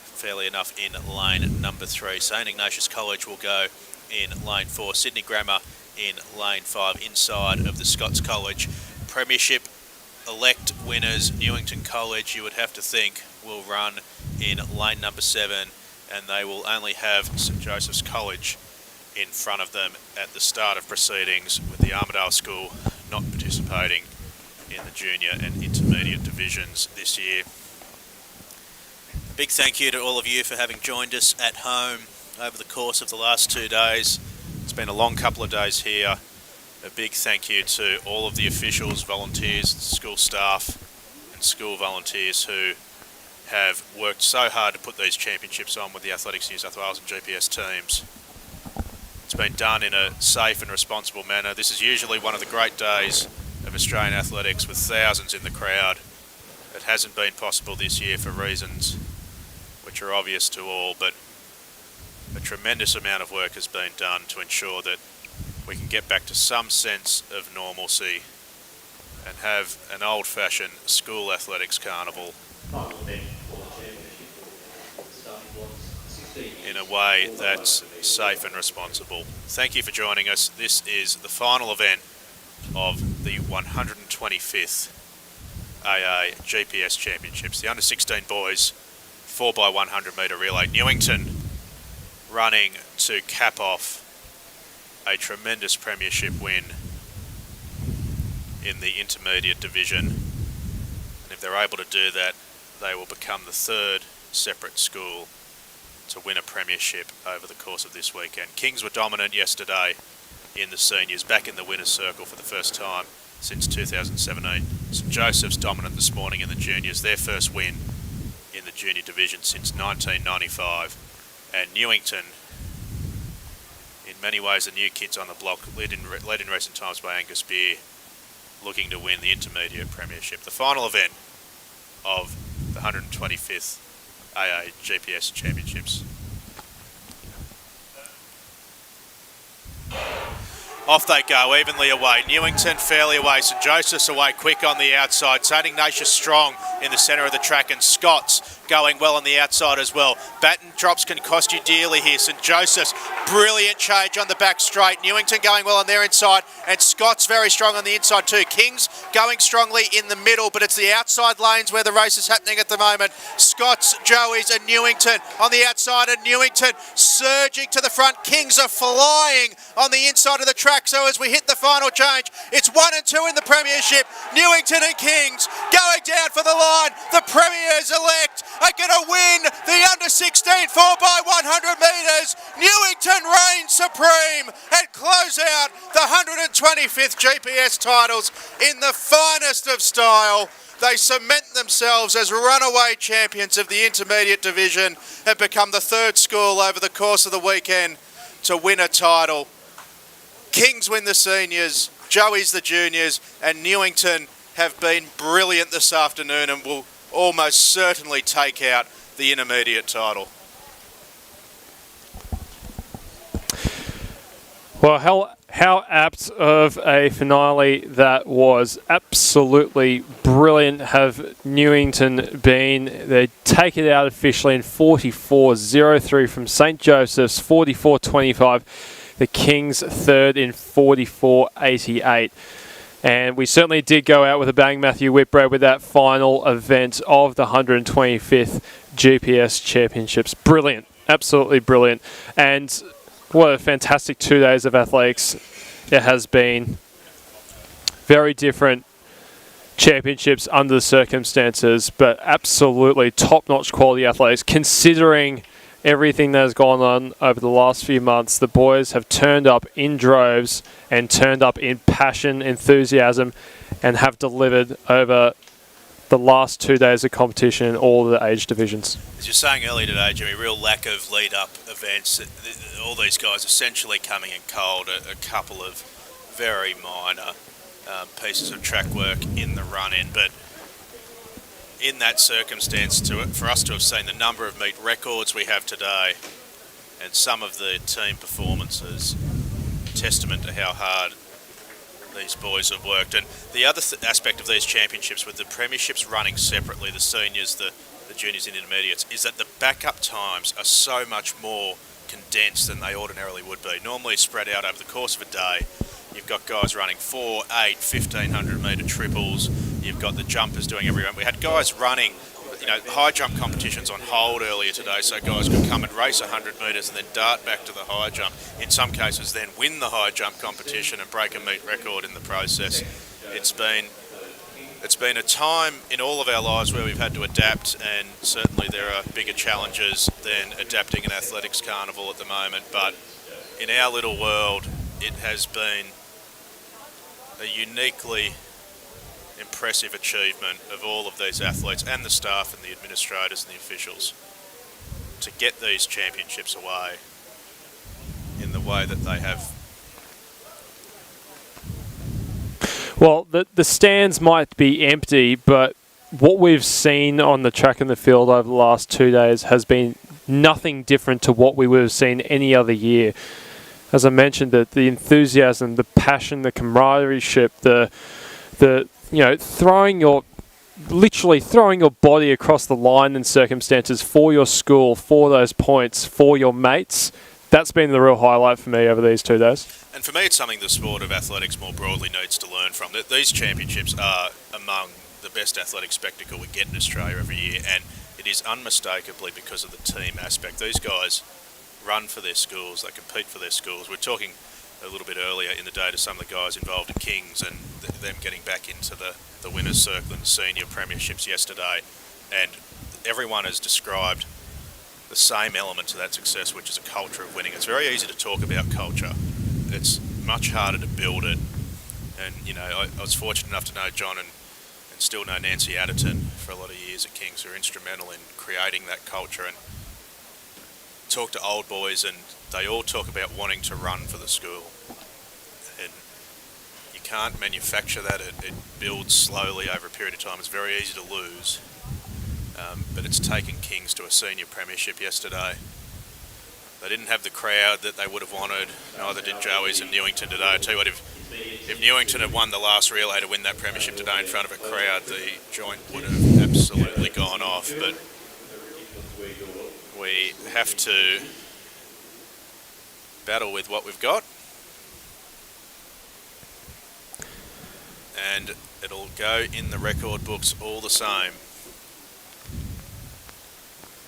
fairly enough in lane number 3. St Ignatius College will go in lane 4. Sydney Grammar in lane 5 inside of the Scots College. Premiership elect winners Newington College, you would have to think, will run in lane number 7, and they will only have St Joseph's College in front of them at the start of proceedings, with the Armidale School not participating in the junior and intermediate divisions this year. Big thank you to all of you for having joined us at home over the course of the last 2 days. It's been a long couple of days here. A big thank you to all of the officials, volunteers, school staff and school volunteers who have worked so hard to put these championships on with the Athletics New South Wales and GPS teams. It's been done in a safe and responsible manner. This is usually one of the great days of Australian athletics with thousands in the crowd. It hasn't been possible this year for reasons which are obvious to all, but a tremendous amount of work has been done to ensure that we can get back to some sense of normalcy and have an old-fashioned school athletics carnival in a way that's safe and responsible. Thank you for joining us. This is the final event of the 125th AAGPS Championships. The under-16 boys 4x100 metre relay. Newington running to cap off a tremendous premiership win in the intermediate division. And if they're able to do that, they will become the third separate school to win a premiership over the course of this weekend. Kings were dominant yesterday in the seniors, back in the winner's circle for the first time since 2017. St Joseph's dominant this morning in the juniors, their first win in the junior division since 1995. And Newington, in many ways the new kids on the block, led in recent times by Angus Beer, looking to win the intermediate premiership. The final event of the 125th AAGPS Championships. Off they go, evenly away. Newington fairly away. St Joseph's away quick on the outside. St Ignatius strong in the centre of the track, and Scott's going well on the outside as well. Baton drops can cost you dearly here. St Joseph's brilliant change on the back straight. Newington going well on their inside, and Scott's very strong on the inside too. King's going strongly in the middle, but it's the outside lanes where the race is happening at the moment. Scott's, Joey's and Newington on the outside, and Newington surging to the front. Kings are flying on the inside of the track. So as we hit the final change, it's 1 and 2 in the premiership. Newington and Kings going down for the line. The premiers elect are going to win the under-16 4x100 metres. Newington reigns supreme and close out the 125th GPS titles in the finest of style. They cement themselves as runaway champions of the intermediate division and become the third school over the course of the weekend to win a title. Kings win the seniors, Joey's the juniors, and Newington have been brilliant this afternoon and will almost certainly take out the intermediate title. Well, how apt of a finale that was. Absolutely brilliant have Newington been. They take it out officially in 44-03 from St. Joseph's, 44-25. The Kings third in 44-88. And we certainly did go out with a bang, Matthew Whitbread, with that final event of the 125th GPS Championships. Brilliant. Absolutely brilliant. And what a fantastic 2 days of athletics it has been. Very different championships under the circumstances, but absolutely top-notch quality athletics. Considering everything that has gone on over the last few months, the boys have turned up in droves and turned up in passion, enthusiasm, and have delivered over the last 2 days of competition in all of the age divisions. As you're saying earlier today, Jimmy, real lack of lead-up events. All these guys essentially coming in cold. A couple of very minor pieces of track work in the run-in, but in that circumstance, for us to have seen the number of meet records we have today and some of the team performances, testament to how hard these boys have worked. And the other aspect of these championships, with the premierships running separately, the seniors, the juniors and intermediates, is that the backup times are so much more condensed than they ordinarily would be. Normally spread out over the course of a day. You've got guys running 4, 8, 1500 metre triples. You've got the jumpers doing every run. We had guys running, high jump competitions on hold earlier today, so guys could come and race 100 metres and then dart back to the high jump. In some cases then win the high jump competition and break a meet record in the process. It's been a time in all of our lives where we've had to adapt, and certainly there are bigger challenges than adapting an athletics carnival at the moment, but in our little world it has been a uniquely impressive achievement of all of these athletes and the staff and the administrators and the officials to get these championships away in the way that they have. Well, the stands might be empty, but what we've seen on the track and the field over the last 2 days has been nothing different to what we would have seen any other year. As I mentioned, the enthusiasm, the passion, the camaraderie, literally throwing your body across the line in circumstances for your school, for those points, for your mates. That's been the real highlight for me over these 2 days. And for me, it's something the sport of athletics more broadly needs to learn from. These championships are among the best athletic spectacle we get in Australia every year, and it is unmistakably because of the team aspect. These guys run for their schools, they compete for their schools. We're talking a little bit earlier in the day to some of the guys involved at Kings and them getting back into the winners' circle and senior premierships yesterday, and everyone has described the same element to that success, which is a culture of winning. It's very easy to talk about culture. It's much harder to build it. And, I was fortunate enough to know John and still know Nancy Adderton for a lot of years at Kings, who are instrumental in creating that culture. And talk to old boys and they all talk about wanting to run for the school. And you can't manufacture that. It builds slowly over a period of time. It's very easy to lose. But it's taken Kings to a senior premiership yesterday. They didn't have the crowd that they would have wanted. Neither did Joey's and Newington today. I tell you what, if Newington had won the last relay to win that premiership today in front of a crowd, the joint would have absolutely gone off. But we have to battle with what we've got. And it'll go in the record books all the same.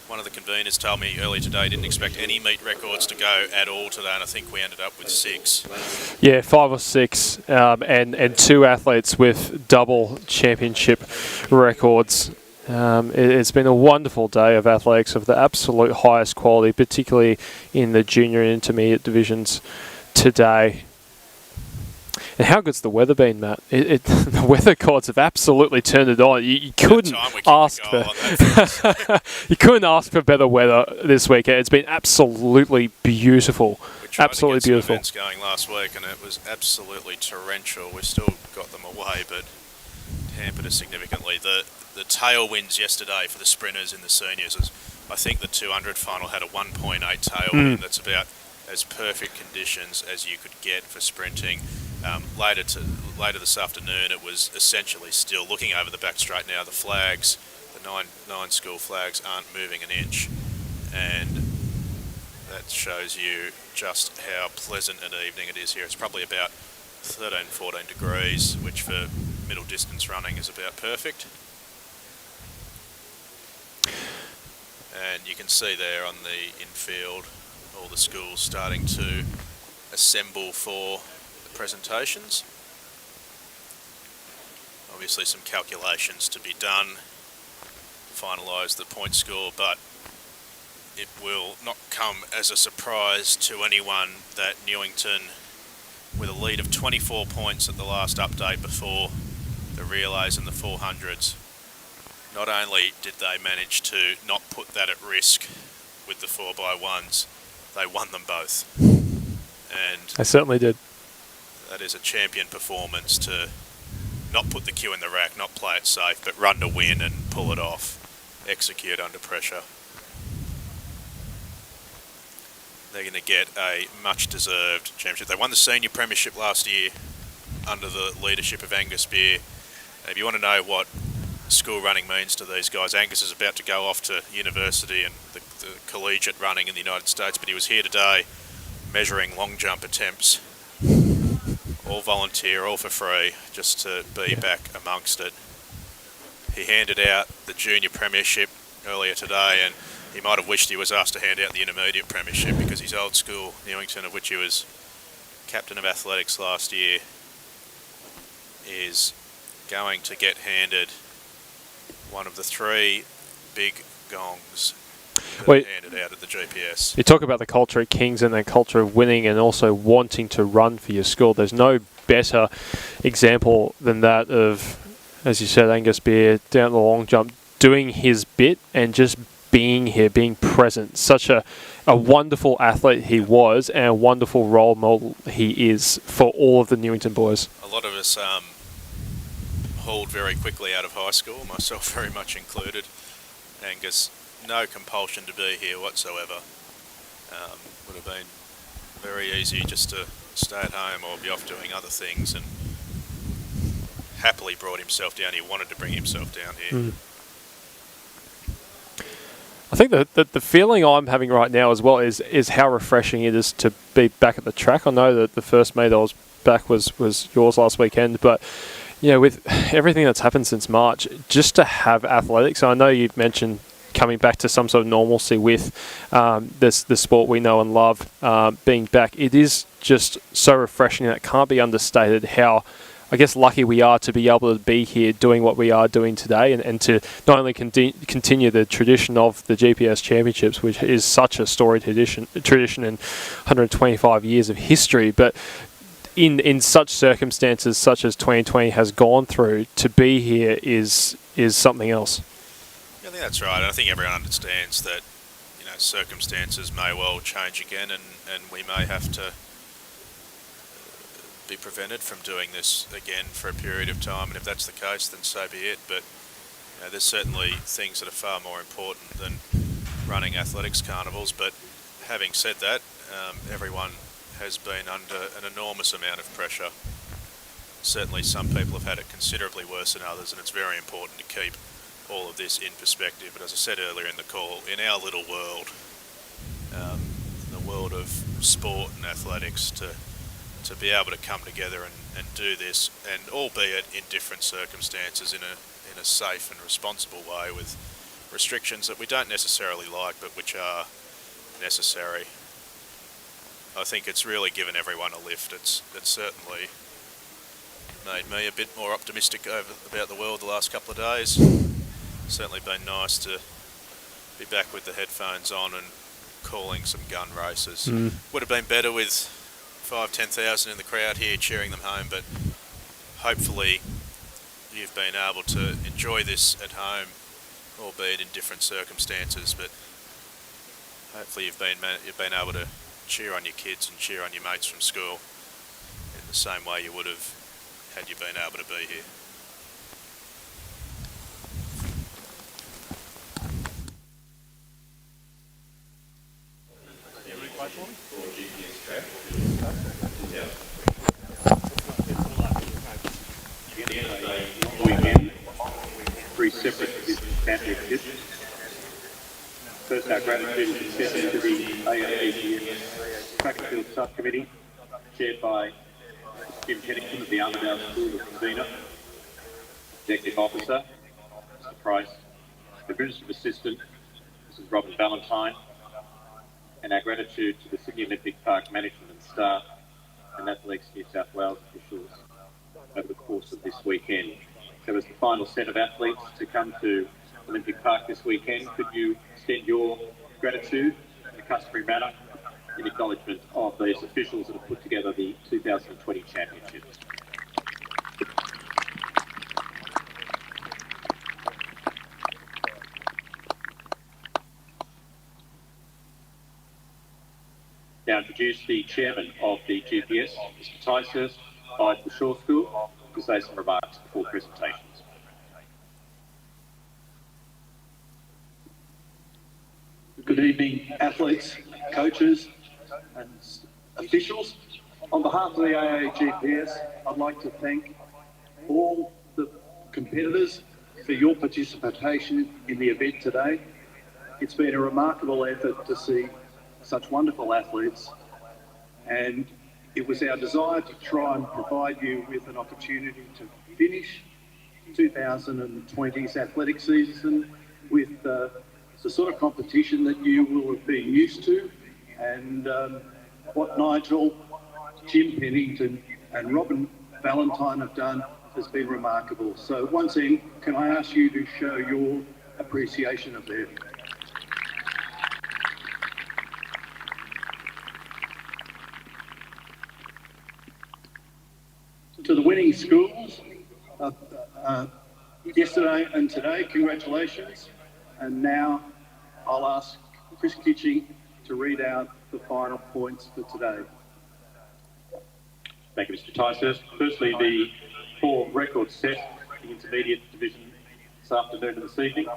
One of the conveners told me earlier today didn't expect any meet records to go at all today, and I think we ended up with 6. Yeah, 5 or 6, and 2 athletes with double championship records. It's been a wonderful day of athletics of the absolute highest quality, particularly in the junior and intermediate divisions today. And how good's the weather been, Matt? The weather gods have absolutely turned it on. You couldn't ask for you couldn't ask for better weather this weekend. It's been absolutely beautiful. Absolutely beautiful. We tried to get some events going last week, and it was absolutely torrential. We still got them away, but hampered us significantly. The tailwinds yesterday for the sprinters in the seniors, I think the 200 final had a 1.8 tailwind. That's about as perfect conditions as you could get for sprinting. Later this afternoon, it was essentially still. Looking over the back straight now, the flags, the nine school flags, aren't moving an inch, and that shows you just how pleasant an evening it is here. It's probably about 13, 14 degrees, which for middle distance running is about perfect. And you can see there on the infield all the schools starting to assemble for the presentations. Obviously some calculations to be done, finalise the point score, but it will not come as a surprise to anyone that Newington, with a lead of 24 points at the last update before the relays and the 400s, not only did they manage to not put that at risk with the 4x1s, they won them both. And They certainly did. that is a champion performance, to not put the cue in the rack, not play it safe, but run to win and pull it off, execute under pressure. They're going to get a much-deserved championship. They won the senior premiership last year under the leadership of Angus Beer. If you want to know what school running means to these guys, Angus is about to go off to university and the collegiate running in the United States, but he was here today measuring long jump attempts, all volunteer, all for free, just to be back amongst it. He handed out the junior premiership earlier today, and he might have wished he was asked to hand out the intermediate premiership, because his old school, Newington, of which he was captain of athletics last year, is going to get handed one of the 3 big gongs that are handed out at the GPS. You talk about the culture at Kings and the culture of winning and also wanting to run for your school. There's no better example than that of, as you said, Angus Beer down the long jump, doing his bit and just being here, being present. Such a wonderful athlete he was, and a wonderful role model he is for all of the Newington boys. A lot of us hauled very quickly out of high school, myself very much included. Angus, no compulsion to be here whatsoever. Would have been very easy just to stay at home or be off doing other things, and happily brought himself down. He wanted to bring himself down here. I think that the feeling I'm having right now as well is how refreshing it is to be back at the track. I know that the first meet I was back was yours last weekend, but with everything that's happened since March, just to have athletics, I know you've mentioned coming back to some sort of normalcy with the sport we know and love being back. It is just so refreshing, that it can't be understated how, I guess, lucky we are to be able to be here doing what we are doing today, and to not only continue the tradition of the GPS Championships, which is such a storied tradition in 125 years of history, but in such circumstances such as 2020 has gone through, to be here is something else. I think that's right. I think everyone understands that circumstances may well change again, and we may have to be prevented from doing this again for a period of time, and if that's the case, then so be it. But there's certainly things that are far more important than running athletics carnivals. But having said that, everyone has been under an enormous amount of pressure. Certainly some people have had it considerably worse than others, and it's very important to keep all of this in perspective. But as I said earlier in the call, in our little world, the world of sport and athletics, to be able to come together and do this, and albeit in different circumstances, in a safe and responsible way, with restrictions that we don't necessarily like but which are necessary. I think it's really given everyone a lift. It's certainly made me a bit more optimistic about the world the last couple of days. Certainly been nice to be back with the headphones on and calling some gun races. Would have been better with 5,000-10,000 in the crowd here cheering them home, but hopefully you've been able to enjoy this at home, albeit in different circumstances. But hopefully you've been able to cheer on your kids and cheer on your mates from school in the same way you would have had you been able to be here. For GPS separate championships. First, our gratitude is extended to the AAGPS Track and Field Subcommittee, chaired by Jim Pennington of the Armidale School, the convener, Executive Officer, Mr. Price, the Administrative Assistant, Mrs. Robin Valentine, and our gratitude to the Sydney Olympic Park management and staff and Athletics New South Wales officials over the course of this weekend. So as the final set of athletes to come to Olympic Park this weekend, could you extend your gratitude in a customary manner in acknowledgement of these officials that have put together the 2020 championships. Now introduce the chairman of the GPS, Mr. Ticehurst, by the Shaw School, to say some remarks before presentations. Good evening, athletes, coaches and officials. On behalf of the AAGPS, I'd like to thank all the competitors for your participation in the event today. It's been a remarkable effort to see such wonderful athletes, and it was our desire to try and provide you with an opportunity to finish 2020's athletic season with the sort of competition that you will have been used to, and what Nigel, Jim Pennington and Robin Valentine have done has been remarkable. So once again, can I ask you to show your appreciation of them? To the winning schools, yesterday and today, congratulations. And now I'll ask Chris Kitching to read out the final points for today. Thank you, Mr. Ticehurst. Firstly, the 4 records set in the intermediate division this afternoon and this evening.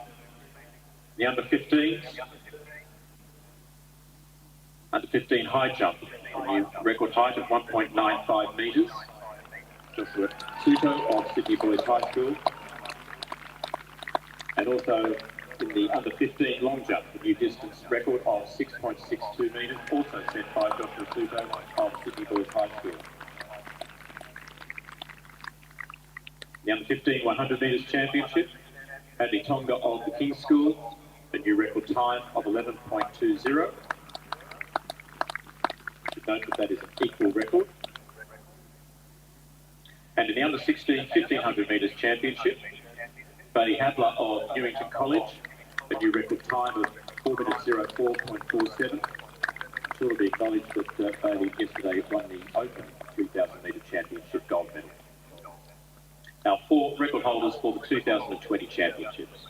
The under 15 high jump, a new record height of 1.95 metres. Joshua Suto of Sydney Boys High School. And also in the under 15 long jump, the new distance record of 6.62 metres, also set by Joshua Suto of Sydney Boys High School. The under 15 100 metres championship, Hadley Tonga of the King's School, a new record time of 11.20. Should note that is an equal record. And in the under 16 1500 metres championship, Bailey Hadler of Newington College, a new record time of 4 minutes 04.47. I'm sure it'll be acknowledged that Bailey yesterday won the Open 3000 metre championship gold medal. Now 4 record holders for the 2020 championships.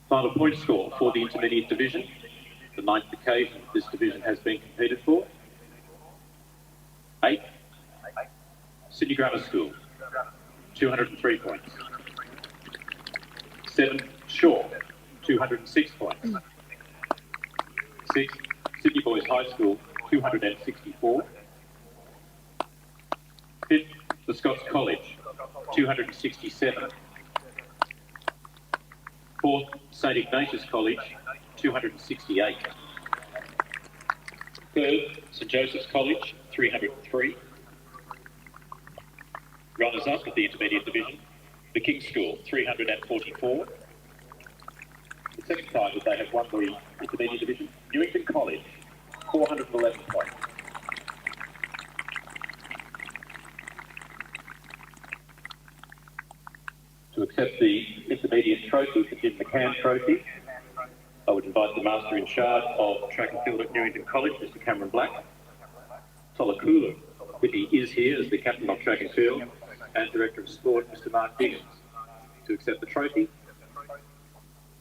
Final point score for the intermediate division, the 9th occasion this division has been competed for. 8, Sydney Grammar School, 203 points. 7, Shaw, 206 points. 6, Sydney Boys High School, 264. 5th, the Scots College, 267. 4th, St Ignatius College, 268. 3rd, St Joseph's College, 303. Runners-up of the intermediate division, the King's School, 344. The second time that they have won the intermediate division, Newington College, 411 points. To accept the intermediate trophy, the Jim McCann Trophy, I would invite the Master in Charge of Track and Field at Newington College, Mr Cameron Black. Tolakula, he is here as the Captain of Track and Field, and Director of Sport, Mr Mark Diggins, to accept the trophy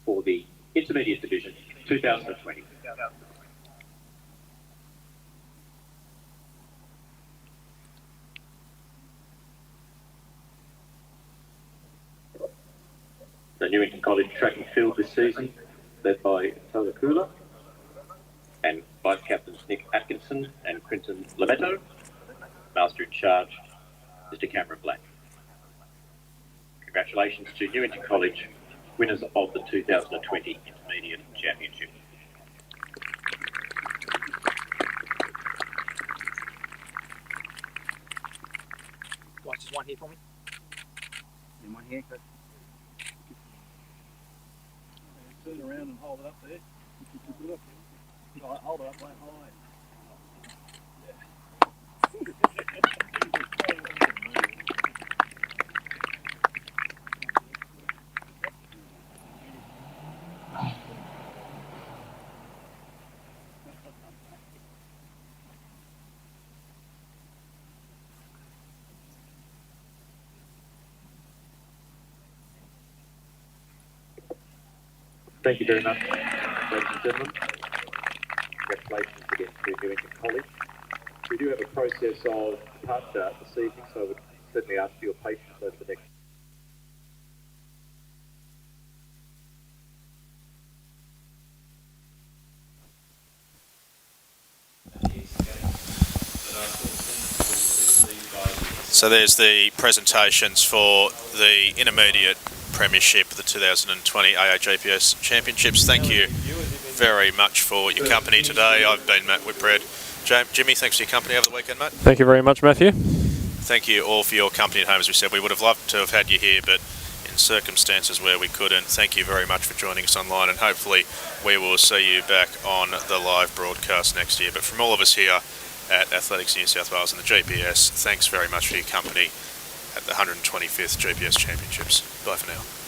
for the Intermediate Division 2020. The Newington College Track and Field this season, led by Tolakula, and Vice Captains Nick Atkinson and Quinton Lametto. Master in Charge, Mr Cameron Black. Congratulations to Newington College, winners of the 2020 Intermediate Championship. Watch this one here for me. And one here, good. Turn around and hold it up there. Hold it up, mate. High. Thank you very much, ladies and gentlemen. Congratulations again to Newington College. We do have a process of departure this evening, so I would certainly ask for your patience over the next. So there's the presentations for the Intermediate Premiership, the 2020 AAGPS Championships. Thank you very much for your company today. I've been Matt Whitbread. Jimmy, thanks for your company over the weekend, mate. Thank you very much, Matthew. Thank you all for your company at home. As we said, we would have loved to have had you here, but in circumstances where we couldn't. Thank you very much for joining us online, and hopefully we will see you back on the live broadcast next year. But from all of us here at Athletics New South Wales and the GPS, thanks very much for your company at the 125th GPS Championships. Bye for now.